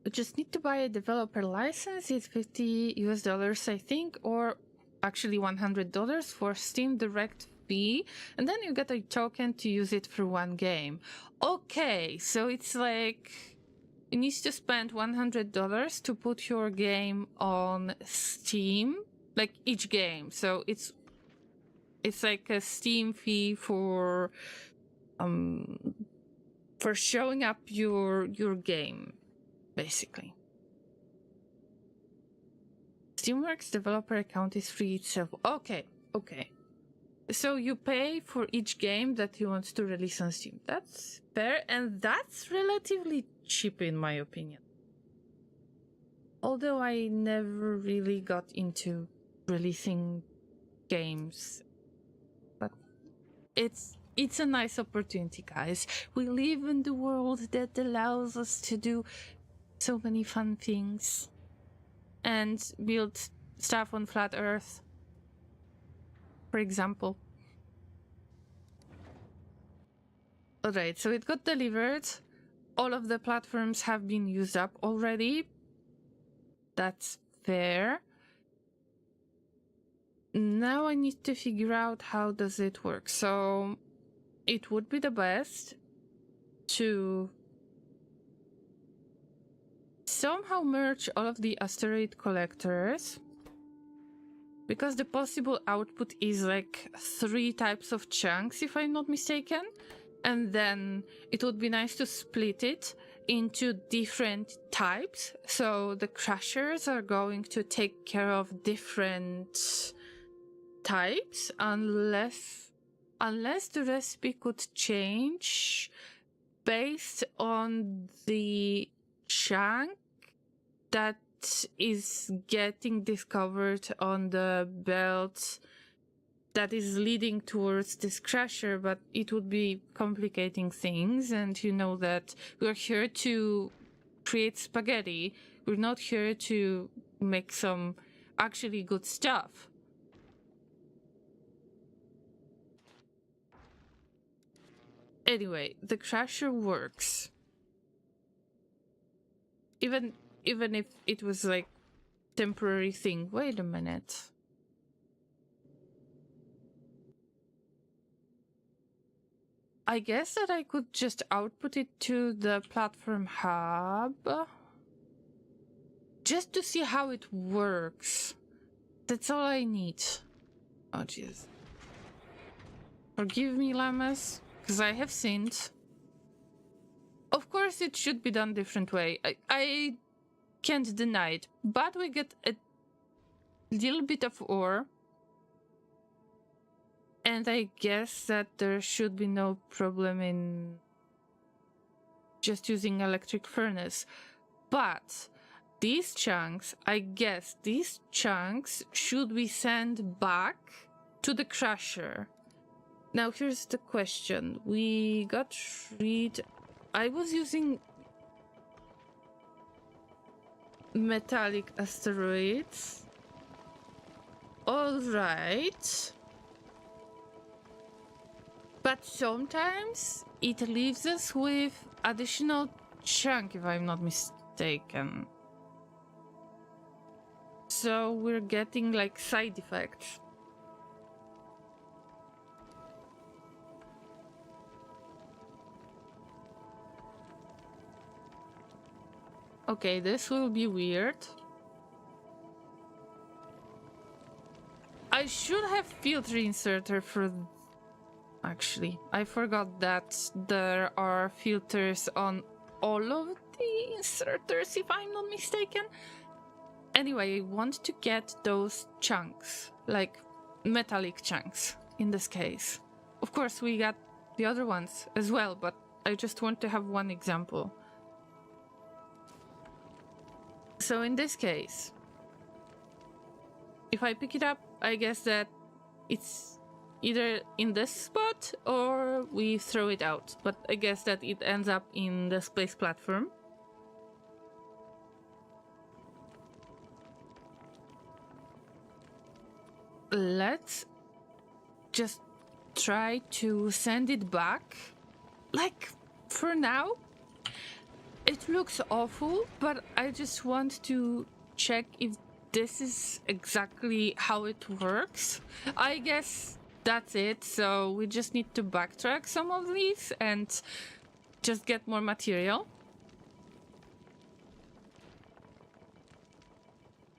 You just need to buy a developer license. It's $50 I think, or actually $100 for Steam Direct fee, and then you get a token to use it for one game. Okay, so it's like you need to spend $100 to put your game on Steam, like each game. So it's like a Steam fee for showing up your game, basically. Steamworks developer account is free itself. Okay. So you pay for each game that you want to release on Steam. That's fair, and that's relatively cheap in my opinion. Although I never really got into releasing games. But it's a nice opportunity, guys. We live in the world that allows us to do so many fun things. And build stuff on Flat Earth. For example. Alright, so it got delivered. All of the platforms have been used up already. That's fair. Now I need to figure out how does it work. So it would be the best to somehow merge all of the asteroid collectors. Because the possible output is like 3 types of chunks, if I'm not mistaken. And then it would be nice to split it into different types. So the crushers are going to take care of different types unless the recipe could change based on the chunk that is getting discovered on the belt that is leading towards this crusher, but it would be complicating things. And you know that we're here to create spaghetti. We're not here to make some actually good stuff. Anyway, the crusher works. Even if it was like temporary thing. Wait a minute. I guess that I could just output it to the platform hub. Just to see how it works. That's all I need. Oh jeez. Forgive me, llamas, because I have sinned. Of course it should be done different way. I can't deny it. But we get a little bit of ore. And I guess that there should be no problem in just using electric furnace. But these chunks, I guess these chunks should we send back to the crusher. Now here's the question. We got rid... I was using metallic asteroids. Alright. But sometimes it leaves us with additional chunk, if I'm not mistaken. So we're getting like side effects. Okay, this will be weird. I should have filter inserter for... Actually, I forgot that there are filters on all of the inserters, if I'm not mistaken. Anyway, I want to get those chunks, like metallic chunks in this case. Of course, we got the other ones as well, but I just want to have one example. So in this case, if I pick it up, I guess that it's either in this spot or we throw it out. But I guess that it ends up in the space platform. Let's just try to send it back. Like, for now, it looks awful, but I just want to check if this is exactly how it works. I guess that's it, so we just need to backtrack some of these and just get more material.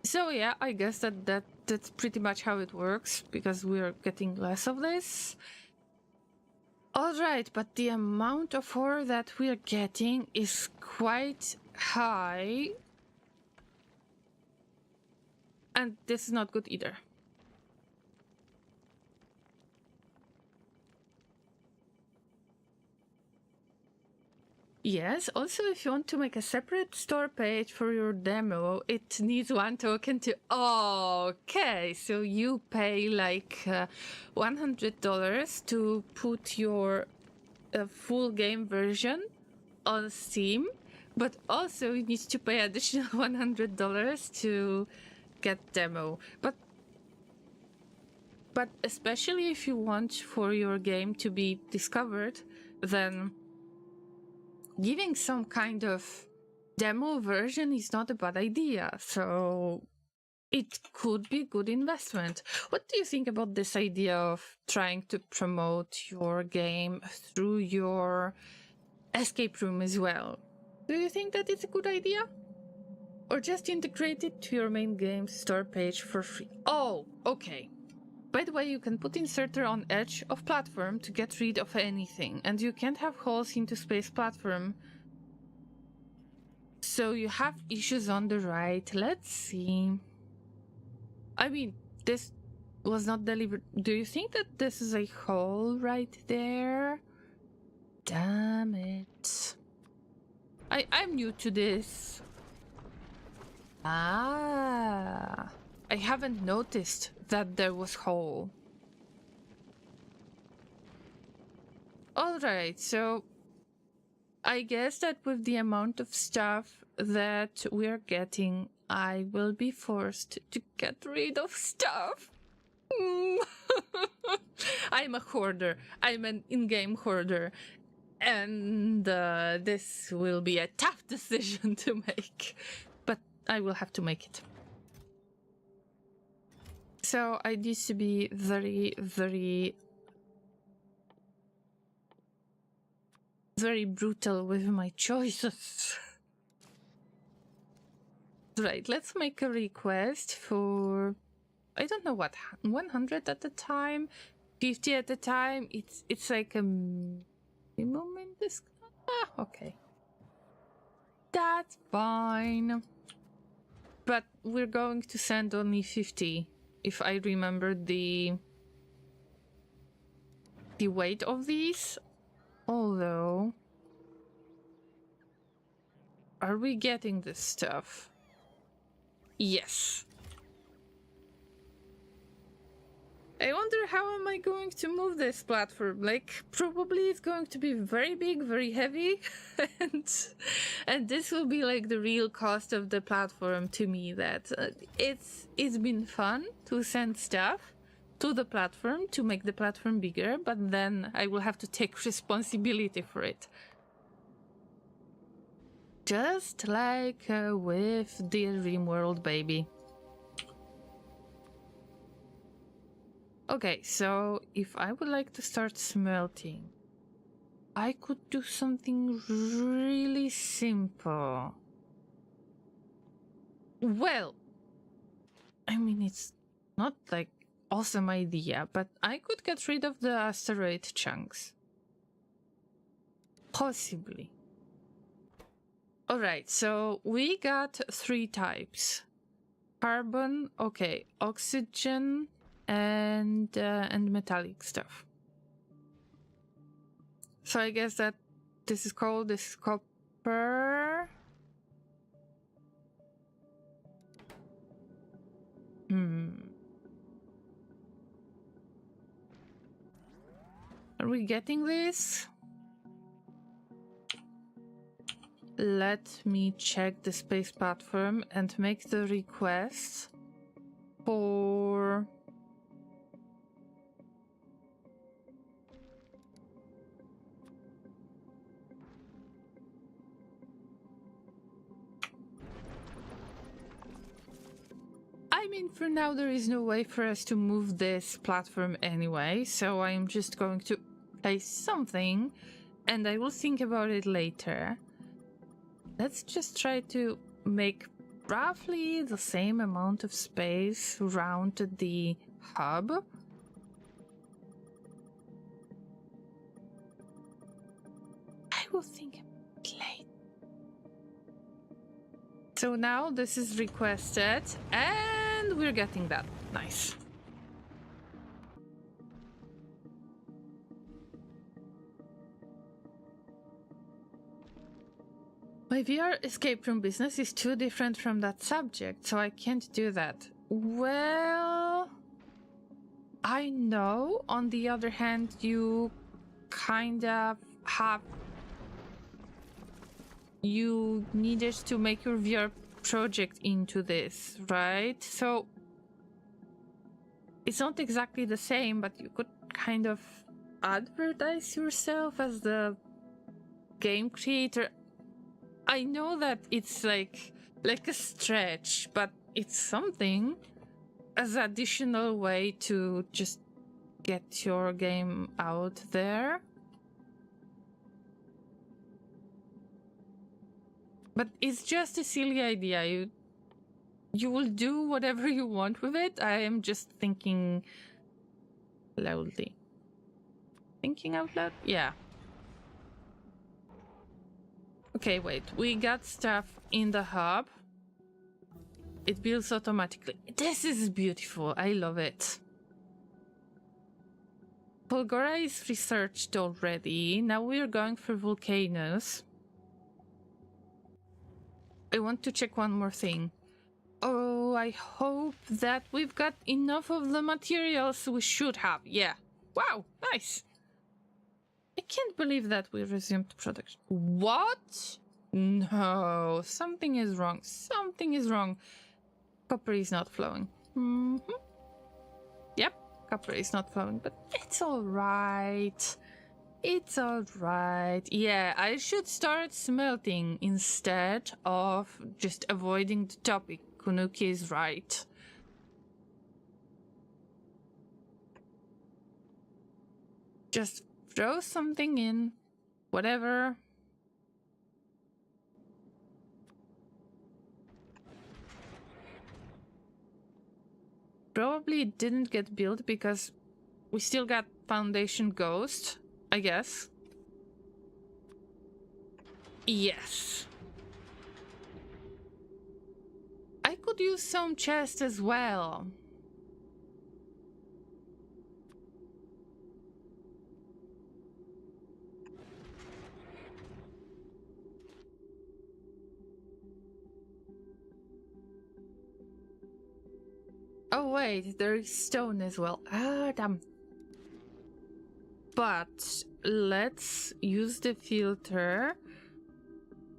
So yeah, I guess that's pretty much how it works, because we're getting less of this. Alright, but the amount of ore that we're getting is quite high. And this is not good either. Yes, also if you want to make a separate store page for your demo, it needs 1 token to... Okay, so you pay like $100 to put your full game version on Steam, but also you need to pay additional $100 to get demo. But especially if you want for your game to be discovered, then giving some kind of demo version is not a bad idea, so it could be good investment. What do you think about this idea of trying to promote your game through your escape room as well? Do you think that it's a good idea? Or just integrate it to your main game store page for free? Oh, okay. By the way, you can put inserter on edge of platform to get rid of anything, and you can't have holes into space platform. So you have issues on the right. Let's see. I mean, this was not delivered. Do you think that this is a hole right there? Damn it. I'm new to this. Ah, I haven't noticed that there was hole. Alright, so I guess that with the amount of stuff that we're getting, I will be forced to get rid of stuff. I'm a hoarder. I'm an in-game hoarder. And this will be a tough decision to make. But I will have to make it. So I need to be very, very, very brutal with my choices. Right, let's make a request for, I don't know what, 100 at a time, 50 at a time. It's like a minimum in this. Ah, okay. That's fine. But we're going to send only 50. If I remember the weight of these. Although, are we getting this stuff? Yes. I wonder how am I going to move this platform? Like, probably it's going to be very big, very heavy, and this will be like the real cost of the platform to me. That it's been fun to send stuff to the platform to make the platform bigger, but then I will have to take responsibility for it. Just like with the RimWorld, baby. Okay, so if I would like to start smelting, I could do something really simple. Well, I mean, it's not like awesome idea, but I could get rid of the asteroid chunks. Possibly. Alright, so we got 3 types. Carbon, okay, oxygen, and metallic stuff. So I guess that this is copper. Are we getting this? Let me check the space platform and make the request for... I mean, for now there is no way for us to move this platform anyway, so I'm just going to place something and I will think about it later. Let's just try to make roughly the same amount of space around the hub. I will think about it later. So now this is requested and we're getting that. Nice. My VR escape room business is too different from that subject, so I can't do that. Well, I know. On the other hand, you kind of have... You needed to make your VR project into this, right? So it's not exactly the same, but you could kind of advertise yourself as the game creator. I know that it's like a stretch, but it's something as additional way to just get your game out there. But it's just a silly idea. You will do whatever you want with it. I am just thinking loudly. Thinking out loud? Yeah. Okay, wait. We got stuff in the hub. It builds automatically. This is beautiful. I love it. Polgora is researched already. Now we're going for volcanoes. I want to check one more thing. Oh, I hope that we've got enough of the materials we should have. Yeah. Wow, nice. I can't believe that we resumed production. What? No, something is wrong. Something is wrong. Copper is not flowing. Yep, copper is not flowing, but it's all right. It's all right. Yeah, I should start smelting instead of just avoiding the topic. Kunuki is right. Just throw something in. Whatever. Probably it didn't get built because we still got Foundation Ghost, I guess. Yes. I could use some chest as well. wait, there is stone as well. Ah, damn. But let's use the filter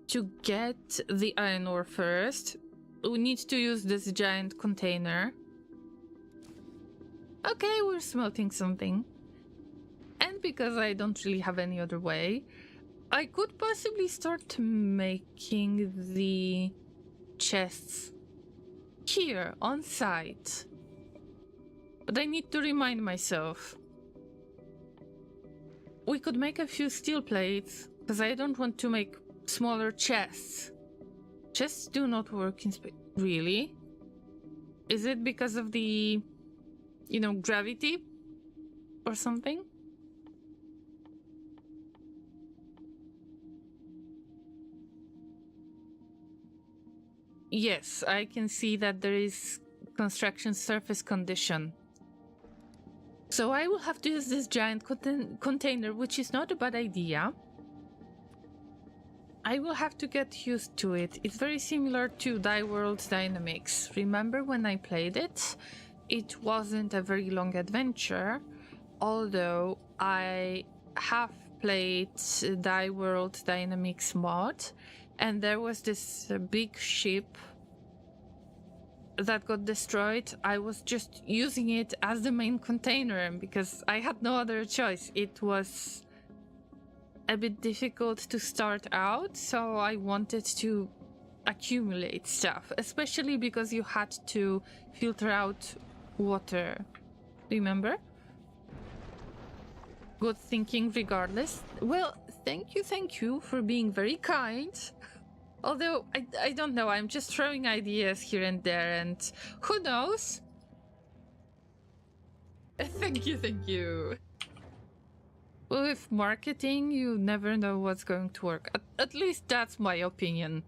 to get the iron ore first. We need to use this giant container. Okay, we're smelting something. And because I don't really have any other way, I could possibly start making the chests here on site. But I need to remind myself. We could make a few steel plates, because I don't want to make smaller chests. Chests do not work in space. Really? Is it because of the, gravity? Or something? Yes, I can see that there is construction surface condition. So I will have to use this giant container, which is not a bad idea. I will have to get used to it. It's very similar to Die World Dynamics. Remember when I played it? It wasn't a very long adventure, although I have played Die World Dynamics mod, and there was this big ship that got destroyed. I was just using it as the main container because I had no other choice. It was a bit difficult to start out, so I wanted to accumulate stuff, especially because you had to filter out water. Remember? Good thinking regardless. Well, thank you for being very kind. Although, I don't know, I'm just throwing ideas here and there, and who knows? Thank you. With marketing, you never know what's going to work. At least that's my opinion.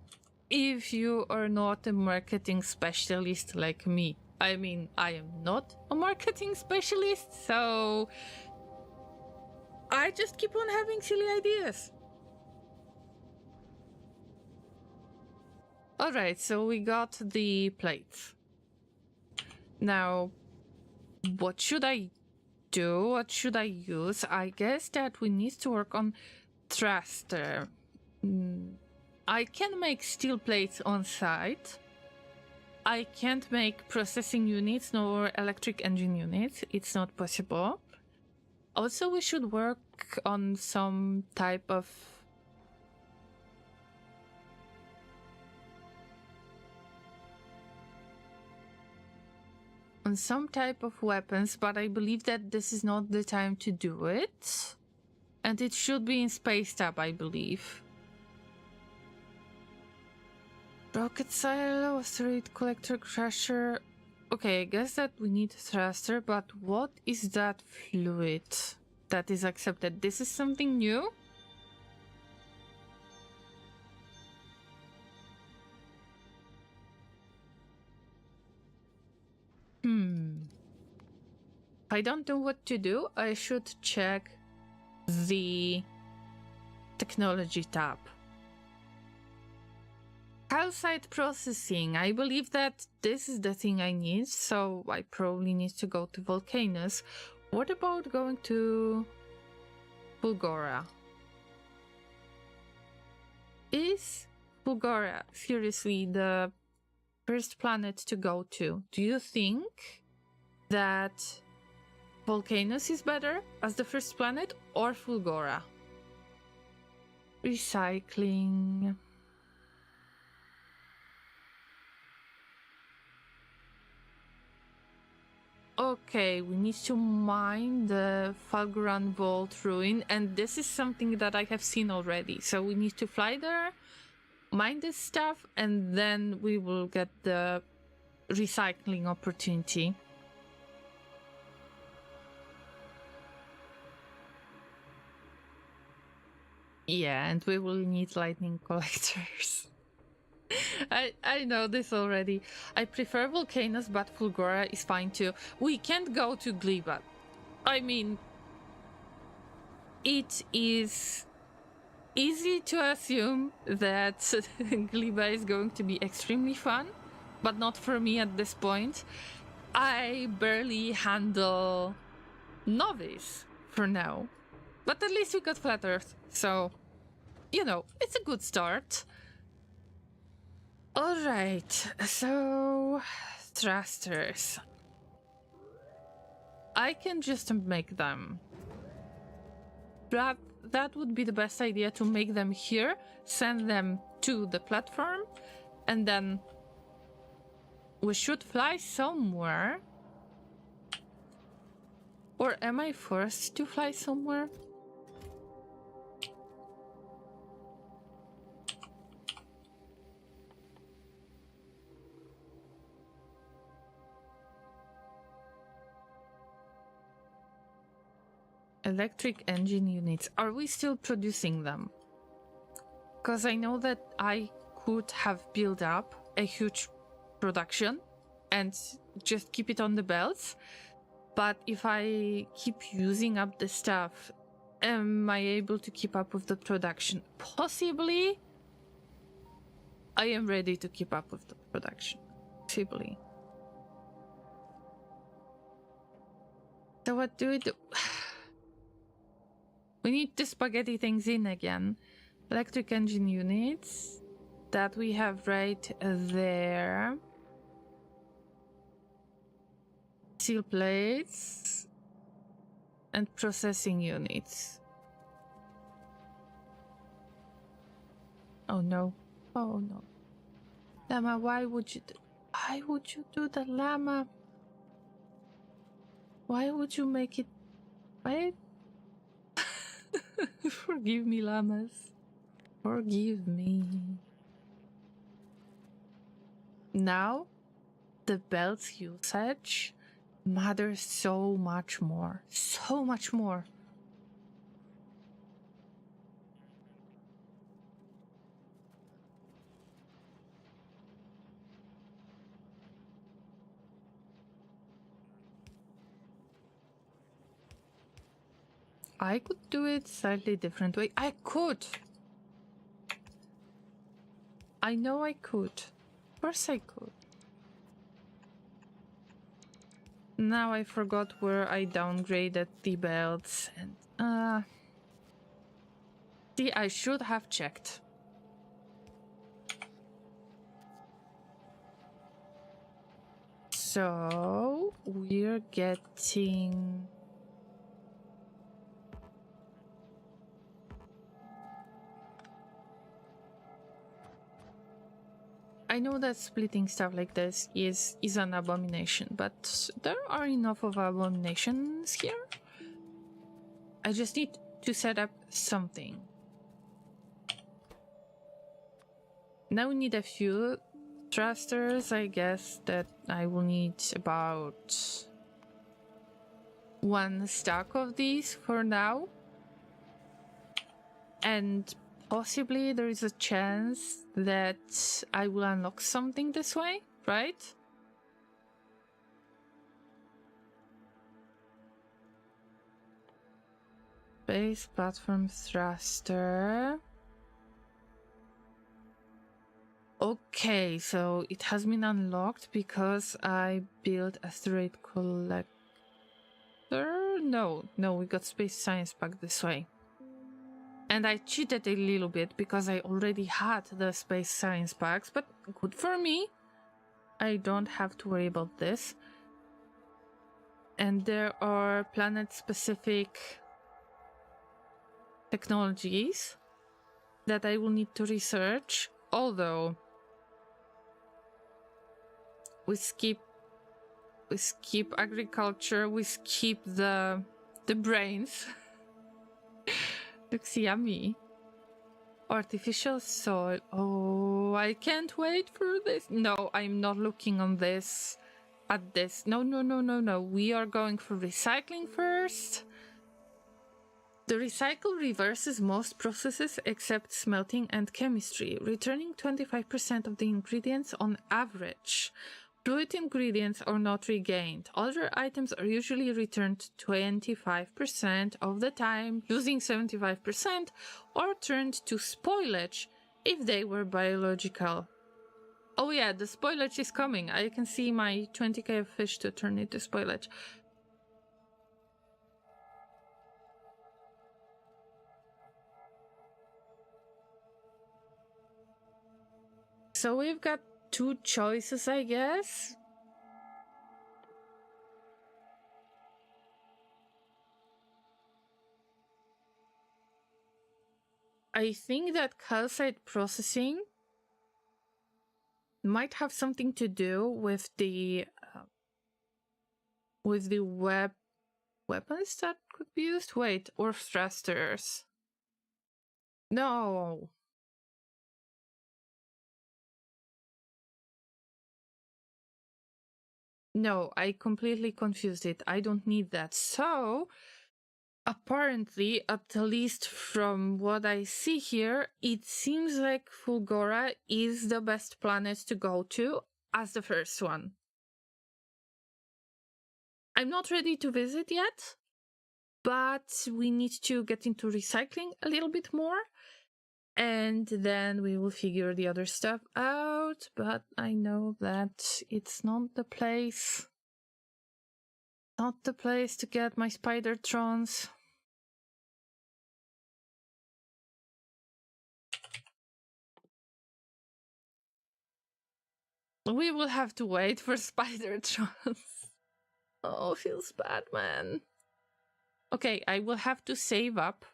If you are not a marketing specialist like me. I mean, I am not a marketing specialist, so I just keep on having silly ideas. Alright, so we got the plates. Now, what should I do? What should I use? I guess that we need to work on thruster. I can make steel plates on site. I can't make processing units nor electric engine units. It's not possible. Also, we should work on some type of weapons, but I believe that this is not the time to do it. And it should be in Space Tab, I believe. Rocket silo, asteroid collector, crusher. Okay, I guess that we need thruster, but what is that fluid that is accepted? This is something new? I don't know what to do. I should check the technology tab. Calcite processing. I believe that this is the thing I need, so I probably need to go to Volcanoes. What about going to Fulgora? Is Fulgora seriously the first planet to go to? Do you think that Volcanoes is better as the first planet or Fulgora? Recycling. Okay, we need to mine the Falguran Vault ruin, and this is something that I have seen already. So we need to fly there, mine this stuff, and then we will get the recycling opportunity. Yeah, and we will need lightning collectors. I know this already. I prefer Volcanoes, but Fulgora is fine too. We can't go to Gleba. I mean, it is easy to assume that Gleba is going to be extremely fun, but not for me at this point. I barely handle novice for now. But at least we got flat earth, so, you know, it's a good start. Alright, so thrusters. I can just make them. That would be the best idea, to make them here, send them to the platform, and then we should fly somewhere. Or am I forced to fly somewhere? Electric engine units. Are we still producing them? Because I know that I could have built up a huge production and just keep it on the belts. But if I keep using up the stuff, am I able to keep up with the production? Possibly. I am ready to keep up with the production. Possibly. So what do we do? We need to spaghetti things in again. Electric engine units that we have right there. Steel plates and processing units. Oh no. Oh no. Llama, why would you do that, Llama? Why would you make it? Why? Forgive me, llamas. Forgive me. Now, the belt's usage matters so much more. So much more. I could do it slightly different way. I could. I know I could. Of course I could. Now I forgot where I downgraded the belts and see, I should have checked. So we're getting I know that splitting stuff like this is an abomination, but there are enough of abominations here. I just need to set up something. Now we need a few thrusters. I guess that I will need about 1 stack of these for now. And possibly there is a chance that I will unlock something this way, right? Base platform thruster. Okay, so it has been unlocked because I built a asteroid collector. No, we got space science pack this way. And I cheated a little bit because I already had the space science packs, but good for me. I don't have to worry about this. And there are planet-specific technologies that I will need to research, although we skip agriculture, we skip the brains. Looks yummy. Artificial soil. Oh, I can't wait for this. No, I'm not looking on this. At this. No. We are going for recycling first. The recycle reverses most processes except smelting and chemistry, returning 25% of the ingredients on average. Fluid ingredients are not regained. Other items are usually returned 25% of the time, losing 75%, or turned to spoilage if they were biological. Oh yeah, the spoilage is coming. I can see my 20k of fish to turn into spoilage. So we've got two choices, I guess. I think that calcite processing might have something to do with the weapons that could be used. Wait, or thrusters. No. No, I completely confused it. I don't need that. So, apparently, at least from what I see here, it seems like Fulgora is the best planet to go to as the first one. I'm not ready to visit yet, but we need to get into recycling a little bit more. And then we will figure the other stuff out, but I know that it's not the place. Not the place to get my Spider-Trons. We will have to wait for Spider-Trons. Oh, feels bad, man. Okay, I will have to save up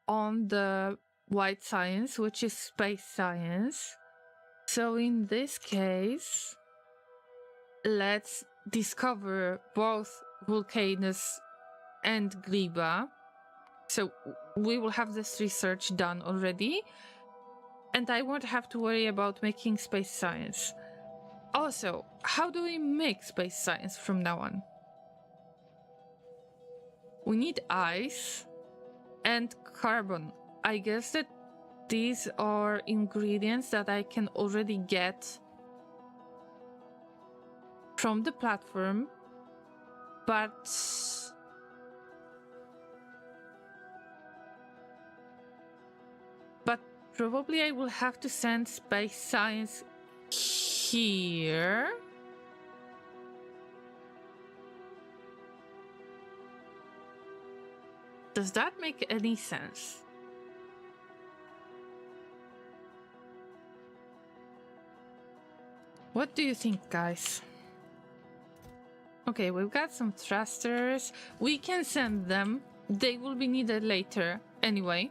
on the white science, which is space science. So in this case, let's discover both Vulcanus and Gliba. So we will have this research done already, and I won't have to worry about making space science. Also, how do we make space science from now on? We need ice and carbon. I guess that these are ingredients that I can already get from the platform, but probably I will have to send space science here. Does that make any sense? What do you think, guys? Okay, we've got some thrusters. We can send them. They will be needed later anyway.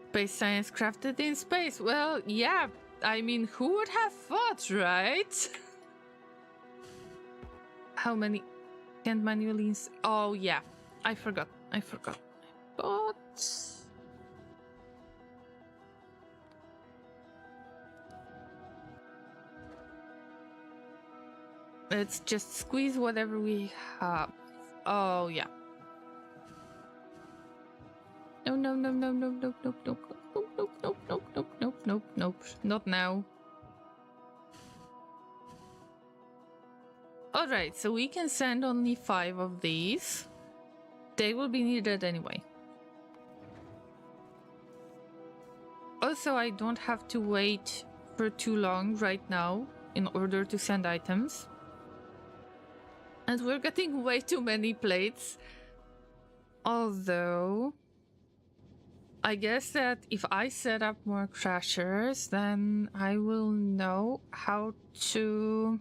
Space science crafted in space. Well, yeah. I mean, who would have thought, right? How many can't manually... Oh, yeah. I forgot. But... let's just squeeze whatever we have. Oh, yeah. No, no, no, no, no, no, no, no, no, no, no, no, no, no, no, no, not now. Alright, so we can send only 5 of these. They will be needed anyway. Also, I don't have to wait for too long right now in order to send items. And we're getting way too many plates. Although... I guess that if I set up more crashers, then I will know how to...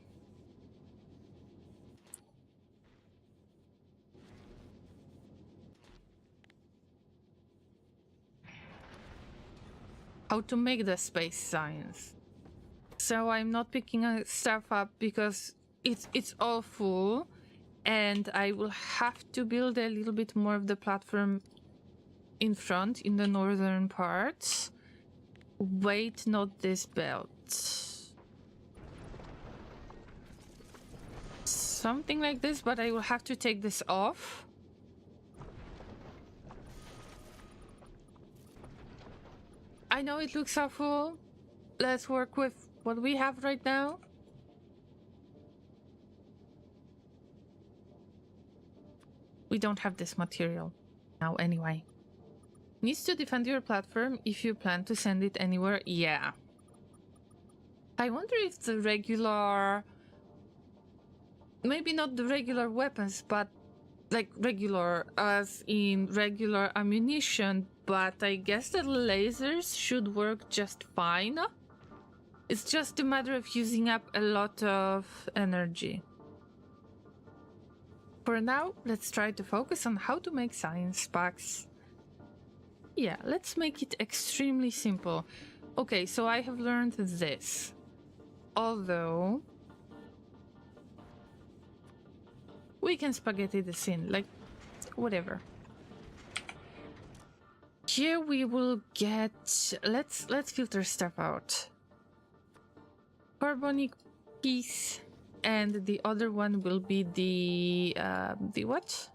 how to make the space science. So I'm not picking stuff up because it's all full, and I will have to build a little bit more of the platform in front, in the northern parts. Wait, not this belt. Something like this, but I will have to take this off. I know it looks awful. Let's work with what we have right now. We don't have this material now anyway. Needs to defend your platform if you plan to send it anywhere. Yeah. I wonder if the regular... Maybe not the regular weapons, but like regular, as in regular ammunition, but I guess that lasers should work just fine. It's just a matter of using up a lot of energy. For now, let's try to focus on how to make science packs. Yeah, let's make it extremely simple. Okay, so I have learned this. Although... we can spaghetti this in, like, whatever. Here we will get... Let's filter stuff out. Carbonic piece, and the other one will be the what?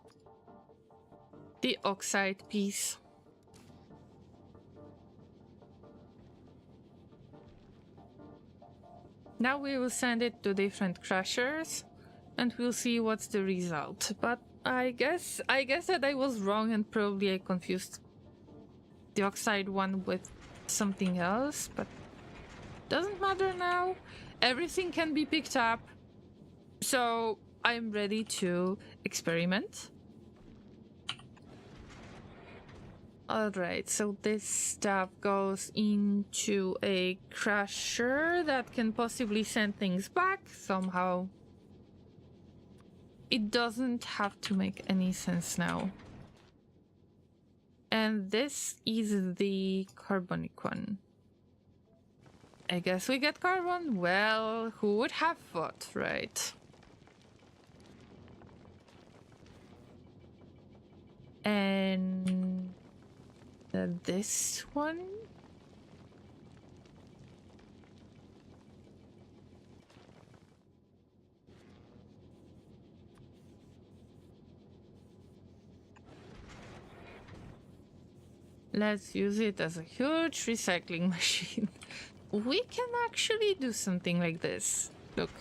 The oxide piece. Now we will send it to different crushers and we'll see what's the result. But I guess that I was wrong and probably I confused the oxide one with something else, but doesn't matter now. Everything can be picked up. So I'm ready to experiment. Alright, so this stuff goes into a crusher that can possibly send things back somehow. It doesn't have to make any sense now. And this is the carbonic one. I guess we get carbon? Well, who would have thought, right? And... this one? Let's use it as a huge recycling machine. We can actually do something like this. Look.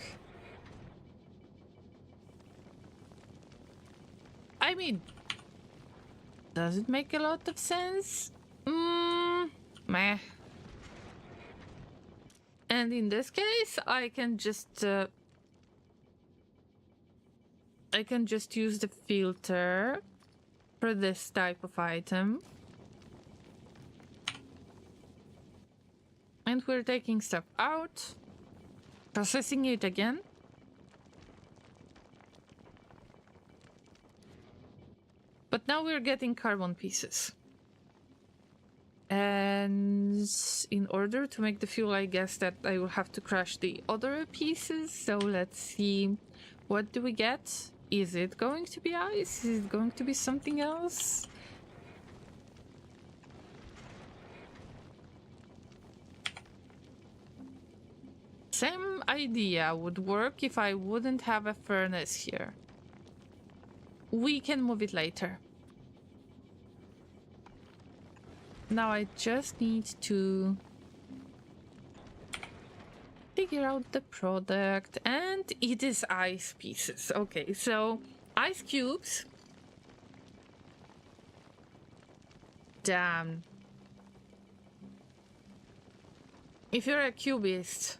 I mean, does it make a lot of sense? Meh. And in this case, I can just use the filter for this type of item. And we're taking stuff out, processing it again. But now we're getting carbon pieces. And in order to make the fuel, I guess that I will have to crush the other pieces. So let's see, what do we get? Is it going to be ice? Is it going to be something else? Same idea would work if I wouldn't have a furnace here. We can move it later. Now I just need to figure out the product, and it is ice pieces. Okay, so ice cubes. Damn. If you're a cubist,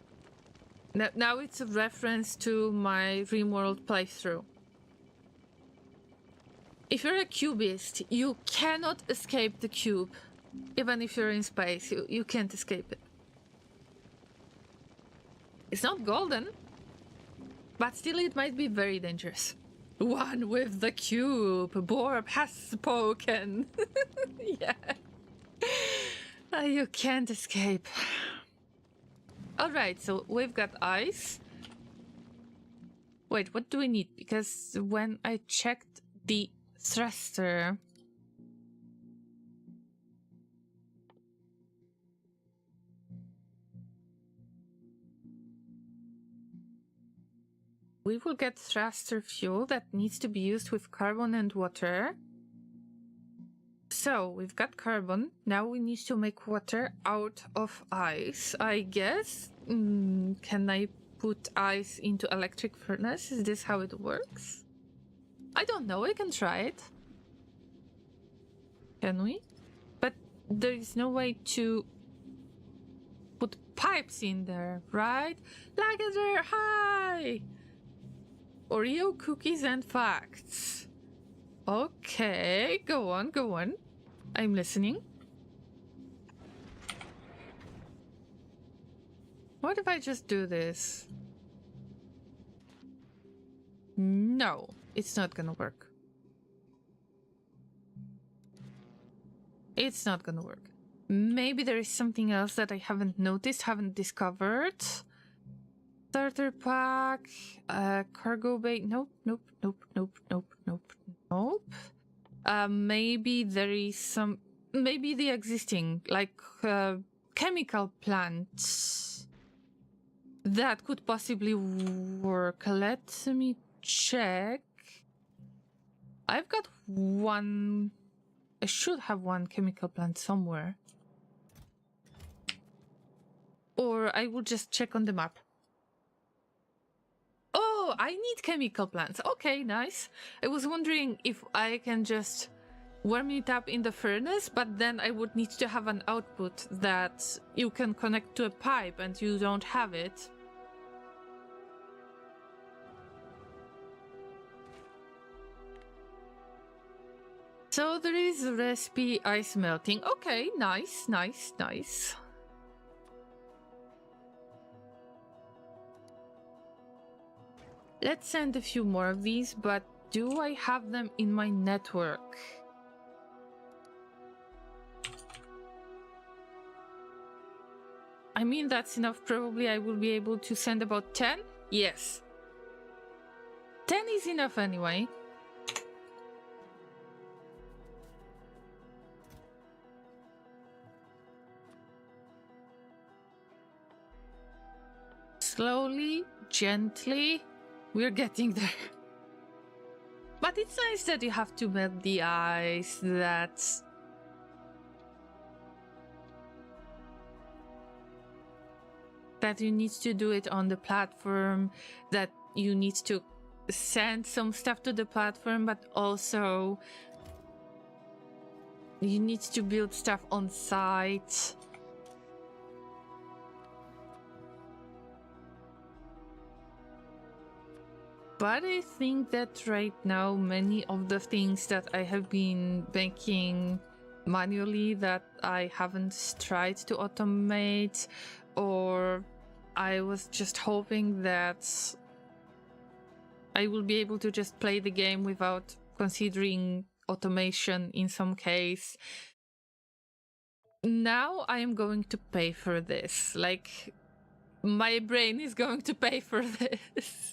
now it's a reference to my RimWorld playthrough. If you're a cubist, you cannot escape the cube. Even if you're in space, you can't escape it. It's not golden, but still it might be very dangerous. One with the cube. Borb has spoken. Yeah. You can't escape. Alright, so we've got ice. Wait, what do we need? Because when I checked the thruster... we will get thruster fuel that needs to be used with carbon and water. So, we've got carbon. Now we need to make water out of ice. I guess... can I put ice into electric furnace? Is this how it works? I don't know. We can try it. Can we? But there is no way to put pipes in there, right? Lagazer, hi! Oreo cookies and facts. Okay, go on, go on. I'm listening. What if I just do this? No, it's not gonna work. It's not gonna work. Maybe there is something else that I haven't noticed, haven't discovered. Starter pack, cargo bay. Nope, nope, nope, nope, nope, nope, nope. Maybe there is some. Maybe the existing, like, chemical plants that could possibly work. Let me check. I've got one. I should have one chemical plant somewhere. Or I will just check on the map. Oh, I need chemical plants. Okay, nice. I was wondering if I can just warm it up in the furnace, but then I would need to have an output that you can connect to a pipe and you don't have it. So there is a recipe ice melting. Okay, nice, nice, nice. Let's send a few more of these, but do I have them in my network? I mean, that's enough. Probably I will be able to send about 10. Yes. 10 is enough anyway. Slowly, gently, we're getting there. But it's nice that you have to melt the ice, that you need to do it on the platform, that you need to send some stuff to the platform, but also you need to build stuff on site. But I think that right now many of the things that I have been making manually that I haven't tried to automate, or I was just hoping that I will be able to just play the game without considering automation in some case. Now I am going to pay for this. Like, my brain is going to pay for this.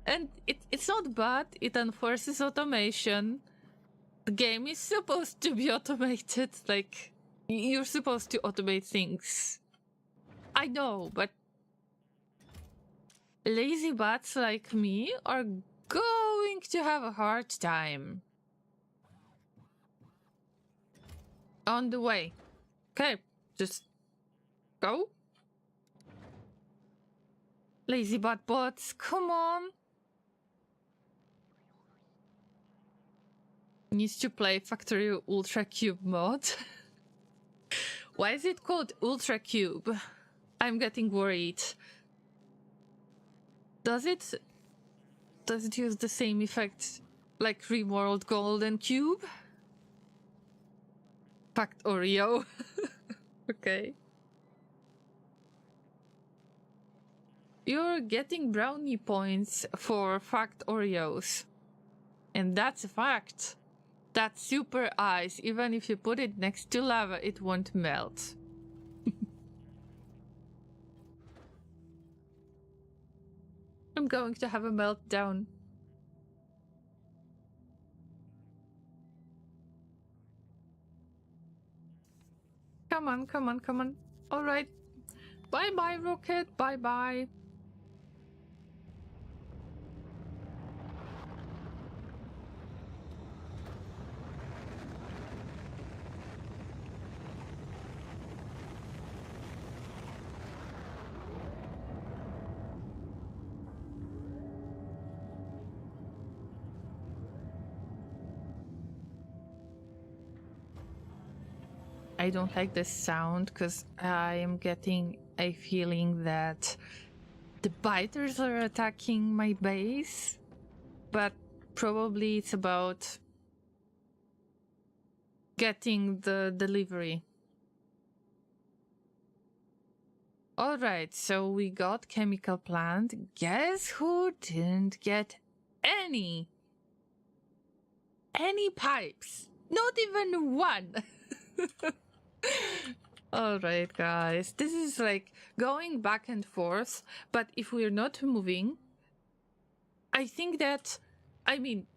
And it's not bad, it enforces automation. The game is supposed to be automated, like, you're supposed to automate things. I know, but lazy butts like me are going to have a hard time. On the way. Okay, just go. Lazy butt bots, come on. Needs to play Factory Ultra Cube mod. Why is it called Ultra Cube? I'm getting worried. Does it use the same effect like Reworld Golden Cube? Fact Oreo. Okay. You're getting brownie points for Fact Oreos. And that's a fact. That super ice, even if you put it next to lava, it won't melt. I'm going to have a meltdown. Come on, come on, come on. Alright. Bye-bye, Rocket. Bye-bye. I don't like this sound because I am getting a feeling that the biters are attacking my base, but probably it's about getting the delivery. All right, so we got chemical plant. Guess who didn't get any pipes? Not even one. All right, guys, this is like going back and forth, but if we're not moving, I think that, I mean,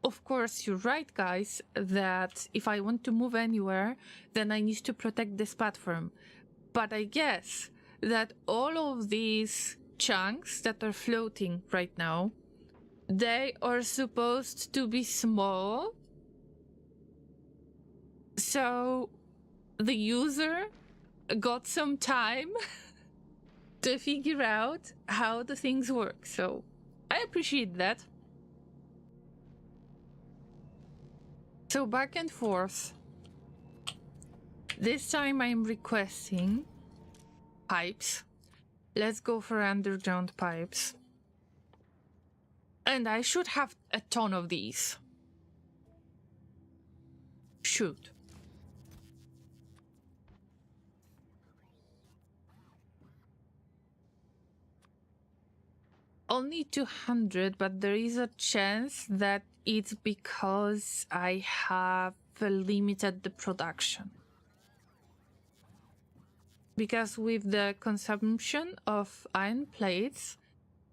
of course, you're right, guys, that if I want to move anywhere, then I need to protect this platform. But I guess that all of these chunks that are floating right now, they are supposed to be small. So the user got some time to figure out how the things work. So I appreciate that. So back and forth. This time I'm requesting pipes. Let's go for underground pipes. And I should have a ton of these. Shoot. Only 200, but there is a chance that it's because I have limited the production. Because with the consumption of iron plates,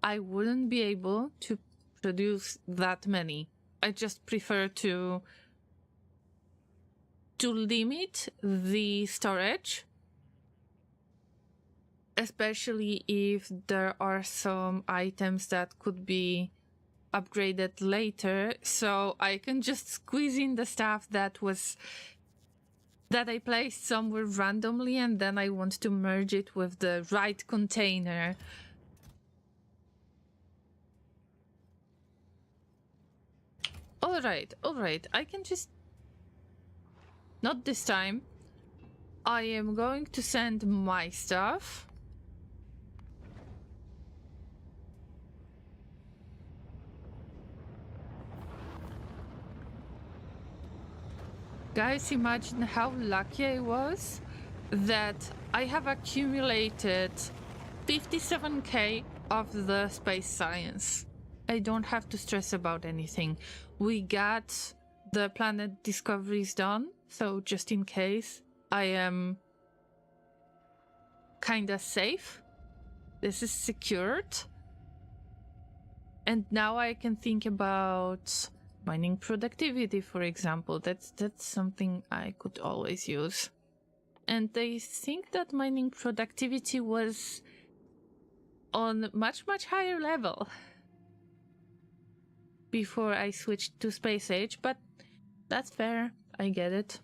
I wouldn't be able to produce that many. I just prefer to limit the storage, especially if there are some items that could be upgraded later, so I can just squeeze in the stuff that I placed somewhere randomly, and then I want to merge it with the right container. All right, I can just... Not this time. I am going to send my stuff. Guys, imagine how lucky I was that I have accumulated 57k of the space science. I don't have to stress about anything. We got the planet discoveries done, so just in case, I am kinda safe. This is secured. And now I can think about mining productivity, for example. That's something I could always use. And I think that mining productivity was on much higher level before I switched to space age, but that's fair. I get it.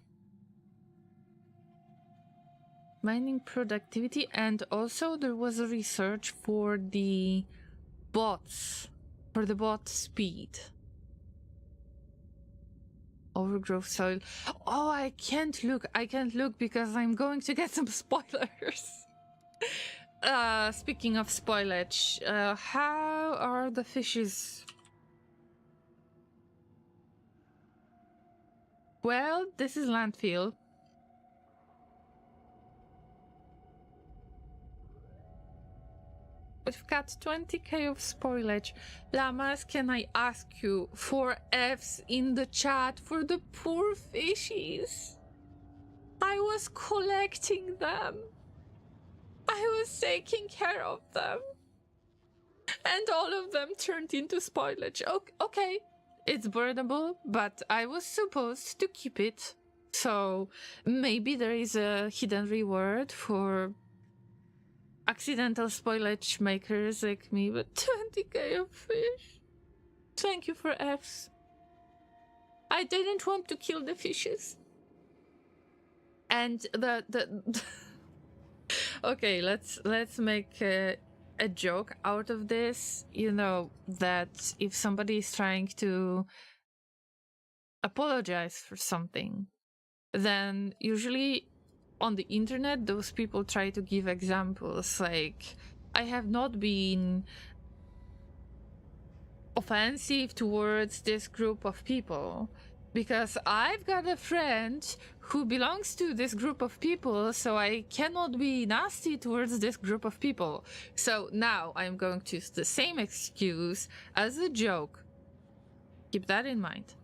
Mining productivity, and also there was a research for the bots, for the bot speed. Overgrowth soil. Oh, I can't look because I'm going to get some spoilers. Speaking of spoilage, how are the fishes? Well, this is landfill. We've got 20k of spoilage. Llamas, can I ask you for Fs in the chat for the poor fishies? I was collecting them. I was taking care of them. And all of them turned into spoilage. Okay, it's burnable, but I was supposed to keep it. So maybe there is a hidden reward for accidental spoilage makers like me, but 20k of fish. Thank you for Fs. I didn't want to kill the fishes. And the okay, let's make a joke out of this. You know that if somebody is trying to apologize for something, then usually on the internet, those people try to give examples like, I have not been offensive towards this group of people because I've got a friend who belongs to this group of people, so I cannot be nasty towards this group of people. So now I'm going to use the same excuse as a joke. Keep that in mind.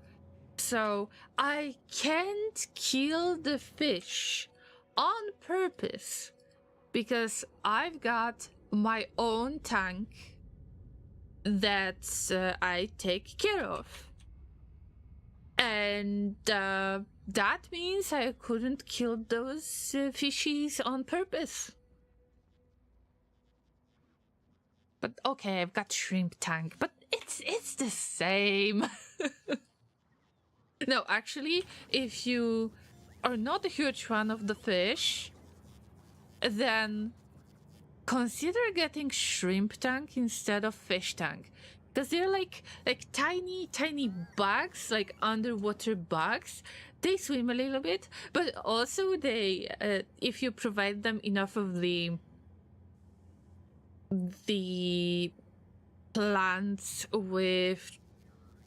So I can't kill the fish on purpose because I've got my own tank that I take care of. And that means I couldn't kill those fishies on purpose. But okay, I've got shrimp tank, but it's the same. No, actually, if you are not a huge fan of the fish, then consider getting shrimp tank instead of fish tank. Because they're like tiny bugs, like underwater bugs. They swim a little bit, but also they, if you provide them enough of the plants with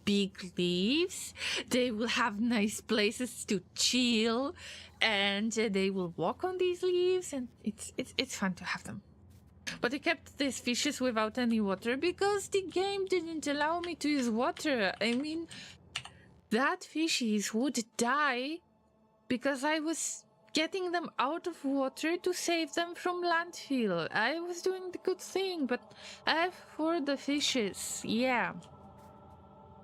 big leaves, they will have nice places to chill, and they will walk on these leaves, and it's fun to have them. But I kept these fishes without any water because the game didn't allow me to use water. I mean, that fishies would die because I was getting them out of water to save them from landfill. I was doing the good thing, but F for the fishes. Yeah.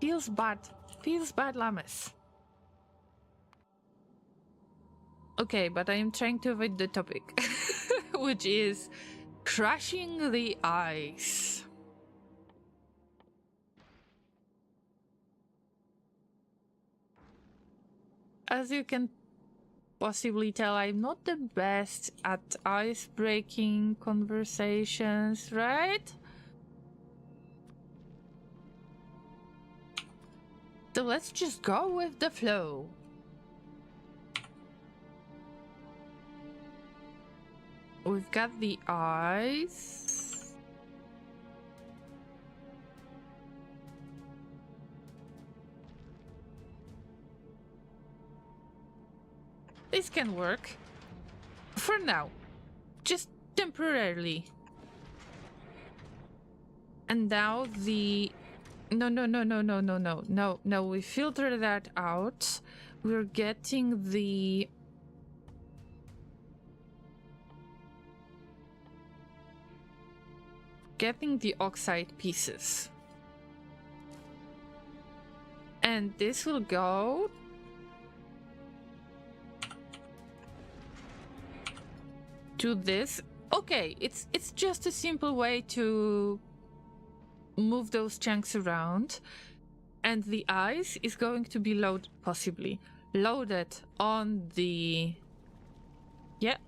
Feels bad. Feels bad, Llamas. Okay, but I am trying to avoid the topic, which is crashing the ice. As you can possibly tell, I'm not the best at ice-breaking conversations, right? So let's just go with the flow. We've got the ice. This can work. For now. Just temporarily. And now the... No, we filter that out. We're getting the... oxide pieces. And this will go to this. Okay, it's just a simple way to move those chunks around. And the ice is going to be loaded on the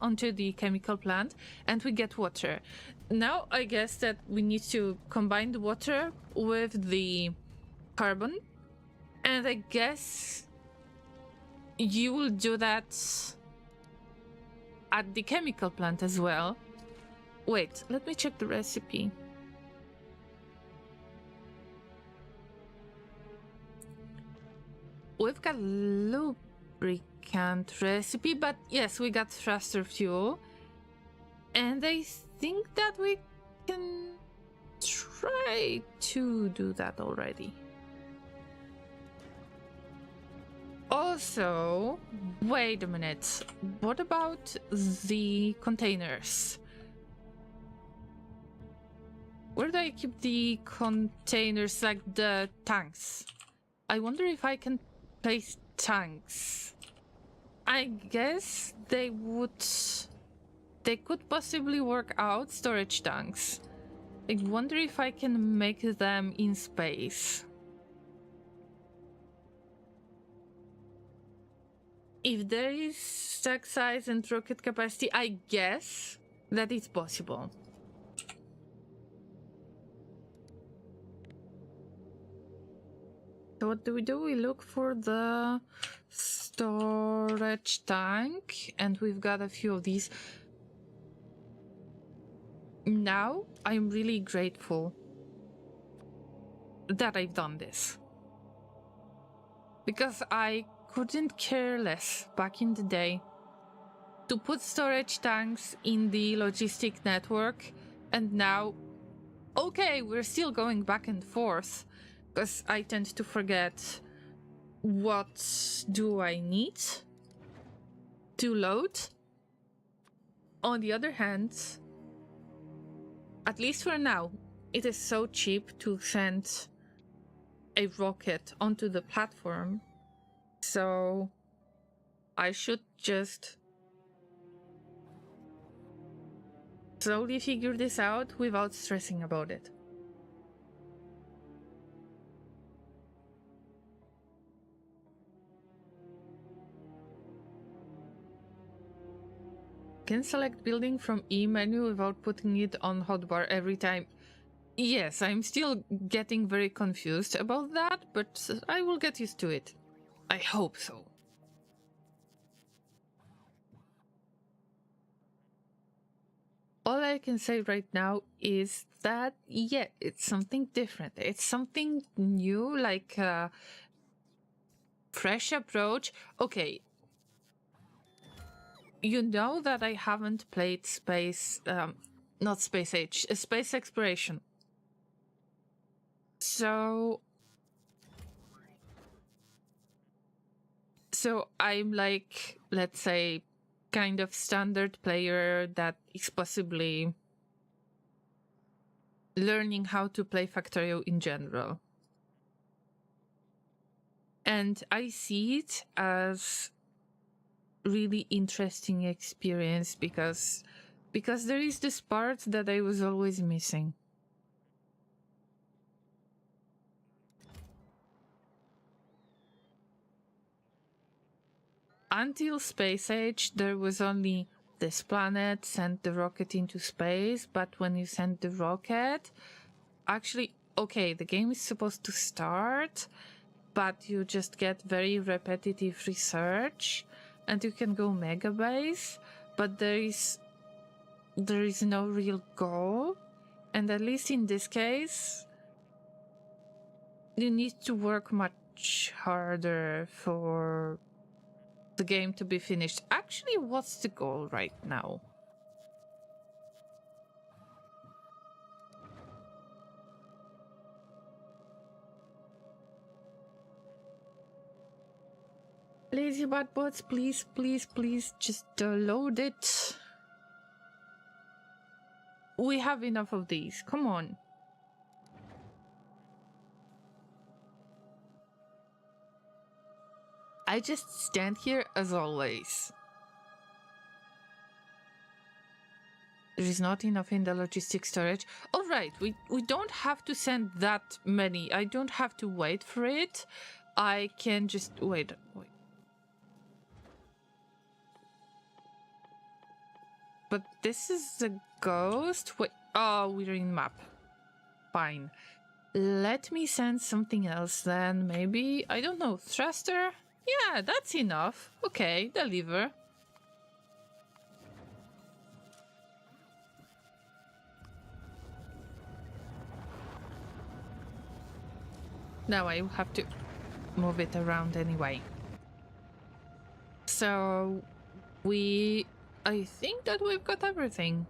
onto the chemical plant, and we get water. Now I guess that we need to combine the water with the carbon, and I guess you will do that at the chemical plant as well. Wait, let me check the recipe. We've got lubricant recipe, but yes, we got thruster fuel. And I think that we can try to do that already. Also, wait a minute. What about the containers? Where do I keep the containers, like the tanks? I wonder if I can place tanks. I guess they could possibly work out storage tanks. I wonder if I can make them in space. If there is stack size and rocket capacity, I guess that it's possible. So what do? We look for the storage tank, and we've got a few of these. Now, I'm really grateful that I've done this. Because I couldn't care less back in the day to put storage tanks in the logistic network, and now, okay, we're still going back and forth, because I tend to forget what do I need to load. On the other hand, at least for now, it is so cheap to send a rocket onto the platform, so I should just slowly figure this out without stressing about it. Can select building from E menu without putting it on hotbar every time. Yes, I'm still getting very confused about that, but I will get used to it. I hope so. All I can say right now is that, yeah, it's something different. It's something new, like a fresh approach. Okay. You know that I haven't played space, not Space Age, space exploration. So I'm like, let's say, kind of standard player that is possibly learning how to play Factorio in general. And I see it as really interesting experience because there is this part that I was always missing. Until Space Age, there was only this planet, send the rocket into space, but when you send the rocket, actually, okay, the game is supposed to start, but you just get very repetitive research, and you can go Megabase, but there is no real goal, and at least in this case, you need to work much harder for the game to be finished. Actually, what's the goal right now? Lazy bad bots, please, please, please, just load it. We have enough of these. Come on. I just stand here as always. There is not enough in the logistic storage. All right, we don't have to send that many. I don't have to wait for it. I can just wait. But this is a ghost. Wait. Oh, we're in map. Fine. Let me send something else then. Maybe, I don't know, thruster? Yeah, that's enough. Okay, deliver. Now I have to move it around anyway. So, I think that we've got everything.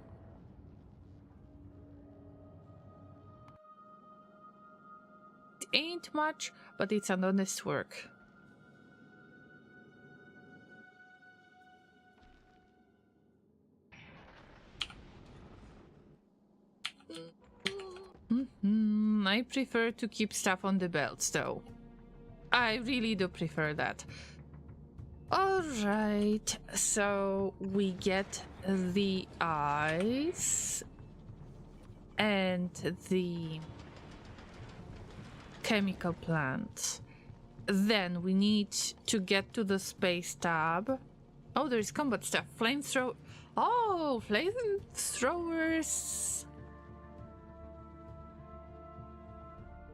It ain't much, but it's an honest work. I prefer to keep stuff on the belts, though. I really do prefer that. Alright, so we get the eyes and the chemical plant. Then we need to get to the space tab. Oh, there's combat stuff. Flamethrower. Oh, flamethrowers.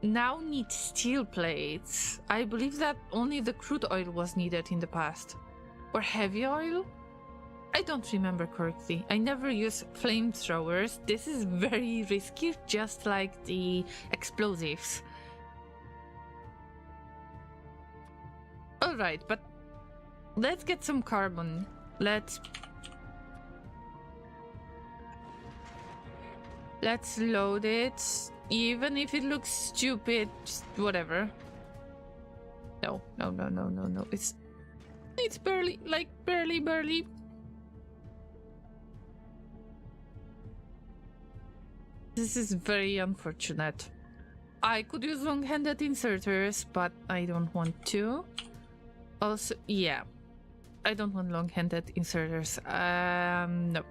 now need steel plates. I believe that only the crude oil was needed in the past. Or heavy oil? I don't remember correctly. I never use flamethrowers. This is very risky, just like the explosives. Alright, but let's get some carbon. Let's load it. Even if it looks stupid, just whatever. No. It's barely, like barely. This is very unfortunate. I could use long-handed inserters, but I don't want to. Also, yeah. I don't want long-handed inserters. Nope.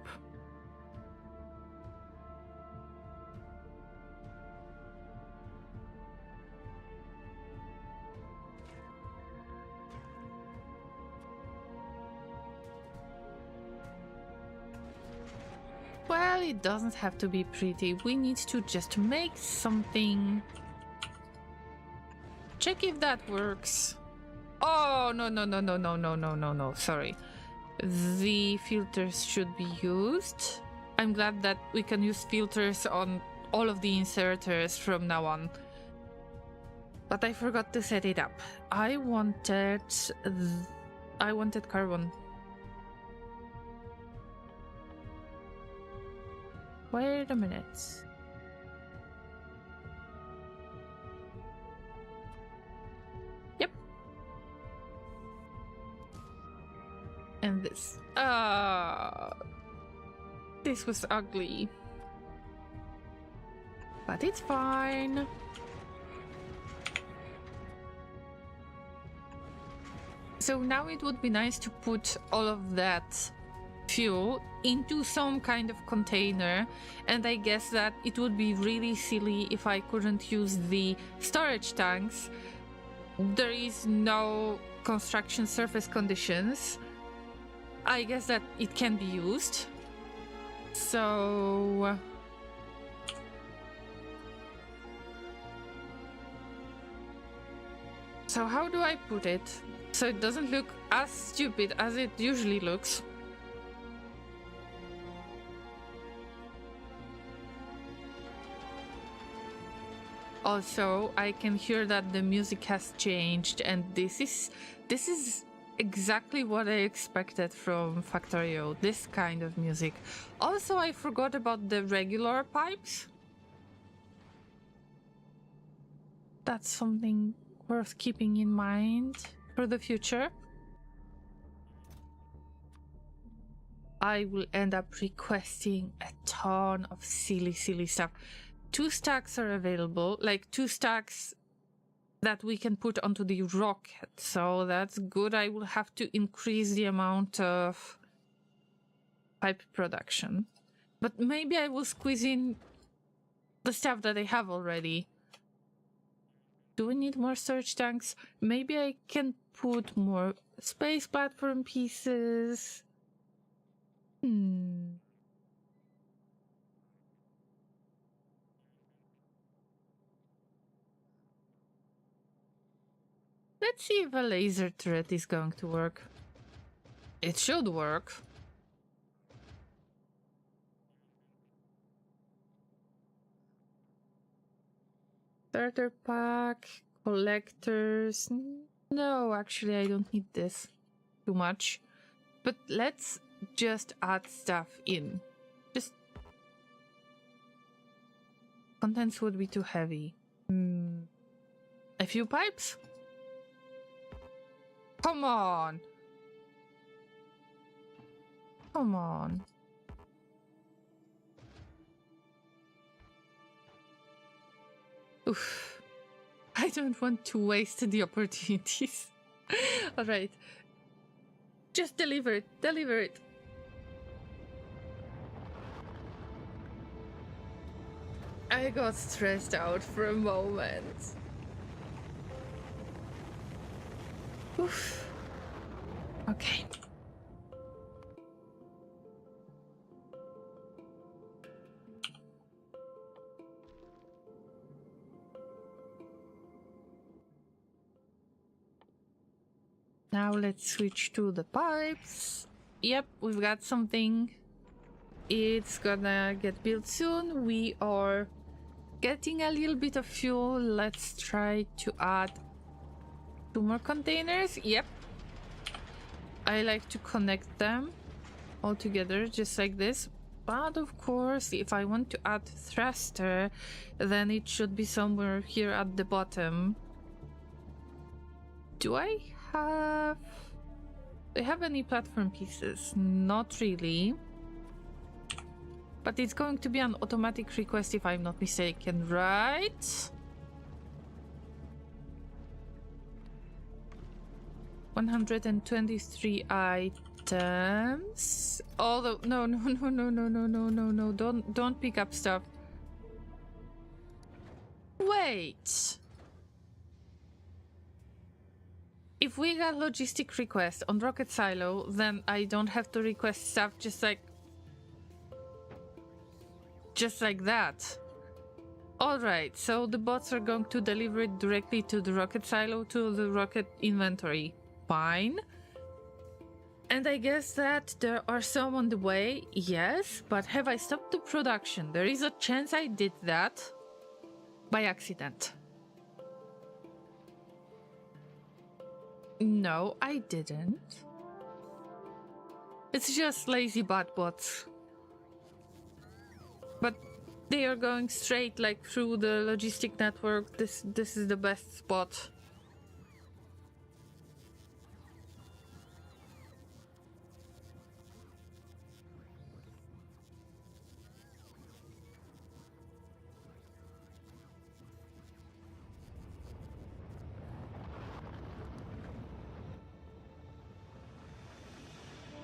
Well, it doesn't have to be pretty. We need to just make something. Check if that works. Oh, no. Sorry. The filters should be used. I'm glad that we can use filters on all of the inserters from now on. But I forgot to set it up. I wanted carbon. Wait a minute. Yep. And this. This was ugly. But it's fine. So now it would be nice to put all of that fuel into some kind of container, and I guess that it would be really silly if I couldn't use the storage tanks. There is no construction surface conditions. I guess that it can be used. So how do I put it so it doesn't look as stupid as it usually looks? Also, I can hear that the music has changed, and this is exactly what I expected from Factorio, this kind of music. Also, I forgot about the regular pipes. That's something worth keeping in mind for the future. I will end up requesting a ton of silly stuff. 2 stacks are available, like 2 stacks that we can put onto the rocket, so that's good. I will have to increase the amount of pipe production, but maybe I will squeeze in the stuff that I have already. Do we need more storage tanks? Maybe I can put more space platform pieces. Let's see if a laser turret is going to work. It should work. Starter pack, collectors. No, actually, I don't need this too much. But let's just add stuff in. Just contents would be too heavy. A few pipes? Come on! Come on. Oof. I don't want to waste the opportunities. Alright. Just deliver it. Deliver it. I got stressed out for a moment. Oof. Okay. Now let's switch to the pipes. Yep, we've got something. It's gonna get built soon. We are getting a little bit of fuel. Let's try to add 2 more containers. Yep. I like to connect them all together just like this. But of course, if I want to add thruster, then it should be somewhere here at the bottom. Do I have any platform pieces? Not really. But it's going to be an automatic request if I'm not mistaken, right? 123 items. Although no, don't pick up stuff. Wait. If we got logistic request on Rocket Silo, then I don't have to request stuff just like that. Alright, so the bots are going to deliver it directly to the rocket silo, to the rocket inventory. Fine. And I guess that there are some on the way, yes, but have I stopped the production? There is a chance I did that by accident. No, I didn't. It's just lazy bot bots. But they are going straight like through the logistic network. This is the best spot.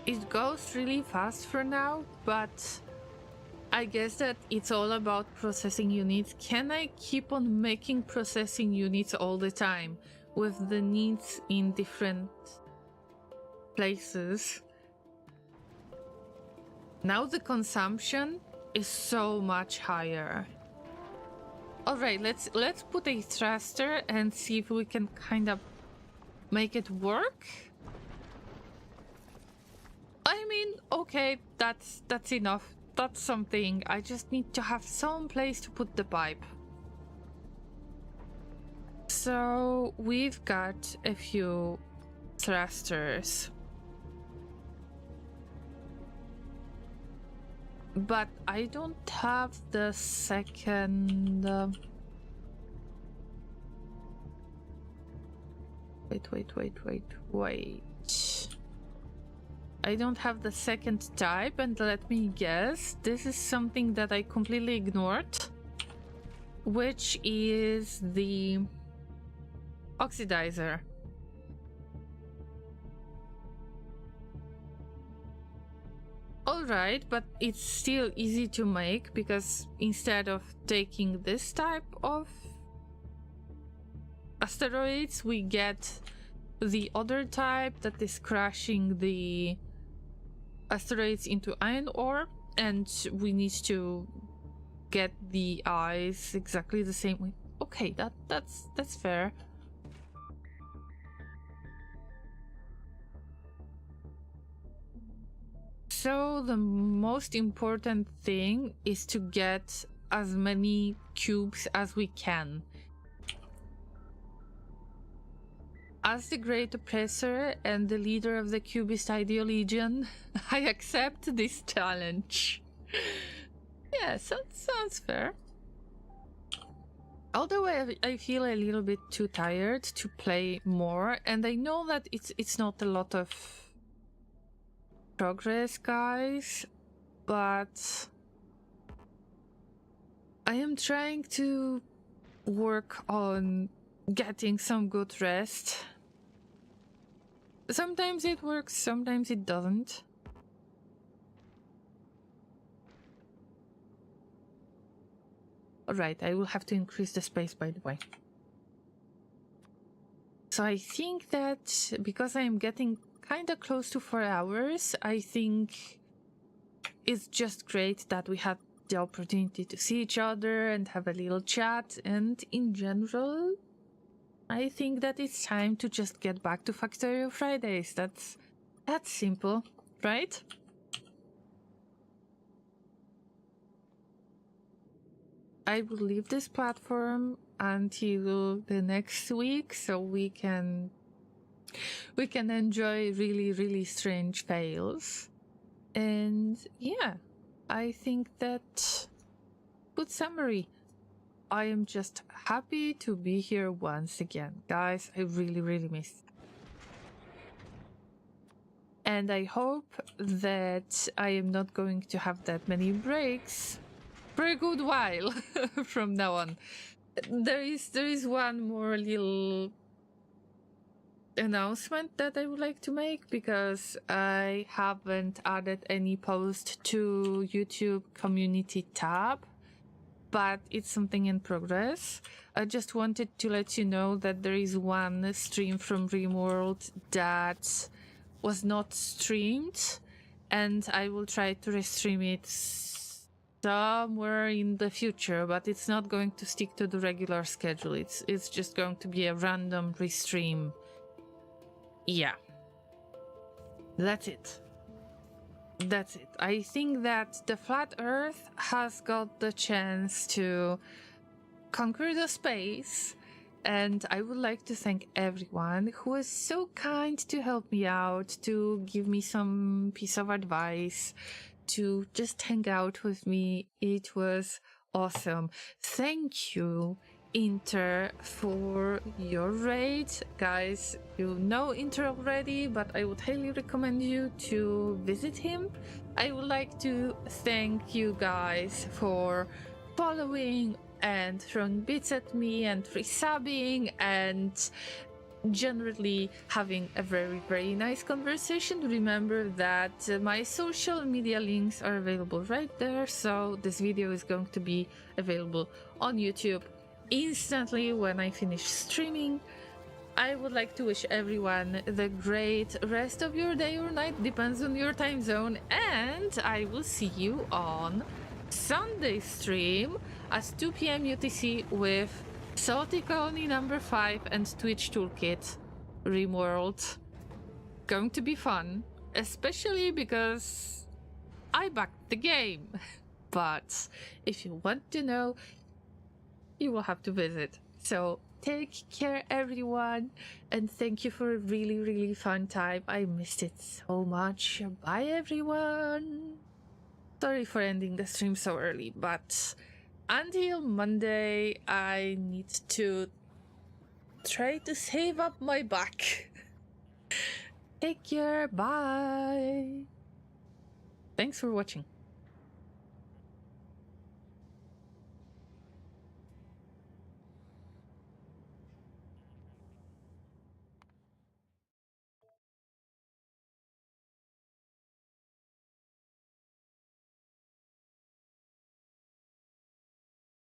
It goes really fast for now, but I guess that it's all about processing units. Can I keep on making processing units all the time with the needs in different places? Now the consumption is so much higher. All right, let's put a thruster and see if we can kind of make it work. I mean, okay, that's enough. That's something. I just need to have some place to put the pipe. So we've got a few thrusters. But I don't have the second... Wait. I don't have the second type, and let me guess, this is something that I completely ignored, which is the oxidizer. Alright, but it's still easy to make, because instead of taking this type of asteroids, we get the other type that is crashing the asteroids into iron ore, and we need to get the eyes exactly the same way. Okay, that's fair. So the most important thing is to get as many cubes as we can. As the Great Oppressor and the leader of the Cubist Ideal Legion, I accept this challenge. Yeah, sounds fair. Although I feel a little bit too tired to play more, and I know that it's not a lot of progress, guys, but I am trying to work on getting some good rest. Sometimes it works, sometimes it doesn't. Alright, I will have to increase the space, by the way. So I think that because I am getting kind of close to 4 hours, I think it's just great that we had the opportunity to see each other and have a little chat, and in general, I think that it's time to just get back to Factorio Fridays. That's simple, right? I will leave this platform until the next week so we can enjoy really, really strange fails. And yeah, I think that good summary. I am just happy to be here once again. Guys, I really, really miss. And I hope that I am not going to have that many breaks for a good while from now on. There is one more little announcement that I would like to make, because I haven't added any post to YouTube community tab, but it's something in progress. I just wanted to let you know that there is one stream from RimWorld that was not streamed, and I will try to restream it somewhere in the future, but it's not going to stick to the regular schedule. It's just going to be a random restream. Yeah. That's it. I think that the Flat Earth has got the chance to conquer the space, and I would like to thank everyone who was so kind to help me out, to give me some piece of advice, to just hang out with me. It was awesome. Thank you, Inter, for your raid. Guys, you know Inter already, but I would highly recommend you to visit him. I would like to thank you guys for following and throwing bits at me and resubbing and generally having a very, very nice conversation. Remember that my social media links are available right there, so this video is going to be available on YouTube instantly when I finish streaming. I would like to wish everyone the great rest of your day or night, depends on your time zone, and I will see you on Sunday stream at 2 p.m. UTC with Salty Colony number 5 and Twitch Toolkit RimWorld. Going to be fun, especially because I backed the game. But if you want to know, you will have to visit. So take care, everyone, and thank you for a really, really fun time. I missed it so much. Bye, everyone. Sorry for ending the stream so early, but until Monday, I need to try to save up my back. Take care. Bye. Thanks for watching.